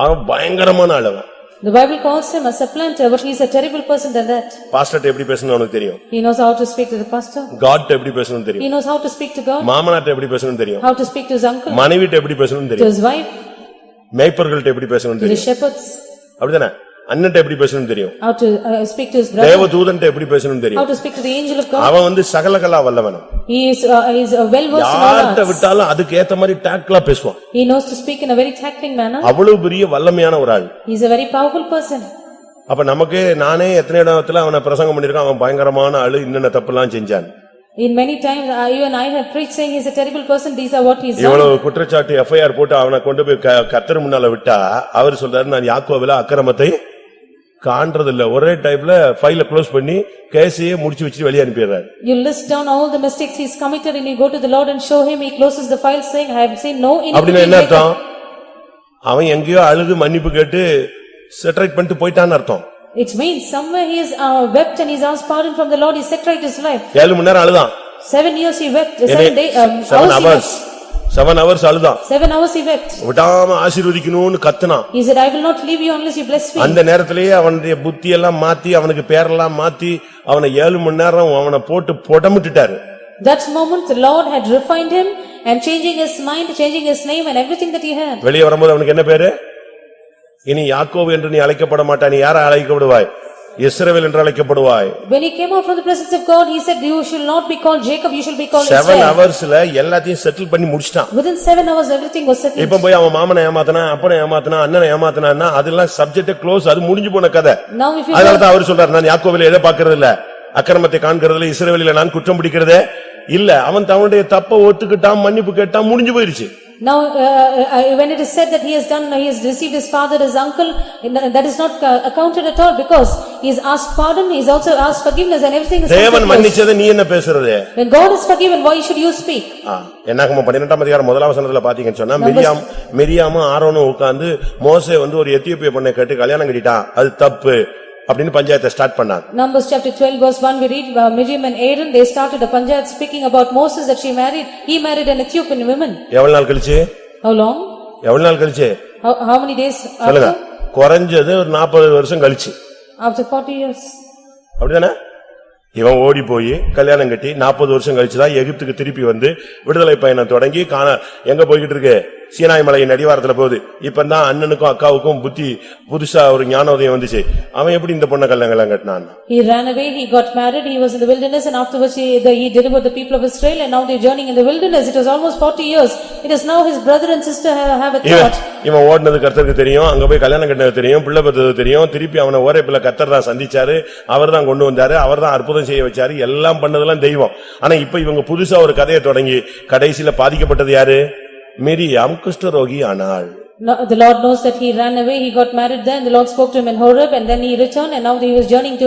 S1: அவன் பயங்கரமான ஆள் அவன்.
S2: The Bible calls him a supplanter, but he is a terrible person than that.
S1: பாஸ்டர்ட்ட எப்படி பேசணும்னு அவனுக்கு தெரியும்.
S2: He knows how to speak to the pastor.
S1: காட்ட்ட எப்படி பேசணும்னு தெரியும்.
S2: He knows how to speak to God.
S1: மாமனார்ட்ட எப்படி பேசணும்னு தெரியும்.
S2: How to speak to his uncle.
S1: மனைவிட்ட எப்படி பேசணும்னு
S2: To
S1: தெரியும்.
S2: his wife.
S1: மேய்ப்பர்கள்ட்ட எப்படி பேசணும்னு
S2: To the
S1: தெரியும்.
S2: shepherds.
S1: அப்படிதானே? அண்ணன்ட்ட எப்படி பேசணும்னு தெரியும்,
S2: how to speak to his brother,
S1: தேவதூதன்ட்ட எப்படி பேசணும்னு
S2: how
S1: தெரியும்.
S2: to speak to the angel of God.
S1: அவன் வந்து சகலகலா வல்லவன்.
S2: He is well versed in all
S1: யார்கிட்ட
S2: arts.
S1: விட்டாலும் அதுக்கு ஏத்த மாதிரி டாக்லா பேசுவான்.
S2: He knows to speak in a very tackling manner.
S1: அவ்வளவு பெரிய வல்லமையான ஒரு ஆள்.
S2: He is a very powerful person.
S1: அப்ப நமக்கு நானே எத்தனை இடத்துல அவனை பிரசங்கம் பண்ணிருக்கான், அவன் பயங்கரமான ஆளு, இன்னென்ன தப்புலாம் செஞ்சான்.
S2: In many times, you and I have preached saying he is a terrible person, these are what he is done.
S1: இவ்வளவு குற்றச்சாட்டு எஃப்ஐஆர் போட்டு அவனை கொண்டு போய் கர்த்தர் முன்னால விட்டா, அவர் சொல்றாரு நான் யாக்கோபில அக்கிரமத்தை காண்றதில்ல. ஒரே டைப்ல ஃபைல க்ளோஸ் பண்ணி கேஸையே முடிச்சு வச்சு வெளியே அனுப்பிடுறாரு.
S2: You list down all the mistakes he has committed and you go to the Lord and show him, he closes the file saying, I have seen no iniquity.
S1: அப்படின்னா என்ன அர்த்தம்? அவன் எங்கேயோ அழுது மன்னிப்பு கேட்டு செட்டரைட் பண்ணிட்டு போயிட்டான்னு அர்த்தம்.
S2: It means somewhere he has wept and he has asked pardon from the Lord, he set right his life.
S1: 7 மணி நேரம் அழுதான்.
S2: 7 years he wept,
S1: 7 hours. 7 hours அழுதான்.
S2: 7 hours he wept.
S1: விடாம ஆசீர்வதிக்கணும்னு கத்துனான்.
S2: He said, I will not leave you unless you bless me.
S1: அந்த நேரத்திலேயே அவனுடைய புத்தி எல்லாம் மாத்தி அவனுக்கு பேரெல்லாம் மாத்தி அவனை 7 மணி நேரம் அவனை போட்டு புடமிட்டுட்டாரு.
S2: That moment the Lord had refined him and changing his mind, changing his name and everything that he had.
S1: வெளியே வரும்போது அவனுக்கு என்ன பேரு? இனி யாக்கோபு என்று நீ அழைக்கப்பட மாட்டாய், நீ யாரை அழைக்கப்படுவாய்? இஸ்ரவேல் என்று அழைக்கப்படுவாய்.
S2: When he came out from the presence of God, he said, you shall not be called Jacob, you shall be called
S1: 7
S2: Israel.
S1: ஹவர்ஸ்ல எல்லாத்தையும் செட்டில் பண்ணி முடிச்சிட்டான்.
S2: Within 7 hours everything was settled.
S1: இப்ப போய் அவன் மாமனை ஏமாத்தனா, அப்பனை ஏமாத்தனா, அண்ணனை ஏமாத்தனா, அதெல்லாம் சப்ஜெக்ட் க்ளோஸ், அது முடிஞ்சு போன கதை.
S2: Now if you
S1: அதனாலதான் அவர் சொல்றாரு, நான் யாக்கோபில எதை பார்க்கறது இல்ல, அக்கிரமத்தை காண்கிறதுல, இஸ்ரவேலில நான் குற்றம் பிடிக்கிறதே இல்ல. அவன் தன்னுடைய தப்ப ஒத்துக்கிட்டான், மன்னிப்பு கேட்டான், முடிஞ்சு போயிருச்சு.
S2: Now, when it is said that he has done, he has received his father, his uncle, that is not accounted at all because he has asked pardon, he has also asked forgiveness and everything is
S1: தேவன் மன்னிச்சதை நீ என்ன பேசுறது?
S2: When God is forgiven, why should you speak?
S1: என்னாகமம் 12ஆம் அதிகாரம் 1ஆம் வசனத்துல பாத்தீங்கன்னு சொன்னா, மிரியாமும் ஆரோனும் உட்கார்ந்து மோசே வந்து ஒரு எத்தியோப்பிய பெண்ணை கேட்டு கல்யாணம் கட்டிட்டான், அது தப்பு அப்படின்னு பஞ்சாயத்தை ஸ்டார்ட் பண்ணாங்க.
S2: Numbers chapter 12 verse 1 we read, Miriam and Aaron they started a panjayat speaking about Moses that he married an Ethiopian woman.
S1: எவ்வளவு நாள் கழிச்சு?
S2: How long?
S1: எவ்வளவு நாள் கழிச்சு?
S2: How many days
S1: சொல்லுங்க.
S2: after?
S1: குறைஞ்சது ஒரு 40 வருஷம் கழிச்சு.
S2: After 40 years.
S1: அப்படிதானே? இவன் ஓடி போய் கல்யாணம் கட்டி 40 வருஷம் கழிச்சுதான் எகிப்துக்கு திருப்பி வந்து விடுதலை பயணம் தொடங்கி எங்க போய்கிட்டு இருக்கு? சீனாய் மலையின் அடிவாரத்துல போகுது. இப்பதான் அண்ணனுக்கும் அக்காவுக்கும் புதுசா ஒரு ஞானோதயம் வந்துச்சு. அவன் எப்படி இந்த பொண்ணை கல்யாணம் கட்டினான்?
S2: He ran away, he got married, he was in the wilderness and afterwards he delivered the people of Israel and now they are journeying in the wilderness. It was almost 40 years. It is now his brother and sister have a thought.
S1: இவன் ஓடினது கர்த்தருக்கு தெரியும், அங்க போய் கல்யாணம் கட்டினது தெரியும், பிள்ளை பெற்றது தெரியும். திருப்பி அவனை ஓரேப்பில கர்த்தர் தான் சந்திச்சாரு, அவர் தான் கொண்டு வந்தாரு, அவர் தான் அற்புதம் செய்ய வச்சாரு, எல்லாம் பண்ணதெல்லாம் தெய்வம். ஆனா இப்ப இவங்க புதுசா ஒரு கதையை தொடங்கி கடைசியில பாதிக்கப்பட்டது யாரு? மிரியாம் குஷ்டரோகி ஆனாள்.
S2: The Lord knows that he ran away, he got married there and the Lord spoke to him in Horeb and then he returned and now he was journeying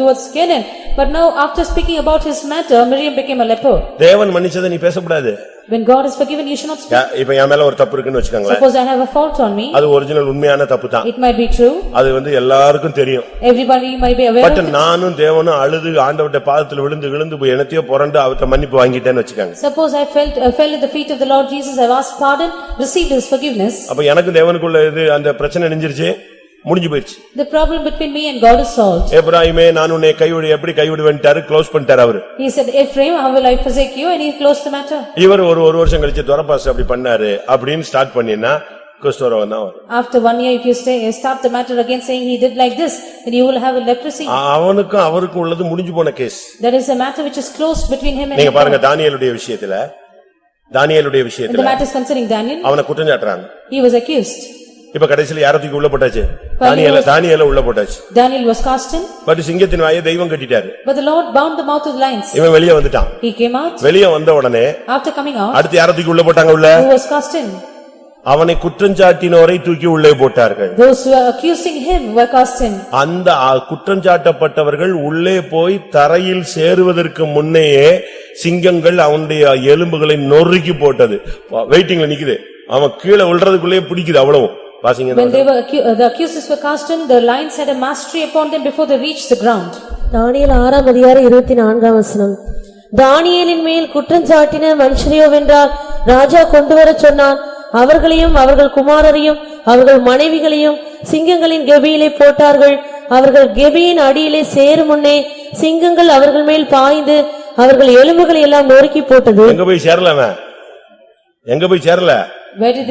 S2: towards Canaan. But now after speaking about his matter, Miriam became a leper.
S1: தேவன் மன்னிச்சதை நீ பேசக்கூடாது.
S2: When God is forgiven, you should not speak.
S1: இப்ப என் மேல ஒரு தப்பு இருக்குன்னு வச்சுக்கோங்களேன்.
S2: Suppose I have a fault on me.
S1: அது ஒரிஜினல் உண்மையான தப்பு தான்.
S2: It might be true.
S1: அது வந்து எல்லாருக்கும் தெரியும்.
S2: Everybody might be aware
S1: but
S2: of it.
S1: நானும் தேவனும் அழுது ஆண்டவருடைய பாதத்துல விழுந்து போய் என்னத்தையோ புரண்டு அவர்ட்ட மன்னிப்பு வாங்கிட்டேன்னு வச்சுக்கோங்க.
S2: Suppose I fell at the feet of the Lord Jesus, I asked pardon, received his forgiveness.
S1: அப்ப எனக்கு தேவனுக்குள்ள இது அந்த பிரச்சனை நெஞ்சிருச்சு, முடிஞ்சு போயிடுச்சு.
S2: The problem between me and God is solved.
S1: எப்ராயிமே நான் உன்னை எப்படி கைவிடுவேன்ட்டாரு, க்ளோஸ் பண்ணிட்டாரு அவரு.
S2: He said, Ephraim, how will I forsake you? And he closed the matter.
S1: இவர் ஒரு வருஷம் கழிச்சு துரப்பாஸ் அப்படி பண்ணாரு அப்படின்னு ஸ்டார்ட் பண்ணினா குஷ்டரோகம் தான் வரும்.
S2: After 1 year, if you start the matter again saying he did like this, then you will have a leprosy.
S1: அவனுக்கும் அவருக்கும் உள்ளது முடிஞ்சு போன case.
S2: That is a matter which is closed between him and
S1: நீங்க பாருங்க தானியேலுடைய விஷயத்துல
S2: the matter is concerning Daniel.
S1: அவனை குற்றம் சாட்டுறாங்க.
S2: He was accused.
S1: இப்ப கடைசில யார தூக்கி உள்ள போட்டாச்சு? தானியேல உள்ள போட்டாச்சு.
S2: Daniel was cast in.
S1: But சிங்கத்தின் வாயை தெய்வம் கட்டிட்டாரு.
S2: But the Lord bound the mouth of the lions.
S1: இவன் வெளிய வந்துட்டான்.
S2: He came out.
S1: வெளிய வந்த உடனே
S2: After coming out,
S1: அடுத்து யார தூக்கி உள்ள போட்டாங்க? உள்ள
S2: who was cast in?
S1: அவனை குற்றஞ்சாட்டினோரை தூக்கி உள்ளே போட்டார்கள்.
S2: Those who were accusing him were cast in.
S1: அந்த குற்றஞ்சாட்டப்பட்டவர்கள் உள்ளே போய் தரையில் சேருவதற்கு முன்னையே சிங்கங்கள் அவனுடைய எலும்புகளை நொறுக்கி போட்டது. வெயிட்டிங்ல நிக்குது, அவன் கீழே விழுறதுக்குள்ளே பிடிக்குது அவ்வளவு.
S2: When they were the accusers were cast in, the lions had a mastery upon them before they reached the ground.
S4: தானியேல் 6ஆம் அதிகாரம் 24ஆம் வசனம். தானியேலின் மேல் குற்றஞ்சாட்டின மனுஷரையோவென்றால் ராஜா கொண்டுவரச் சொன்னான். அவர்களையும் அவர்கள் குமாரரையும் அவர்கள் மனைவிகளையும் சிங்கங்களின் கெபியிலே போட்டார்கள். அவர்கள் கெபியின் அடியிலே சேரும் முன்னே சிங்கங்கள் அவர்கள் மேல் பாய்ந்து அவர்கள் எலும்புகளை எல்லாம் நொறுக்கி போட்டது.
S1: எங்க போய் சேரல,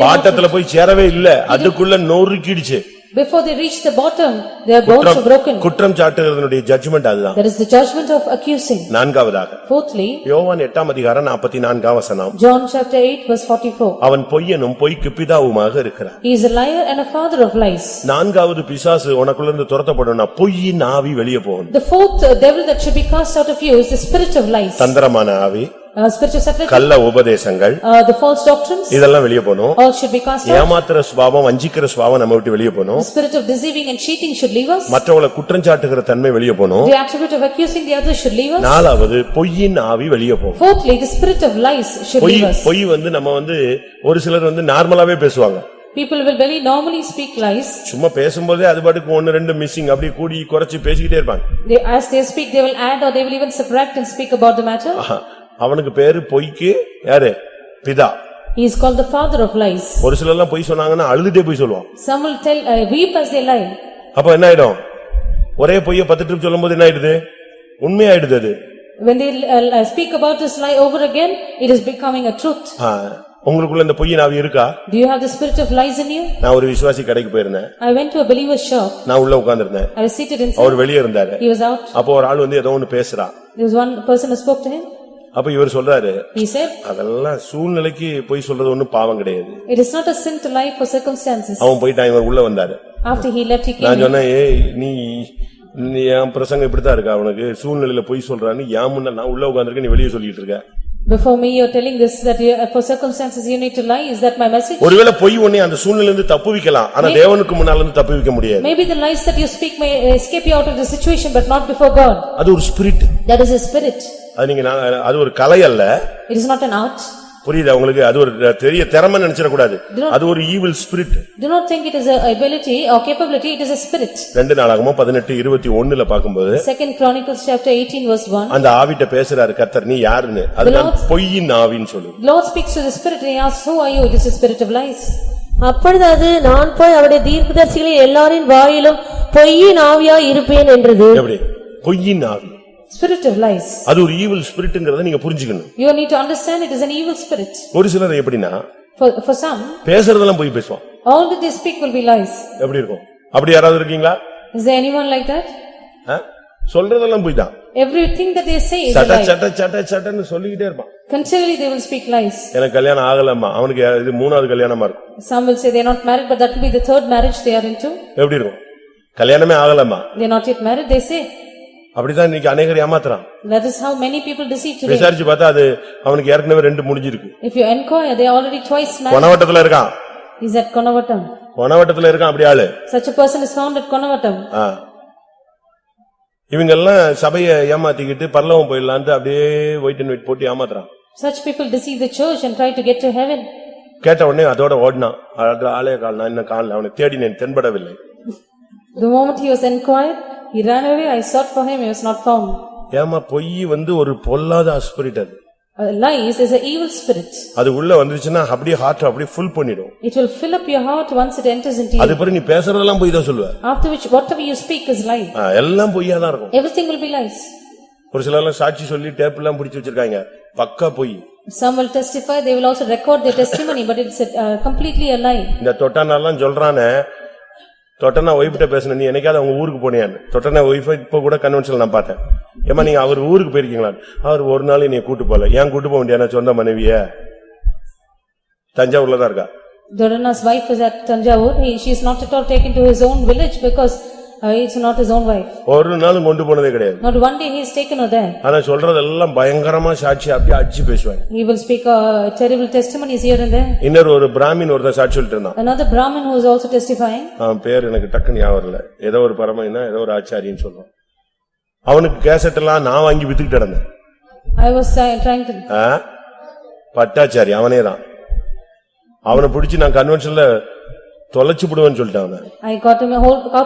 S1: பாட்டத்துல போய் சேரவே இல்ல, அதுக்குள்ள நொறுக்கிடுச்சு.
S2: Before they reach the bottom, their bones are broken.
S1: குற்றம் சாட்டுகிறதனுடைய ஜட்ஜ்மெண்ட் அதுதான்.
S2: That is the judgment of accusing.
S1: நான்காவதாக
S2: Fourthly,
S1: யோவான் 8ஆம் அதிகாரம் 44ஆம் வசனம்.
S2: John chapter 8 verse 44.
S1: அவன் பொய்யனும் பொய்க்கு பிதாவுமாக இருக்கிறான்.
S2: He is a liar and a father of lies.
S1: நான்காவது பிசாசு உனக்குள்ள இருந்து துரத்தப்படணும்னா பொய்யின் ஆவி வெளியே போகணும்.
S2: The fourth devil that should be cast out of you is the spirit of lies.
S1: தந்திரமான ஆவி,
S2: Spirit of subtlety,
S1: கள்ள உபதேசங்கள்,
S2: the false doctrines,
S1: இதெல்லாம் வெளியே போகணும்.
S2: all should be cast out.
S1: ஏமாத்துற சுபாவம், வஞ்சிக்கிற சுபாவம் நம்ம விட்டு வெளியே போகணும்.
S2: The spirit of deceiving and cheating should leave us.
S1: மற்றவங்களை குற்றம் சாட்டுகிற தன்மை வெளியே போகணும்.
S2: The attribute of accusing the others should leave us.
S1: நாலாவது பொய்யின் ஆவி வெளியே போகும்.
S2: Fourthly, the spirit of lies should leave us.
S1: பொய் நம்ம ஒரு சிலர் நார்மலாவே பேசுவாங்க.
S2: People will very normally speak lies.
S1: சும்மா பேசும்போதே அது பாட்டுக்கு ஒன்னு ரெண்டு மிஸ்ஸிங் அப்படி கூடி குறைச்சு பேசிக்கிட்டே இருப்பாங்க.
S2: As they speak, they will add or they will even subtract and speak about the matter.
S1: அவனுக்கு பேரு பொய்க்கு யாரு? பிதா.
S2: He is called the father of lies.
S1: ஒரு சிலர்லாம் பொய் சொன்னாங்கன்னா அழுதுட்டே பொய் சொல்லுவான்.
S2: Some will tell, weep as they lie.
S1: அப்ப என்ன ஆயிடும்? ஒரே பொய்ய 10 ட்ரிப் சொல்லும்போது என்ன ஆயிடுது? உண்மையாயிடுது அது.
S2: When they speak about this lie over again, it is becoming a truth.
S1: உங்களுக்குள்ள இந்த பொய்யின் ஆவி இருக்கா?
S2: Do you have the spirit of lies in you?
S1: நான் ஒரு விசுவாசி கடைக்கு போயிருந்தேன்.
S2: I went to a believer's shop.
S1: நான் உள்ள உட்கார்ந்திருந்தேன்.
S2: I was seated inside.
S1: அவர் வெளியே இருந்தாரு.
S2: He was out.
S1: அப்போ ஒரு ஆள் ஏதோ ஒன்னு பேசுறான்.
S2: There was one person who spoke to him.
S1: அப்ப இவர் சொல்றாரு,
S2: He said,
S1: அதெல்லாம் சூழ்நிலைக்கு பொய் சொல்றது ஒண்ணும் பாவம் கிடையாது.
S2: it is not a sin to lie for circumstances.
S1: அவன் போயிட்டான், இவர் உள்ள வந்தாரு.
S2: After he left, he came
S1: நான்
S2: in.
S1: சொன்னேன், ஏய் நீ என் பிரசங்கம் இப்படித்தான் இருக்கா, அவனுக்கு சூழ்நிலையில பொய் சொல்றான்னு ஏன் முன்ன நான் உள்ள உட்கார்ந்திருக்கேன், நீ வெளியே சொல்லிட்டு இருக்க.
S2: Before me you are telling this that for circumstances you need to lie. Is that my message?
S1: ஒருவேளை பொய் உன்னை அந்த சூழ்நிலையில இருந்து தப்புவிக்கலாம், ஆனா தேவனுக்கு முன்னால இருந்து தப்புவிக்க முடியாது.
S2: Maybe the lies that you speak may escape you out of the situation but not before God.
S1: அது ஒரு spirit.
S2: That is a spirit.
S1: அது ஒரு கலை அல்ல.
S2: It is not an art.
S1: புரியுதா உங்களுக்கு? அது ஒரு பெரிய திறமை நினைச்சிட கூடாது. அது ஒரு evil spirit.
S2: Do not think it is a ability or capability, it is a spirit.
S1: 2 நாளாகமம் 18:21ல பாக்கும்போது
S2: Second Chronicles chapter 18 verse 1.
S1: அந்த ஆவிட்ட பேசுறாரு கர்த்தர், நீ யாருன்னு. அது பொய்யின் ஆவின்னு சொல்லு.
S2: Lord speaks to the spirit and he asks, who are you? It is a spirit of lies.
S4: அப்பொழுது அது, நான் போய் அவருடைய தீர்க்கதரிசிகளின் எல்லாரின் வாயிலும் பொய்யின் ஆவியாய் இருப்பேன் என்றது.
S1: எப்படி? பொய்யின் ஆவி,
S2: spirit of lies.
S1: அது ஒரு ஈவில் ஸ்பிரிட்ங்கறத நீங்க புரிஞ்சுக்கணும்.
S2: You need to understand it is an evil spirit.
S1: ஒரு சிலர் எப்படினா,
S2: For some,
S1: பேசுறதெல்லாம் பொய் பேசுவான்.
S2: all that they speak will be lies.
S1: எப்படி இருக்கும்? அப்படி யாராவது இருக்கீங்களா?
S2: Is there anyone like that?
S1: சொல்றதெல்லாம் பொய் தான்.
S2: Everything that they say is a lie.
S1: சட்டன்னு சொல்லிக்கிட்டே இருப்பான்.
S2: Continually they will speak lies.
S1: எனக்கு கல்யாணம் ஆகலம்மா, அவனுக்கு இது மூணாவது கல்யாணமா இருக்கும்.
S2: Some will say they are not married but that will be the third marriage they are into.
S1: எப்படி இருக்கும்? கல்யாணமே ஆகலம்மா,
S2: They are not yet married, they say.
S1: அப்படிதான் இன்னைக்கு அநேகர் ஏமாத்துறான்.
S2: That is how many people deceive today.
S1: விசாரிச்சு பார்த்தா அது அவனுக்கு ஏற்கனவே 2 முடிஞ்சிருக்கு.
S2: If you inquire, they are already twice married.
S1: கொனவட்டத்துல இருக்கான்.
S2: Is at Konavatam.
S1: கொனவட்டத்துல இருக்கான் அப்படி ஆளு.
S2: Such a person is found at Konavatam.
S1: இவங்க எல்லாம் சபையை ஏமாத்திக்கிட்டு பரலோகம் போயிடலான்னு அப்படியே வெயிட் அண்ட் வெயிட் போட்டு ஏமாத்துறான்.
S2: Such people deceive the church and try to get to heaven.
S1: கேட்ட உடனே அதோட ஓடினான். ஆளே காணல, இன்னும் காணல, அவனை தேடினேன், தென்படவில்லை.
S2: The moment he was inquired, he ran away. I sought for him, he was not found.
S1: ஏமா பொய் ஒரு பொல்லாத ஸ்பிரிட் அது.
S2: Lies is an evil spirit.
S1: அது உள்ள வந்துச்சுன்னா அப்படியே ஹார்ட் அப்படியே ஃபுல் பண்ணிடும்.
S2: It will fill up your heart once it enters into you.
S1: அது பிறகு நீ பேசுறதெல்லாம் பொய் தான் சொல்லுவ.
S2: After which whatever you speak is lie.
S1: எல்லாம் பொய்யா தான் இருக்கும்.
S2: Everything will be lies.
S1: ஒரு சிலர்லாம் சாட்சி சொல்லி டேப் எல்லாம் பிடிச்சு வச்சிருக்காங்க, பக்கா பொய்.
S2: Some will testify, they will also record their testimony but it's completely a lie.
S1: இந்த தொட்டானெல்லாம் சொல்றானே, தொட்டனா ஒய்ஃப்ட்ட பேசுன, நீ என்னைக்காவது அவங்க ஊருக்கு போனியான்னு. தொட்டனா ஒய்ஃப் இப்ப கூட கன்வென்ஷன்ல நான் பார்த்தேன். ஏமா நீங்க அவர் ஊருக்கு போயிருக்கீங்களா? அவர் ஒரு நாள் நீ கூட்டு போல. ஏன் கூட்டு போக வேண்டிய சொந்த மனைவிய? தஞ்சாவூர்ல தான் இருக்கா.
S2: Dodana's wife is at Tanjavur. She is not at all taken to his own village because it's not his own wife.
S1: ஒரு நாளும் கொண்டு போனதே கிடையாது.
S2: Not one day he is taken her there.
S1: ஆனா சொல்றதெல்லாம் பயங்கரமா சாட்சி அப்படியே அடிச்சு பேசுவாங்க.
S2: He will speak terrible testimonies here and there.
S1: இன்னொரு ஒரு பிராமின் ஒருத்தர் சாட்சி சொல்லிட்டு இருந்தான்.
S2: Another Brahmin who is also testifying.
S1: அவன் பேர் எனக்கு டக்குன்னு ஞாபகம் வரல. ஏதோ ஒரு பரமன்னா ஏதோ ஒரு ஆச்சாரியன்னு சொல்றான். அவனுக்கு கேசட் எல்லாம் நான் வாங்கி வித்துக்கிட்டு இருந்தேன்.
S2: I was trying to
S1: Bhattacharya அவனே தான். அவனை பிடிச்சு நான் கன்வென்ஷன்ல தொலைச்சு விடுவேன்னு சொல்லிட்டான்.
S2: I got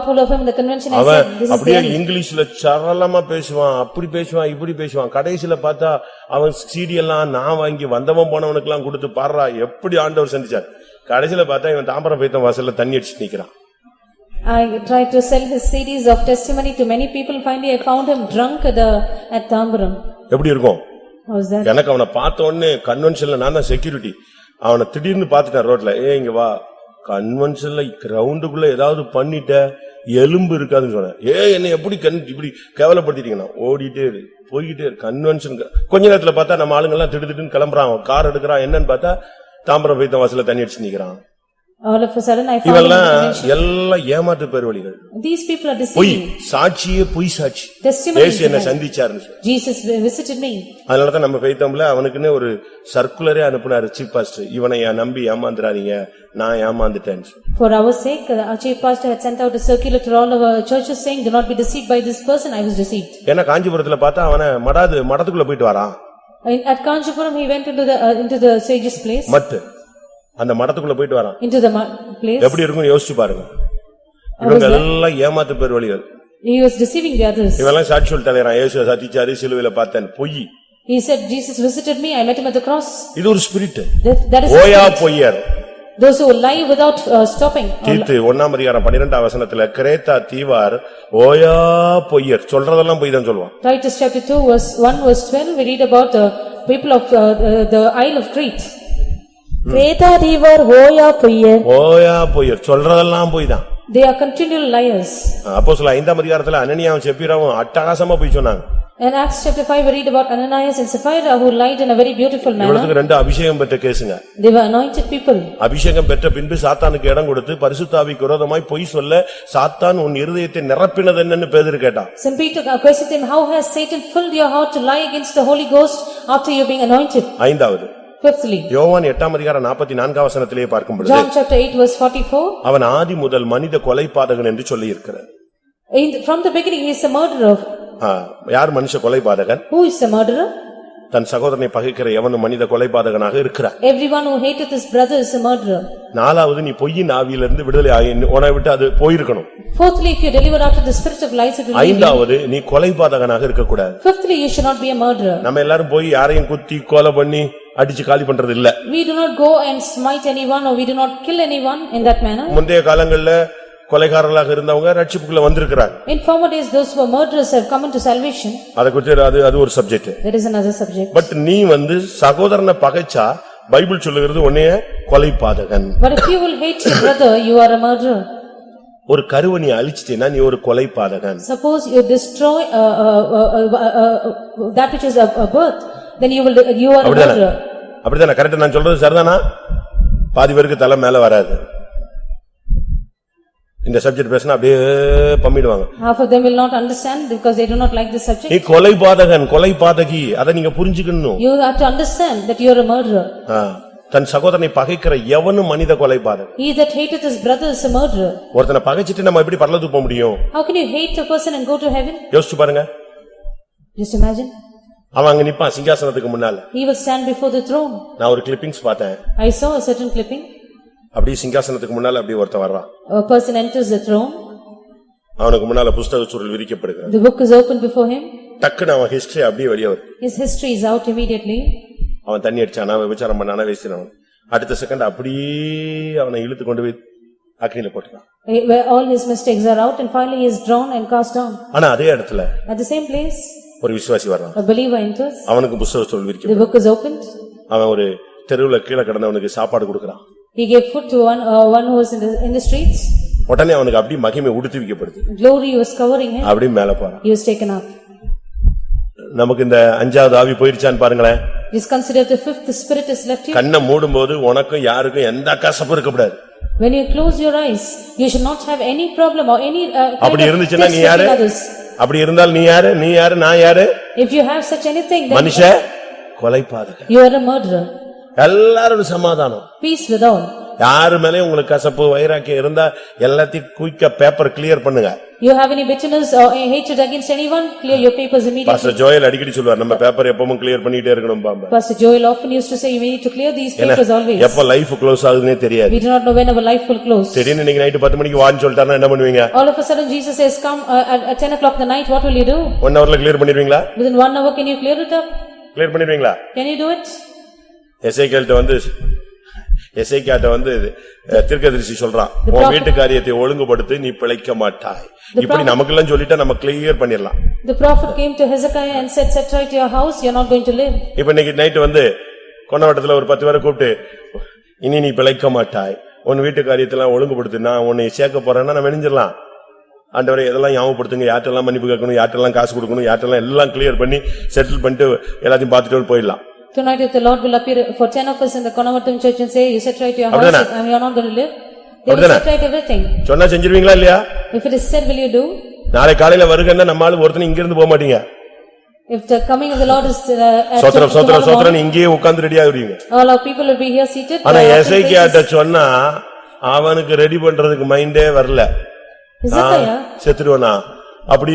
S2: hold of him in the convention. I said this is
S1: அப்படியே இங்கிலீஷ்ல சரளமா பேசுவான், அப்படி பேசுவான், இப்படி பேசுவான். கடைசில பார்த்தா அவன் சிடி எல்லாம் நான் வாங்கி வந்தவன் போனவனுக்கு எல்லாம் கொடுத்து பாடுறா எப்படி ஆண்டவர் சந்திச்சார். கடைசில பார்த்தா இவன் தாம்பரம் போய்த்த வாசல்ல தண்ணி அடிச்சு நிக்கிறான்.
S2: I tried to sell his CDs of testimony to many people. Finally, I found him drunk at Tambaram.
S1: எப்படி இருக்கும்?
S2: How was that?
S1: எனக்கு அவனை பார்த்த உடனே கன்வென்ஷன்ல நான் தான் செக்யூரிட்டி. அவனை திடீர்னு பார்த்துட்டேன் ரோட்ல. இங்க வா கன்வென்ஷன்ல கிரவுண்டுக்குள்ள ஏதாவது பண்ணிட்ட எலும்பு இருக்காதுன்னு சொன்னேன். என்னை எப்படி இப்படி கேவலப்படுத்திட்டீங்கன்னா ஓடிட்டே இரு, போய்கிட்டே இரு. கன்வென்ஷன் கொஞ்ச நேரத்துல பார்த்தா நம்ம ஆளுங்க எல்லாம் திடுதிட்டுன்னு கிளம்புறான், கார் எடுக்கிறான். என்னன்னு பார்த்தா தாம்பரம் போய் வாசல்ல தண்ணி அடிச்சு நிக்கிறான்.
S2: All of a sudden I found
S1: இவெல்லாம் எல்லாம் ஏமாற்று பேர் வழிகள்.
S2: these people are
S1: பொய்
S2: deceiving.
S1: சாட்சியே பொய் சாட்சி.
S2: Testimony
S1: இயேசு என்ன சந்திச்சாருன்னு சொல்லி.
S2: Jesus visited me.
S1: அதனாலதான் நம்ம பெய்தோம்ல அவனுக்குன்னு ஒரு சர்க்குலரே அனுப்புனாரு சீஃப் பாஸ்டர். இவனை நம்பி ஏமாந்துறாதீங்க, நான் ஏமாந்துட்டேன்னு சொல்லி.
S2: For our sake, our chief pastor had sent out a circular to all our churches saying, do not be deceived by this person. I was deceived.
S1: ஏன்னா காஞ்சிபுரத்துல பார்த்தா அவனை மடத்துக்குள்ள போயிட்டு வரான்.
S2: At Kanchipuram he went into the sage's place.
S1: மத்து அந்த மடத்துக்குள்ள போயிட்டு வரான்.
S2: Into the place.
S1: எப்படி இருக்கும்னு யோசிச்சு பாருங்க. இவங்க எல்லாம் ஏமாத்து பேர் வழிகள்.
S2: He was deceiving the others.
S1: இவெல்லாம் சாட்சி சொல்லிட்டான், இயேசு சத்திச்சாரு, சிலுவையில பார்த்தேன். பொய்.
S2: He said Jesus visited me, I met him at the cross.
S1: இது ஒரு ஸ்பிரிட்.
S2: That is
S1: ஓயா பொய்யர்.
S2: those who lie without stopping.
S1: தீத்து 1ஆம் அதிகாரம் 12ஆம் வசனத்துல கிரேத்தா தீவார் ஓயா பொய்யர் சொல்றதெல்லாம் பொய் தான் சொல்லுவான்.
S2: Titus chapter 2 verse 1 verse 12 we read about the people of the Isle of Crete.
S4: கிரேத்தா தீவார் ஓயா பொய்யர்.
S1: ஓயா பொய்யர் சொல்றதெல்லாம் பொய் தான்.
S2: They are continual liars.
S1: அப்போஸ்தலர் 5ஆம் அதிகாரத்துல அனனியாவும் செப்பீராவும் அட்டகாசமா பொய் சொன்னாங்க.
S2: In Acts chapter 5 we read about Ananias and Sapphira who lied in a very beautiful manner.
S1: இவங்களுக்கு ரெண்டு அபிஷேகம் பெற்ற கேசுங்க.
S2: They were anointed people.
S1: அபிஷேகம் பெற்ற பின்பு சாத்தானுக்கு இடம் கொடுத்து பரிசுத்த ஆவிக்கு விரோதமாய் பொய் சொல்ல சாத்தான் உன் இருதயத்தை நிரப்பினது என்னன்னு பேதுரு கேட்டான்.
S2: Some Peter questioned him, how has Satan filled your heart to lie against the Holy Ghost after you being anointed?
S1: ஐந்தாவது
S2: Fifthly,
S1: யோவான் 8ஆம் அதிகாரம் 44ஆம் வசனத்திலே பார்க்கும் பொழுது
S2: John chapter 8 verse 44.
S1: அவன் ஆதி முதல் மனித கொலைபாதகன் என்று சொல்லி இருக்கிறார்.
S2: From the beginning he is a murderer.
S1: யார் மனுஷ கொலைபாதகன்?
S2: Who is a murderer?
S1: தன் சகோதரனை பகைக்கிற எவனும் மனித கொலைபாதகனாக இருக்கிறார்.
S2: Everyone who hateth his brother is a murderer.
S1: நாலாவது நீ பொய்யின் ஆவியிலிருந்து விடுதலை ஆகி உன்னை விட்டு அது போயிருக்கணும்.
S2: Fourthly, if you deliver out of the spirit of lies, it will leave you.
S1: ஐந்தாவது நீ கொலைபாதகனாக இருக்கக்கூடாது.
S2: Fifthly, you should not be a murderer.
S1: நம்ம எல்லாரும் போய் யாரையும் குத்தி கொலை பண்ணி அடிச்சு காலி பண்றது இல்ல.
S2: We do not go and smite anyone or we do not kill anyone in that manner.
S1: முந்தைய காலங்கள்ல கொலைகாரர்களாக இருந்தவங்க ரட்சிப்புக்குள்ள வந்திருக்கிறாங்க.
S2: In former days those who were murderers have come into salvation.
S1: அத குறித்து அது ஒரு subject.
S2: That is another subject.
S1: But நீ சகோதரனை பகைச்சா பைபிள் சொல்லுகிறது உன்னைய கொலைபாதகன்.
S2: But if you will hate your brother, you are a murderer.
S1: ஒரு கருவை நீ அழிச்சிட்டேன்னா நீ ஒரு கொலைபாதகன்.
S2: Suppose you destroy that which is a birth, then you are a murderer.
S1: அப்படிதானே? கரெக்டா நான் சொல்றது சரிதானா? பாதி பேருக்கு தலை மேல வராது. இந்த சப்ஜெக்ட் பேசினா அப்படியே பம்மிடுவாங்க.
S2: Half of them will not understand because they do not like this subject.
S1: நீ கொலைபாதகன், கொலைபாதகி, அத நீங்க புரிஞ்சுக்கணும்.
S2: You have to understand that you are a murderer.
S1: தன் சகோதரனை பகைக்கிற எவனும் மனித கொலைபாதகன்.
S2: He that hateth his brother is a murderer.
S1: ஒருத்தனை பகைச்சிட்டு நம்ம எப்படி பரலோகத்துக்கு போக முடியும்?
S2: How can you hate a person and go to heaven?
S1: யோசிச்சு பாருங்க.
S2: Just imagine.
S1: அவன் அங்க நிப்பான் சிங்காசனத்துக்கு முன்னால.
S2: He will stand before the throne.
S1: நான் ஒரு கிளிப்பிங்ஸ் பார்த்தேன்.
S2: I saw a certain clipping.
S1: அப்படியே சிங்காசனத்துக்கு முன்னால அப்படியே ஒருத்தன் வர்றான்.
S2: A person enters the throne.
S1: அவனுக்கு முன்னால புத்தக சுருள் விரிக்கப்படுகிறது.
S2: The book is opened before him.
S1: டக்குனு அவன் ஹிஸ்டரி அப்படியே வெளிய வருது.
S2: His history is out immediately.
S1: அவன் தண்ணி அடிச்சானா, விபச்சாரம் பண்ணானா, வேசினான். அடுத்த செகண்ட் அப்படியே அவனை இழுத்து கொண்டு போய் அக்னியில போட்டுறான்.
S2: Where all his mistakes are out and finally he is drawn and cast down.
S1: ஆனா அதே இடத்துல
S2: At the same place,
S1: ஒரு விசுவாசி வர்றான்.
S2: a believer enters.
S1: அவனுக்கு புத்தக சுருள்
S2: The
S1: விரிக்கப்படுது.
S2: book is opened.
S1: அவன் ஒரு தெருவுல கீழே கிடந்தவனுக்கு சாப்பாடு கொடுக்கறான்.
S2: He gave food to one who was in the streets.
S1: உடனே அவனுக்கு அப்படியே மகிமை உடுத்தி வைக்கப்படுது.
S2: Glory was covering him.
S1: அப்படியே மேல போறான்.
S2: He was taken up.
S1: நமக்கு இந்த அஞ்சாவது ஆவி போயிடுச்சான்னு பாருங்களேன்.
S2: Just consider the fifth, the spirit is left you.
S1: கண்ணை மூடும்போது உனக்கும் யாருக்கும் எந்த கசப்பும் இருக்கக்கூடாது.
S2: When you close your eyes, you should not have any problem or any
S1: அப்படி இருந்துச்சுன்னா நீ யாரு?
S2: others.
S1: அப்படி இருந்தால் நீ யாரு? நீ யாரு? நான் யாரு?
S2: If you have such anything, then
S1: மனுஷ கொலைபாதகன்.
S2: you are a murderer.
S1: எல்லாரும் சமாதானம்.
S2: Peace with all.
S1: யாரு மேலயும் உங்களுக்கு கசப்பு வைராக்கியம் இருந்தா எல்லாத்தையும் குயிக்கா பேப்பர் கிளியர் பண்ணுங்க.
S2: You have any bitterness or any hatred against anyone, clear your papers immediately.
S1: Pastor Joel அடிக்கடி சொல்வார் நம்ம பேப்பர் எப்பவும் கிளியர் பண்ணிட்டே இருக்கணும் பாம்பா.
S2: Pastor Joel often used to say we need to clear these papers always.
S1: எப்ப life close ஆகுதுன்னே தெரியாது.
S2: We do not know when our life will close.
S1: திடீர்னு இன்னைக்கு நைட் 10 மணிக்கு வான்னு சொல்லிட்டாருன்னா என்ன பண்ணுவீங்க?
S2: All of a sudden Jesus says come at 10 o'clock the night, what will you do?
S1: 1 hourல clear பண்ணிடுவீங்களா?
S2: Within 1 hour can you clear it up?
S1: Clear பண்ணிடுவீங்களா?
S2: Can you do it?
S1: எசேக்கியாட்ட தீர்க்கதரிசி சொல்றான், உன் வீட்டு காரியத்தை ஒழுங்குபடுத்தி நீ பிழைக்க மாட்டாய். இப்படி நமக்கெல்லாம் சொல்லிட்டா நம்ம கிளியர் பண்ணிடலாம்.
S2: The prophet came to Hezekiah and said, set right your house, you are not going to live.
S1: இப்ப இன்னைக்கு நைட் கொண்டவட்டத்துல ஒரு 10 பேரை கூப்பிட்டு இனி நீ பிழைக்க மாட்டாய், உன் வீட்டு காரியத்தெல்லாம் ஒழுங்குபடுத்து, நான் உன்னை சேர்க்க போறேன்னா நான் வெணிஞ்சிடலாம். ஆண்டவரே இதெல்லாம் ஞாபகப்படுத்துங்க, யார்ட்டெல்லாம் மன்னிப்பு கேட்கணும், யார்ட்டெல்லாம் காசு கொடுக்கணும், யார்ட்டெல்லாம் எல்லாம் கிளியர் பண்ணி செட்டில் பண்ணிட்டு எல்லாத்தையும் பார்த்துட்டு போயிடலாம்.
S2: Tonight if the Lord will appear for 10 of us in the Konavatam church and say, you set right your house and you are not going to live, they will set right everything.
S1: சொன்னா செஞ்சிருவீங்களா இல்லையா?
S2: If it is said, will you do?
S1: நாளை காலையில வருகன்னா நம்மால ஒருத்தனை இங்க இருந்து போக மாட்டீங்க.
S2: If the coming of the Lord is at
S1: சோத்ரம் இங்கேயே உட்கார்ந்து ரெடி ஆகுறீங்க.
S2: all our people will be here seated.
S1: ஆனா எசேக்கியாட்ட சொன்னா அவனுக்கு ரெடி பண்றதுக்கு மைண்டே வரல. செத்துடுவானா அப்படி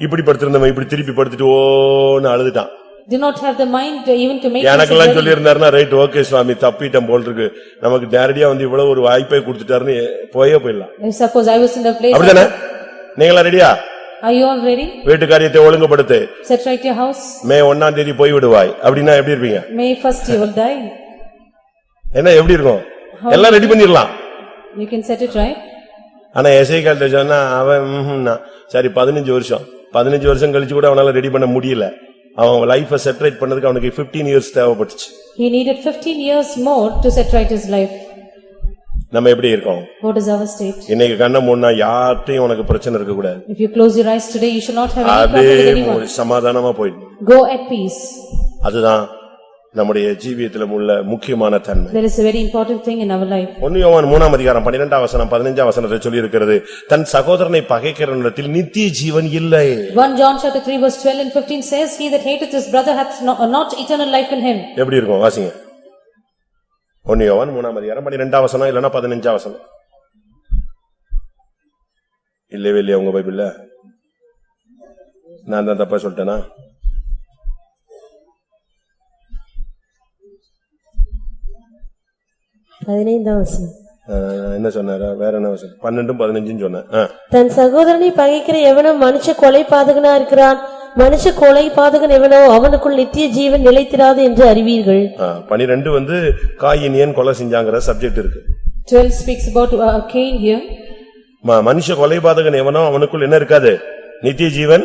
S1: இப்படி படுத்திருந்தவன் இப்படி திருப்பி படுத்துட்டு ஓன்னு அழுதுட்டான்.
S2: Do not have the mind even to make.
S1: எனக்கெல்லாம் சொல்லி இருந்தாருன்னா ரைட் ஓகே சுவாமி தப்பிட்டோம் போல் இருக்கு, நமக்கு நேரடியா வந்து இவ்வளவு ஒரு வாய்ப்பை கொடுத்துட்டாருன்னு போயிடலாம்.
S2: Suppose I was in the place.
S1: அப்படிதானே? நீங்களா ரெடியா?
S2: Are you all ready?
S1: வீட்டு காரியத்தை ஒழுங்குபடுத்து.
S2: Set right your house.
S1: மே 1ஆம் தேதி போய் விடுவாய் அப்படின்னா எப்படி இருப்பீங்க?
S2: May 1st you will die.
S1: என்ன எப்படி இருக்கும்? எல்லாம் ரெடி பண்ணிரலாம்.
S2: You can set it right.
S1: ஆனா எசேக்கியாட்ட சொன்னா அவன் சரி 15 வருஷம் கழிச்சு கூட அவனால ரெடி பண்ண முடியல. அவன் லைஃபை செட்டரேட் பண்ணதுக்கு அவனுக்கு 15 years தேவைப்பட்டுச்சு.
S2: He needed 15 years more to set right his life.
S1: நம்ம எப்படி இருக்கோம்?
S2: What is our state?
S1: இன்னைக்கு கண்ண மூடுனா யார்ட்டையும் உனக்கு பிரச்சனை இருக்க கூடாது.
S2: If you close your eyes today, you should not have any problem with anyone.
S1: சமாதானமா போயிடு.
S2: Go at peace.
S1: அதுதான் நம்முடைய ஜீவியத்தில உள்ள முக்கியமான தன்மை.
S2: There is a very important thing in our life.
S1: 1 யோவான் 3ஆம் அதிகாரம் 12ஆம் வசனம் 15ஆம் வசனத்தில் சொல்லி இருக்கிறது, தன் சகோதரனை பகைக்கிறவனிடத்தில் நித்திய ஜீவன் இல்லை.
S2: 1 John chapter 3 verse 12 and 15 says, he that hateth his brother hath not eternal life in him.
S1: எப்படி இருக்கும் வாசிங்க? 1 யோவான் 3ஆம் அதிகாரம் 12ஆம் வசனம் இல்லனா 15ஆம் வசனம். இல்லவே இல்லையா உங்க பைபிள்ல? நான் தான் தப்பா சொல்லிட்டேனா? என்ன சொன்னாரா? வேற என்ன வசனம்? 12 15 சொன்னேன்.
S4: தன் சகோதரனை பகைக்கிற எவனும் மனுஷ கொலை பாதகனா இருக்கிறான், மனுஷ கொலை பாதகன் எவனோ அவனுக்குள் நித்திய ஜீவன் நிலைத்திராது என்று அறிவீர்கள்.
S1: 12 வந்து காயின் ஏன் கொலை செஞ்சாங்கற சப்ஜெக்ட் இருக்கு.
S2: 12 speaks about Cain here.
S1: மனுஷ கொலை பாதகன் எவனோ அவனுக்குள் என்ன இருக்காது? நித்திய ஜீவன்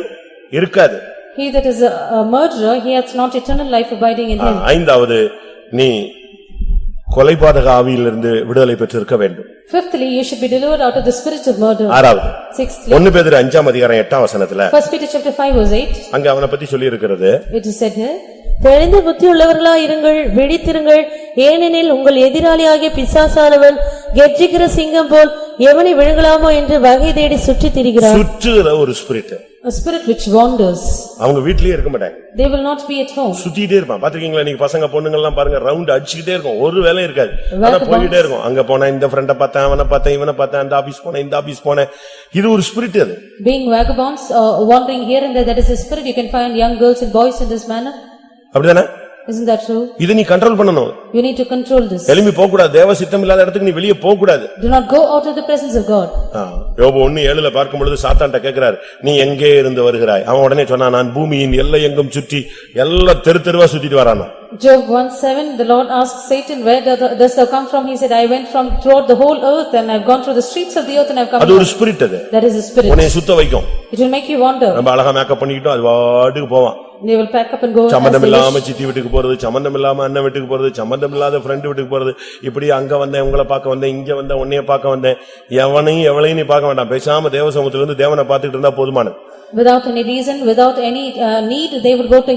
S1: இருக்காது.
S2: He that is a murderer, he hath not eternal life abiding in him.
S1: ஐந்தாவது நீ கொலைபாதக ஆவியிலிருந்து விடுதலை பெற்றிருக்க வேண்டும்.
S2: Fifthly, you should be delivered out of the spirit of murder.
S1: ஆறாவது,
S2: Sixthly,
S1: 1 பேதுரு 5ஆம் அதிகாரம் 8ஆம் வசனத்துல
S2: 1 Peter chapter 5 verse 8,
S1: அங்க அவனை பத்தி சொல்லி இருக்கிறது.
S2: it is said here,
S4: தெளிந்த புத்தி உள்ளவர்களாய் இருங்கள், விழித்திருங்கள், ஏனெனில் உங்கள் எதிராளியாகிய பிசாசானவன் கெர்ச்சிக்கிற சிங்கம் போல் எவனை விழுங்கலாமோ என்று வகை தேடி சுற்றித் திரிகிறான்.
S1: சுற்றுகிற ஒரு spirit.
S2: a spirit which wanders.
S1: அவங்க வீட்லயே இருக்க மாட்டாங்க.
S2: They will not be at home.
S1: சுத்திட்டே இருப்பான். பாத்துக்கீங்களா நீங்க பசங்க பொண்ணுங்க எல்லாம் பாருங்க, ரவுண்ட் அடிச்சிட்டே இருக்கும், ஒரு வேலை இருக்காது. ஆனா போயிட்டே இருக்கும். அங்க போனா இந்த ஃப்ரெண்ட பார்த்தேன், அவனை பார்த்தேன், இவனை பார்த்தேன், அந்த ஆபீஸ் போனேன், இந்த ஆபீஸ் போனேன். இது ஒரு ஸ்பிரிட். அது
S2: being vagabonds wandering here and there, that is a spirit. You can find young girls and boys in this manner.
S1: அப்படிதானே?
S2: Isn't that true?
S1: இத நீ கண்ட்ரோல் பண்ணணும்.
S2: You need to control this.
S1: எலும்பி போக கூடாது. தேவ சித்தம் இல்லாத இடத்துக்கு நீ வெளிய போக கூடாது.
S2: Do not go out of the presence of God.
S1: யோபு 1:7ல பார்க்கும் பொழுது சாத்தான்ட்ட கேக்குறார், நீ எங்கே இருந்து வருகிறாய்? அவன் உடனே சொன்னான், நான் பூமியின் எல்லை எங்கும் சுற்றி எல்லா தெருவா சுத்திட்டு வரானா.
S2: Job 1:7, the Lord asked Satan, where does thou come from? He said, I went from throughout the whole earth and I have gone through the streets of the earth and I have come.
S1: அது ஒரு spirit. அது
S2: that is a spirit.
S1: உன்னை சுத்த வைக்கும்.
S2: It will make you wander.
S1: நம்ம அழகா makeup பண்ணிட்டோம், அது வாட்டுக்கு போவான்.
S2: They will pack up and go.
S1: சம்பந்தம் இல்லாம சித்தி வீட்டுக்கு போறது, சம்பந்தம் இல்லாம அண்ணன் வீட்டுக்கு போறது, சம்பந்தம் இல்லாத ஃப்ரெண்ட் வீட்டுக்கு போறது, இப்படி அங்க வந்தேன் உங்களை பார்க்க வந்தேன், இங்க வந்தேன் உன்னைய பார்க்க வந்தேன், எவளையும் நீ பார்க்க வேண்டாம். பேசாம தேவ சமூகத்துல இருந்து தேவனை பார்த்துட்டு இருந்தா போதுமானது.
S2: Without any reason, without any need, they would go to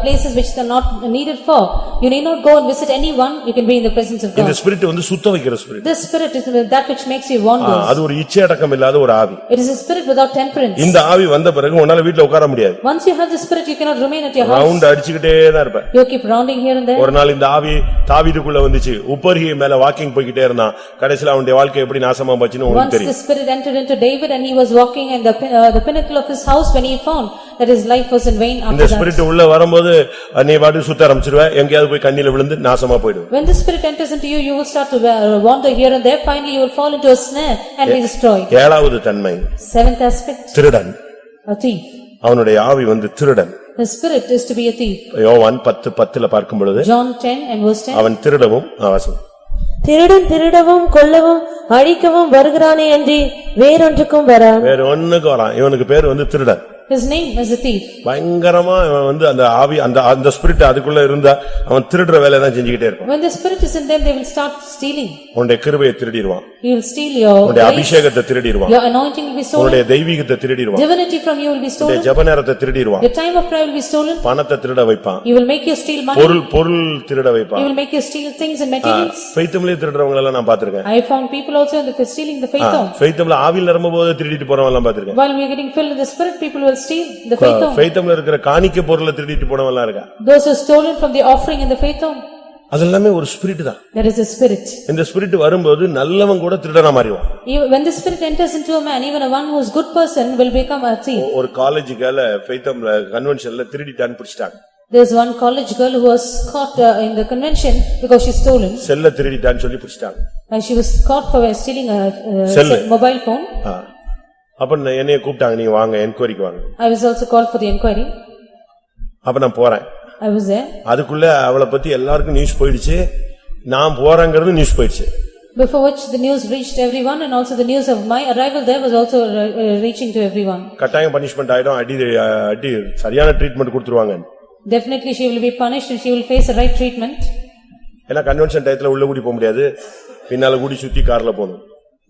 S2: places which they are not needed for. You need not go and visit anyone. You can be in the presence of God.
S1: இந்த spirit வந்து சுத்த வைக்கிற spirit.
S2: This spirit is that which makes you wander.
S1: அது ஒரு இச்சை அடக்கம் இல்லாத ஒரு ஆவி.
S2: It is a spirit without temperance.
S1: இந்த ஆவி வந்த பிறகு உன்னால வீட்ல உட்கார முடியாது.
S2: Once you have the spirit, you cannot remain at your house.
S1: Round அடிச்சிட்டே தான் இருப்ப.
S2: You keep rounding here and there.
S1: ஒரு நாள் இந்த ஆவி தாவீதுக்குள்ள வந்துச்சு, உப்பர்கி மேல வாக்கிங் போயிட்டே இருந்தான். கடைசில அவனுடைய வாழ்க்கை எப்படி நாசமா போச்சுன்னு உங்களுக்கு தெரியும்.
S2: Once the spirit entered into David and he was walking in the pinnacle of his house, when he found that his life was in vain after
S1: இந்த
S2: that.
S1: ஸ்பிரிட் உள்ள வரும்போது நீ பாட்டு சுத்த ஆரம்பிச்சிடுவ, எங்கயாவது போய் கண்ணில விழுந்து நாசமா போய்டுவ.
S2: When the spirit enters into you, you will start to wander here and there. Finally you will fall into a snare and be destroyed.
S1: ஏழாவது தன்மை,
S2: Seventh aspect,
S1: திருடன்.
S2: a thief.
S1: அவனுடைய ஆவி வந்து திருடன்.
S2: The spirit is to be a thief.
S1: யோவான் 10:10ல பார்க்கும் பொழுது
S2: John 10 and verse 10.
S1: அவன் திருடவும் வாசம்.
S4: திருடன் திருடவும் கொல்லவும் அழிக்கவும் வருகிறானே அன்றி வேறொன்றுக்கும் வரான்.
S1: வேற ஒண்ணுக்கு வரான். இவனுக்கு பேர் வந்து திருடன்.
S2: His name is a thief.
S1: பயங்கரமா இவன் வந்து அந்த ஆவி அந்த ஸ்பிரிட் அதுக்குள்ள இருந்தா அவன் திருடுற வேலையை தான் செஞ்சுக்கிட்டே இருப்பான்.
S2: When the spirit is in them, they will start stealing.
S1: உன்னுடைய கிருபையை திருடிடுவான்,
S2: He will steal your
S1: உன்னுடைய
S2: grace.
S1: அபிஷேகத்தை திருடிடுவான்,
S2: Your anointing will be stolen.
S1: உன்னுடைய தெய்வீகத்தை திருடிடுவான்,
S2: Divinity from you will be
S1: உன்னுடைய
S2: stolen.
S1: ஜெப நேரத்தை திருடிடுவான்,
S2: Your time of prayer will be stolen.
S1: பணத்தை திருட வைப்பான்,
S2: He will make you steal money.
S1: பொருள் திருட
S2: He
S1: வைப்பான்.
S2: will make you steal things and materials.
S1: ஃபெய்த்தம்லயே திருடுறவங்க எல்லாம் நான் பாத்திருக்கேன்.
S2: I found people also in the stealing the faith home.
S1: ஃபெய்த்தம்ல ஆவியில் நிரம்பும்போது திருடிட்டு போறவங்க எல்லாம் பாத்திருக்கேன்.
S2: While we are getting filled with the spirit, people will steal the faith home.
S1: ஃபெய்த்தம்ல இருக்கிற காணிக்கை பொருளை திருடிட்டு போனவங்க எல்லாம் இருக்கா.
S2: Those who are stolen from the offering in the faith home.
S1: அதெல்லாமே ஒரு ஸ்பிரிட் தான்.
S2: There is a spirit.
S1: இந்த ஸ்பிரிட் வரும்போது நல்லவன் கூட திருடனா மாறிடுவான்.
S2: When the spirit enters into a man, even a one who is good person will become a thief.
S1: ஒரு காலேஜுக்கால ஃபெய்த்தம்ல கன்வென்ஷன்ல திருடிட்டான்னு பிடிச்சிட்டாங்க.
S2: There's one college girl who was caught in the convention because she stolen.
S1: செல்ல திருடிட்டான்னு சொல்லி பிடிச்சிட்டாங்க.
S2: And she was caught for stealing a mobile phone.
S1: அப்ப என்னைய கூப்பிட்டாங்க, நீ வாங்க என்கொயரிக்கு வாங்க.
S2: I was also called for the inquiry.
S1: அப்ப நான் போறேன்.
S2: I was there.
S1: அதுக்குள்ள அவளை பத்தி எல்லாருக்கும் நியூஸ் போயிடுச்சு, நான் போறேங்கிறது நியூஸ் போயிடுச்சு.
S2: Before which the news reached everyone and also the news of my arrival there was also reaching to everyone.
S1: கட்டாயம் பனிஷ்மென்ட் ஆயிடும், அடி சரியான ட்ரீட்மெண்ட் கொடுத்துருவாங்க.
S2: Definitely she will be punished and she will face the right treatment.
S1: ஏன்னா convention டயத்துல உள்ள கூடி போக முடியாது, பின்னால கூடி சுத்தி கார்ல போகணும்.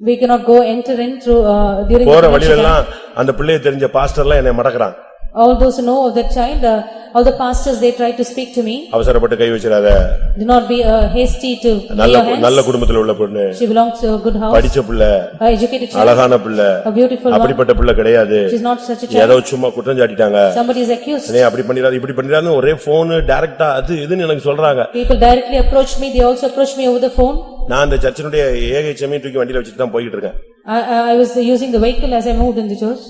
S2: We cannot go enter in through during
S1: போற வழியில எல்லாம் அந்த பிள்ளையை தெரிஞ்ச பாஸ்டர்லாம் என்னை மடக்குறான்.
S2: All those who know of that child, all the pastors, they try to speak to me.
S1: அவசரப்பட்டு கை வச்சிராத.
S2: Do not be hasty to lay your hands.
S1: நல்ல குடும்பத்துல உள்ள பொண்ணு.
S2: She belongs to a good house.
S1: படிச்ச பிள்ளை.
S2: Educated child.
S1: அழகான பிள்ளை.
S2: A beautiful one.
S1: அப்படிப்பட்ட பிள்ளை கிடையாது.
S2: She is not such a child.
S1: ஏதோ சும்மா குற்றம் சாட்டிட்டாங்க.
S2: Somebody is accused.
S1: நீ அப்படி பண்ணிராத இப்படி பண்ணிராதன்னு ஒரே போன் டைரக்டா அது இதுன்னு எனக்கு சொல்றாங்க.
S2: People directly approached me, they also approached me over the phone.
S1: நான் அந்த சர்ச்சினுடைய ஏகைச்சமே தூக்கி வண்டியில வச்சிட்டு தான் போயிட்டு இருக்கேன்.
S2: I was using the vehicle as I moved in the church.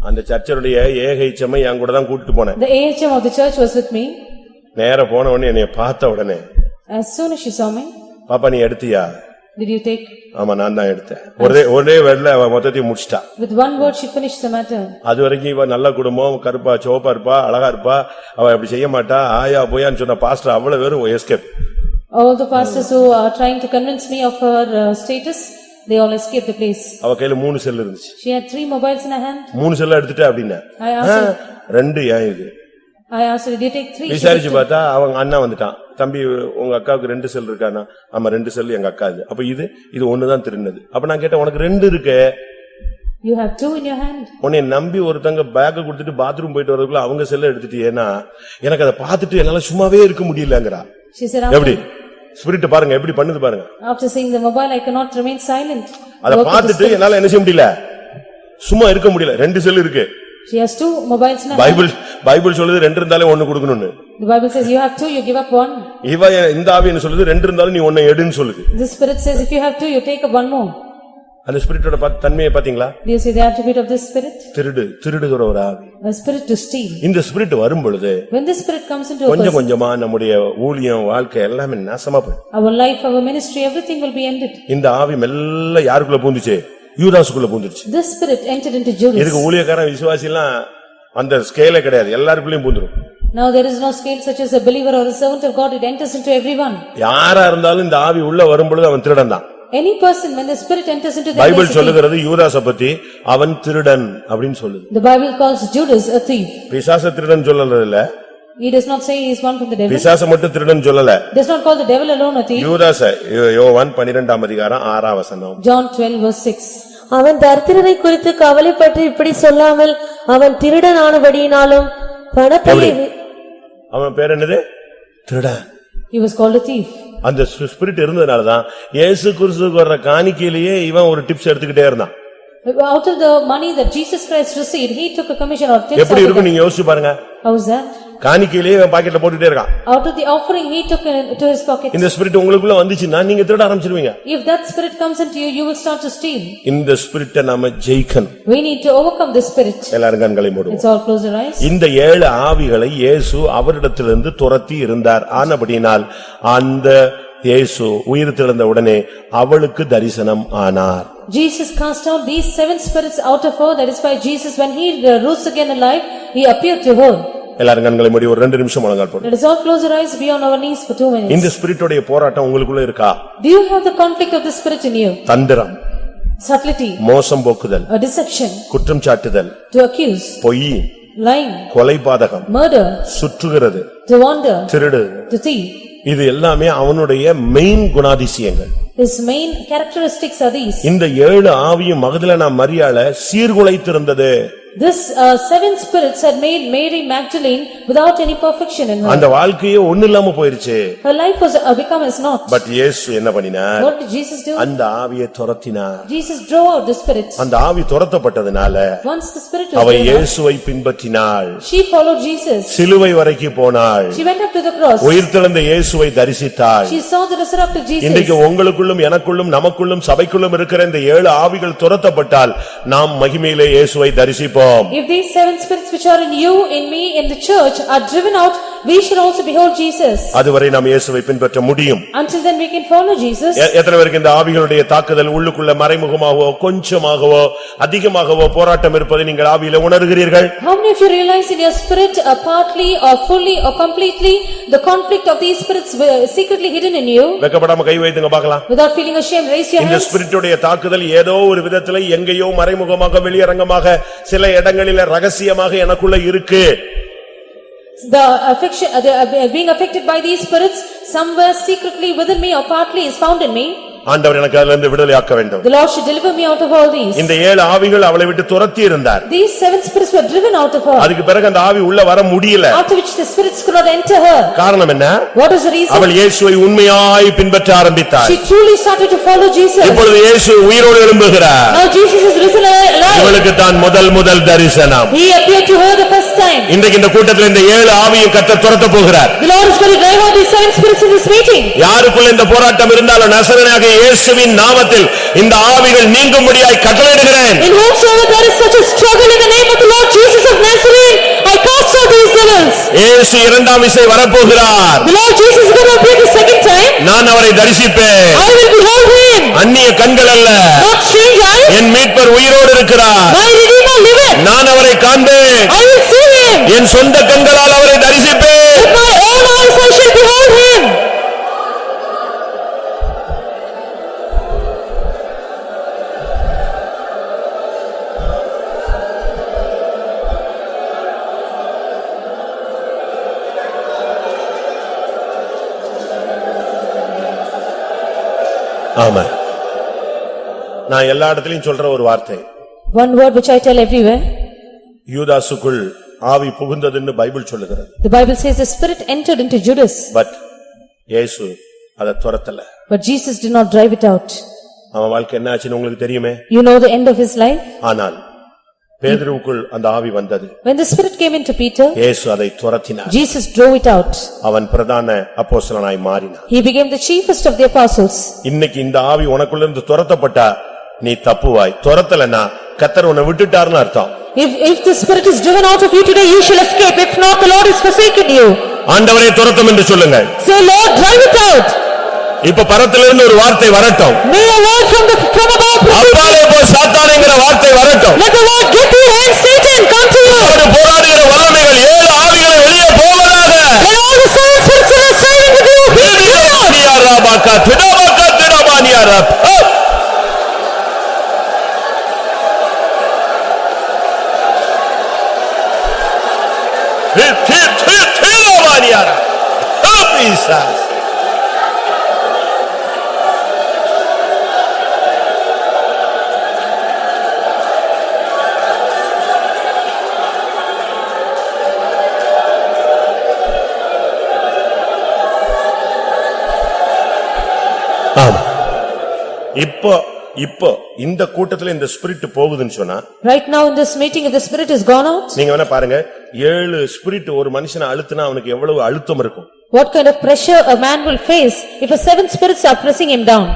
S1: அந்த சர்ச்சினுடைய ஏகைச்சமே என் கூட தான் கூட்டிட்டு போனேன்.
S2: The AHM of the church was with me.
S1: நேரா போன உடனே என்னைய பார்த்த உடனே,
S2: As soon as she saw me,
S1: பாப்பா நீ எடுத்தியா?
S2: did you take?
S1: ஆமா நான் தான் எடுத்தேன். ஒரே வேர்ட்ல அவ மொத்தத்தையும் முடிச்சிட்டா.
S2: With one word she finished the matter.
S1: அது வரைக்கும் இவ நல்ல குடும்பம், கருப்பா சோப்பா இருப்பா, அழகா இருப்பா, அவ அப்படி செய்ய மாட்டா, ஆயா போயான்னு சொன்ன பாஸ்டர் அவ்வளவு பேரும் escape.
S2: All the pastors who are trying to convince me of her status, they all escaped the place.
S1: அவ கையில 3 செல் இருந்துச்சு.
S2: She had 3 mobiles in her hand.
S1: 3 செல்ல எடுத்துட்டே அப்படினா.
S2: I asked her,
S1: 2 ஏன் இது?
S2: I asked her, did you take 3?
S1: விசாரிச்சு பார்த்தா அவங்க அண்ணா வந்துட்டான். தம்பி உங்க அக்காவுக்கு 2 செல் இருக்கானா? ஆமா 2 செல் எங்க அக்கா இது. அப்ப இது ஒன்னு தான் திருடினது. அப்ப நான் கேட்டேன் உனக்கு 2 இருக்கு.
S2: You have 2 in your hand.
S1: உன்னை நம்பி ஒருத்தங்க பேக்க கொடுத்துட்டு பாத்ரூம் போயிட்டு வரதுக்குள்ள அவங்க செல்ல எடுத்துட்டியேனா எனக்கு அதை பார்த்துட்டு என்னால சும்மாவே இருக்க முடியலங்கறா.
S2: She said,
S1: எப்படி? ஸ்பிரிட் பாருங்க எப்படி பண்ணுது பாருங்க.
S2: After seeing the mobile I cannot remain silent.
S1: அத பார்த்துட்டு என்னால என்ன செய்ய முடியல, சும்மா இருக்க முடியல. 2 செல் இருக்கு.
S2: She has 2 mobiles in her hand.
S1: Bible சொல்லுது 2 இருந்தாலே 1 கொடுக்கணும்னு.
S2: The Bible says you have 2, you give up 1.
S1: இவ இந்த ஆவி என்ன சொல்லுது, 2 இருந்தாலும் நீ 1 எடுன்னு சொல்லுது.
S2: The spirit says if you have 2, you take up 1 more.
S1: அந்த ஸ்பிரிட்டோட தன்மையை பாத்தீங்களா?
S2: Do you see the attribute of this spirit?
S1: திருடுகிற ஒரு ஆவி.
S2: A spirit to steal.
S1: இந்த ஸ்பிரிட் வரும் பொழுது
S2: When this spirit comes into a person,
S1: கொஞ்சமா நம்முடைய ஊழியம் வாழ்க்கை எல்லாமே நாசமா போயிடும்.
S2: our life, our ministry, everything will be ended.
S1: இந்த ஆவி மெல்ல யாருக்குள்ள பூந்துச்சு? யூதாசுக்குள்ள பூந்துச்சு.
S2: This spirit entered into Judas.
S1: இதுக்கு ஊழியக்காரன் விசுவாசி எல்லாம் அந்த ஸ்கேலே கிடையாது, எல்லாருக்குள்ளயும் பூந்துரும்.
S2: Now there is no scale such as a believer or a servant of God, it enters into everyone.
S1: யாரா இருந்தாலும் இந்த ஆவி உள்ள வரும் பொழுது அவன் திருடன் தான்.
S2: Any person, when the spirit enters into the
S1: Bible சொல்லுகிறது யூதாச பத்தி அவன் திருடன் அப்படின்னு சொல்லுது.
S2: The Bible calls Judas a thief.
S1: பிசாச திருடன் சொல்லல இல்ல.
S2: He does not say he is one from the devil.
S1: பிசாச மட்டும் திருடன் சொல்லல.
S2: Does not call the devil alone a thief.
S1: யூதாச யோவான் 12ஆம் அதிகாரம் 6ஆம் வசனம்.
S2: John 12 verse 6.
S4: அவன் தரித்திரனை குறித்து கவலைப்பட்டு இப்படி சொல்லாமல் அவன் திருடன் ஆனபடியினாலும் பணப்பையை
S1: அவன் பேர் என்னது? திருடன்.
S2: He was called a thief.
S1: அந்த ஸ்பிரிட் இருந்ததனாலதான் இயேசு கிறிஸ்துவுக்கு வர்ற காணிக்கையிலேயே இவன் ஒரு டிப்ஸ் எடுத்துக்கிட்டே இருந்தான்.
S2: Out of the money that Jesus Christ received, he took a commission or tips.
S1: எப்படி இருக்கும் நீங்க யோசிச்சு பாருங்க.
S2: How is that?
S1: காணிக்கையிலேயே இவன் பாக்கெட்ல போட்டுட்டே இருக்கான்.
S2: Out of the offering he took to his pocket.
S1: இந்த ஸ்பிரிட் உங்களுக்குள்ள வந்துச்சுன்னா நீங்க திருட ஆரம்பிச்சிடுவீங்க.
S2: If that spirit comes into you, you will start to steal.
S1: இந்த ஸ்பிரிட்டை நாம ஜெயிக்கணும்.
S2: We need to overcome this spirit.
S1: எல்லாரும் கண்களை மூடுவோம்.
S2: Let's all close our eyes.
S1: இந்த 7 ஆவிகளை இயேசு அவரிடத்திலிருந்து துரத்தி இருந்தார். ஆனபடியினால் அந்த இயேசு உயிர் தெழுந்த உடனே அவளுக்கு தரிசனம் ஆனார்.
S2: Jesus cast out these 7 spirits out of her. That is why Jesus, when he rose again alive, he appeared to her.
S1: எல்லாரும் கண்களை மூடி ஒரு 2 நிமிஷம் முழங்கால் போடுங்க.
S2: Let us all close our eyes, be on our knees for 2 minutes.
S1: இந்த ஸ்பிரிட்டோட போராட்டம் உங்களுக்குள்ள இருக்கா?
S2: Do you have the conflict of the spirit in you?
S1: தந்திரம்,
S2: Subtlety,
S1: மோசம் போக்குதல்,
S2: a deception,
S1: குற்றம் சாட்டுதல்,
S2: to accuse,
S1: பொய்,
S2: lying,
S1: கொலைபாதகம்,
S2: murder,
S1: சுற்றுகிறது,
S2: to wander,
S1: திருடு,
S2: to thief.
S1: இது எல்லாமே அவனுடைய மெயின் குணாதிசயங்கள்.
S2: His main characteristics are these.
S1: இந்த 7 ஆவியும் மகதலேனா மரியாளை சீர்குலைத்திருந்தது.
S2: This seven spirits had made Mary Magdalene without any perfection in her.
S1: அந்த வாழ்க்கையே ஒண்ணுமில்லாம போயிருச்சு.
S2: Her life was become as naught.
S1: But இயேசு என்ன பண்ணினார்?
S2: What did Jesus do?
S1: அந்த ஆவியை துரத்தினார்.
S2: Jesus drove out the spirit.
S1: அந்த ஆவி துரத்தப்பட்டதனால
S2: Once the spirit was
S1: அவள்
S2: driven out,
S1: இயேசுவை பின்பற்றினாள்.
S2: she followed Jesus.
S1: சிலுவை வரைக்கும் போனாள்.
S2: She went up to the cross.
S1: உயிர்த்தெழுந்த இயேசுவை தரிசித்தாள்.
S2: She saw the resurrected Jesus.
S1: இன்றைக்கு உங்களுக்குள்ளும் எனக்குள்ளும் நமக்குள்ளும் சபைக்குள்ளும் இருக்கிற இந்த 7 ஆவிகள் துரத்தப்பட்டால் நாம் மகிமையிலே இயேசுவை தரிசிப்போம்.
S2: If these seven spirits which are in you, in me, in the church are driven out, we shall also behold Jesus.
S1: அதுவரை நாம் இயேசுவை பின்பற்ற முடியும்.
S2: Until then we can follow Jesus.
S1: எத்தனை பேருக்கு இந்த ஆவிகளுடைய தாக்குதல் உள்ளுக்குள்ள மறைமுகமாகவோ கொஞ்சமாகவோ அதிகமாகவோ போராட்டம் இருப்பதை நீங்கள் ஆவியிலே உணர்கிறீர்கள்?
S2: How many of you realize in your spirit, partly or fully or completely, the conflict of these spirits were secretly hidden in you?
S1: வெட்கப்படாம கை வைத்துங்க பார்க்கலாம்.
S2: Without feeling ashamed, raise your
S1: இந்த
S2: hands.
S1: ஸ்பிரிட்டுடைய தாக்குதல் ஏதோ ஒரு விதத்திலே எங்கேயோ மறைமுகமாக வெளியரங்கமாக சில இடங்களிலே ரகசியமாக எனக்குள்ள இருக்கு.
S2: The affection, being affected by these spirits, somewhere secretly within me or partly is found in me.
S1: ஆண்டவர் எனக்கு அதிலிருந்து இருந்து விடுதலை ஆக்க வேண்டும்.
S2: The Lord should deliver me out of all these.
S1: இந்த 7 ஆவிகள் அவளை விட்டு துரத்தி இருந்தார்.
S2: These seven spirits were driven out of her.
S1: அதுக்கு பிறகு அந்த ஆவி உள்ள வர முடியல.
S2: After which the spirits could not enter her.
S1: காரணம் என்ன?
S2: What is the reason?
S1: அவள் இயேசுவை உண்மையாய் பின்பற்ற ஆரம்பித்தாள்.
S2: She truly started to follow Jesus.
S1: இப்பொழுது இயேசு உயிரோடு எழும்புகிறார்.
S2: Now Jesus is risen alive.
S1: இவளுக்கு தான் முதல் தரிசனம்.
S2: He appeared to her the first time.
S1: இன்றைக்கு இந்த கூட்டத்தில் இந்த 7 ஆவியும் கர்த்தர் துரத்த போகிறார்.
S2: The Lord is going to drive out these seven spirits in this meeting.
S1: யாருக்குள்ள இந்த போராட்டம் இருந்தாலும் நசரேயனாகிய இயேசுவின் நாமத்தில் இந்த ஆவிகள் நீங்கும்படியாய் கட்டளையிடுகிறேன்.
S2: In whomsoever there is such a struggle in the name of the Lord Jesus of Nazareth, I cast out these devils.
S1: இயேசு இரண்டாம் விசை வரப்போகிறார்.
S2: The Lord Jesus is going to appear the second time.
S1: நான் அவரை தரிசிப்பேன்.
S2: I will behold him.
S1: அந்நிய கண்கள் அல்ல.
S2: Not strange eyes.
S1: என் மீட்பர் உயிரோடு இருக்கிறார்.
S2: My Redeemer liveth.
S1: நான் அவரை காண்பேன்.
S2: I will see him.
S1: என் சொந்த கண்களால் அவரை தரிசிப்பேன்.
S2: With my own eyes I shall behold him.
S1: ஆமா. நான் எல்லா இடத்திலும் சொல்ற ஒரு வார்த்தை.
S2: One word which I tell everywhere.
S1: யூதாசுக்குள் ஆவி புகுந்ததுன்னு பைபிள் சொல்லுகிறது.
S2: The Bible says the spirit entered into Judas.
S1: But இயேசு அதை துரத்தல.
S2: But Jesus did not drive it out.
S1: அவன் வாழ்க்கை என்ன ஆச்சுன்னு உங்களுக்கு தெரியுமே.
S2: You know the end of his life.
S1: ஆனால் பேதுருவுக்குள் அந்த ஆவி வந்தது.
S2: When the spirit came into Peter,
S1: இயேசு அதை துரத்தினார்.
S2: Jesus drove it out.
S1: அவன் பிரதான அப்போஸ்தலனாய் மாறினான்.
S2: He became the chiefest of the apostles.
S1: இன்னைக்கு இந்த ஆவி உனக்குள்ள இருந்து துரத்தப்பட்டா நீ தப்புவாய். துரத்தலனா கர்த்தர் உன்னை விட்டுட்டார்னு அர்த்தம்.
S2: If the spirit is driven out of you today, you shall escape. If not, the Lord has forsaken you.
S1: ஆண்டவரே துரத்தும் என்று சொல்லுங்க.
S2: Say, Lord, drive it out.
S1: இப்ப பரத்திலிருந்து ஒரு வார்த்தை வரட்டும்.
S2: May a word from above.
S1: அப்பாலே போ சாத்தானேங்கிற வார்த்தை வரட்டும்.
S2: Let the word get thee and Satan come to you.
S1: போராடுகிற வல்லமைகள் 7 ஆவிகளை வெளியே போவதாக.
S2: Let all the seven spirits that are striving with you be driven out.
S1: திடாபாகா திடாபானியாரா. திடாபானியாரா. Jesus. இப்போ இந்த கூட்டத்துல இந்த ஸ்பிரிட் போகுதுன்னு சொன்னா
S2: Right now in this meeting, if the spirit is gone out,
S1: நீங்க வேணா பாருங்க 7 ஸ்பிரிட் ஒரு மனுஷனை அழுத்தினா அவனுக்கு எவ்வளவு அழுத்தம் இருக்கும்.
S2: what kind of pressure a man will face if a seven spirits are pressing him down.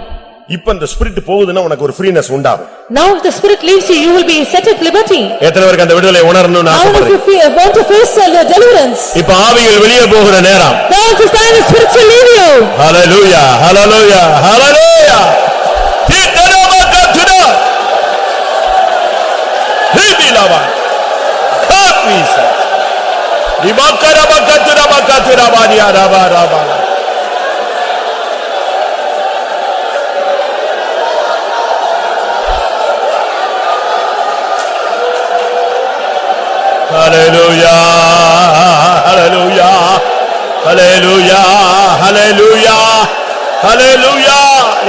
S1: இப்ப இந்த ஸ்பிரிட் போகுதுன்னா உனக்கு ஒரு ஃப்ரீனஸ் உண்டாகும்.
S2: Now if the spirit leaves you, you will be set at liberty.
S1: எத்தனை பேருக்கு அந்த விடுதலை உணரணும்னு
S2: How many
S1: ஆசைப்படுறீங்க?
S2: of you want to face the deliverance?
S1: இப்ப ஆவிகள் வெளியே போகிற நேரம்.
S2: Now is the time the spirits will leave you.
S1: Hallelujah hallelujah hallelujah. திடனமகத்துட ஹிபிலவா காபிசா ரிமக்கரமகத்துரமகத்துர Bania Rafah Rafah. Hallelujah, hallelujah, hallelujah, hallelujah. Hallelujah hallelujah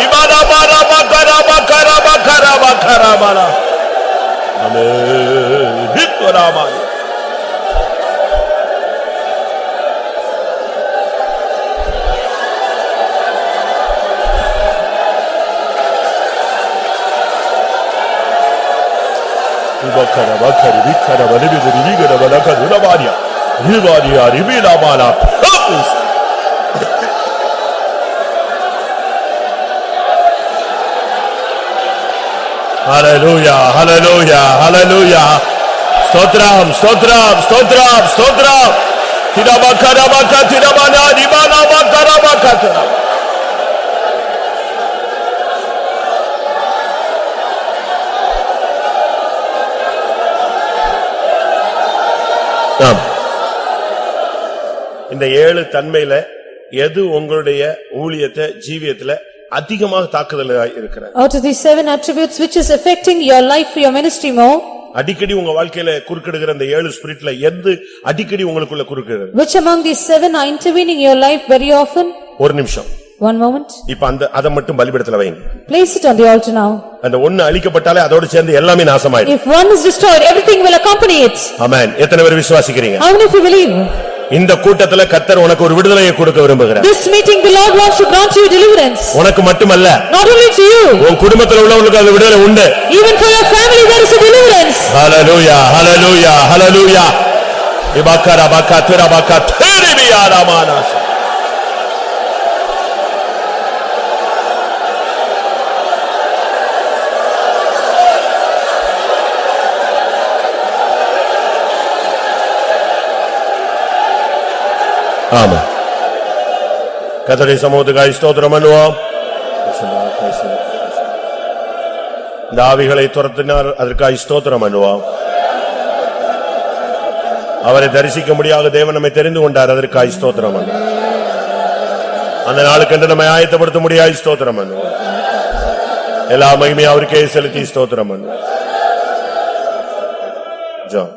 S1: இபாதா para Baqarah Baqarah Baqarah Baqarah Bala hallelujah Bakara bakara bikara bana bir rigara bana kadına var ya. Ribar ya ribila bana. Hallelujah, hallelujah, hallelujah. Stotram, stotram, stotram, stotram. Tira bakara bakara tira bana ribana bakara bakara. இந்த 7 தன்மையில எது உங்களுடைய ஊழியத்தை ஜீவியத்துல அதிகமாக தாக்குதலாய் இருக்கிறது?
S2: Out of these 7 attributes, which is affecting your life, your ministry more?
S1: அடிக்கடி உங்க வாழ்க்கையில குறுக்கிடுகிற அந்த 7 ஸ்பிரிட்ல எது அடிக்கடி உங்களுக்குள்ள குறுக்கிடுது?
S2: Which among these 7 are intervening in your life very often?
S1: ஒரு நிமிஷம்.
S2: One moment.
S1: இப்ப அத மட்டும் பலிபீடத்துல வைங்க.
S2: Place it on the altar now.
S1: அந்த ஒன்னு அழிக்கப்பட்டாலே அதோட சேர்ந்து எல்லாமே நாசமாயிடும்.
S2: If one is destroyed, everything will accompany it.
S1: ஆமென். எத்தனை பேர் விசுவாசிக்கிறீங்க?
S2: How many of you believe?
S1: இந்த கூட்டத்துல கர்த்தர் உனக்கு ஒரு விடுதலையை கொடுக்க விரும்புகிறார்.
S2: This meeting the Lord wants to grant you deliverance.
S1: உனக்கு மட்டுமல்ல.
S2: Not only to you.
S1: உன் குடும்பத்துல உள்ளவங்களுக்கு அந்த விடுதலை உண்டு.
S2: Even for your family there is a deliverance.
S1: Hallelujah, hallelujah, hallelujah. Ibakara bakatira bakatiri biyaramana. ஆமா. கர்த்தருடைய சமூகத்துக்காய் ஸ்தோத்திரம் பண்ணுவோம். இந்த ஆவிகளை துரத்தினார், அதற்காய் ஸ்தோத்திரம் பண்ணுவோம். அவரை தரிசிக்க முடியாத தேவன் நம்மை தெரிந்து கொண்டார், அதற்காய் ஸ்தோத்திரம் பண்ணுவோம். அந்த நாளுக்கென்று நம்மை ஆயத்தப்படுத்த முடியாது, ஸ்தோத்திரம் பண்ணுவோம். எல்லா மகிமையும் அவருக்கே செலுத்தி ஸ்தோத்திரம் பண்ணுவோம். ஜெபம்.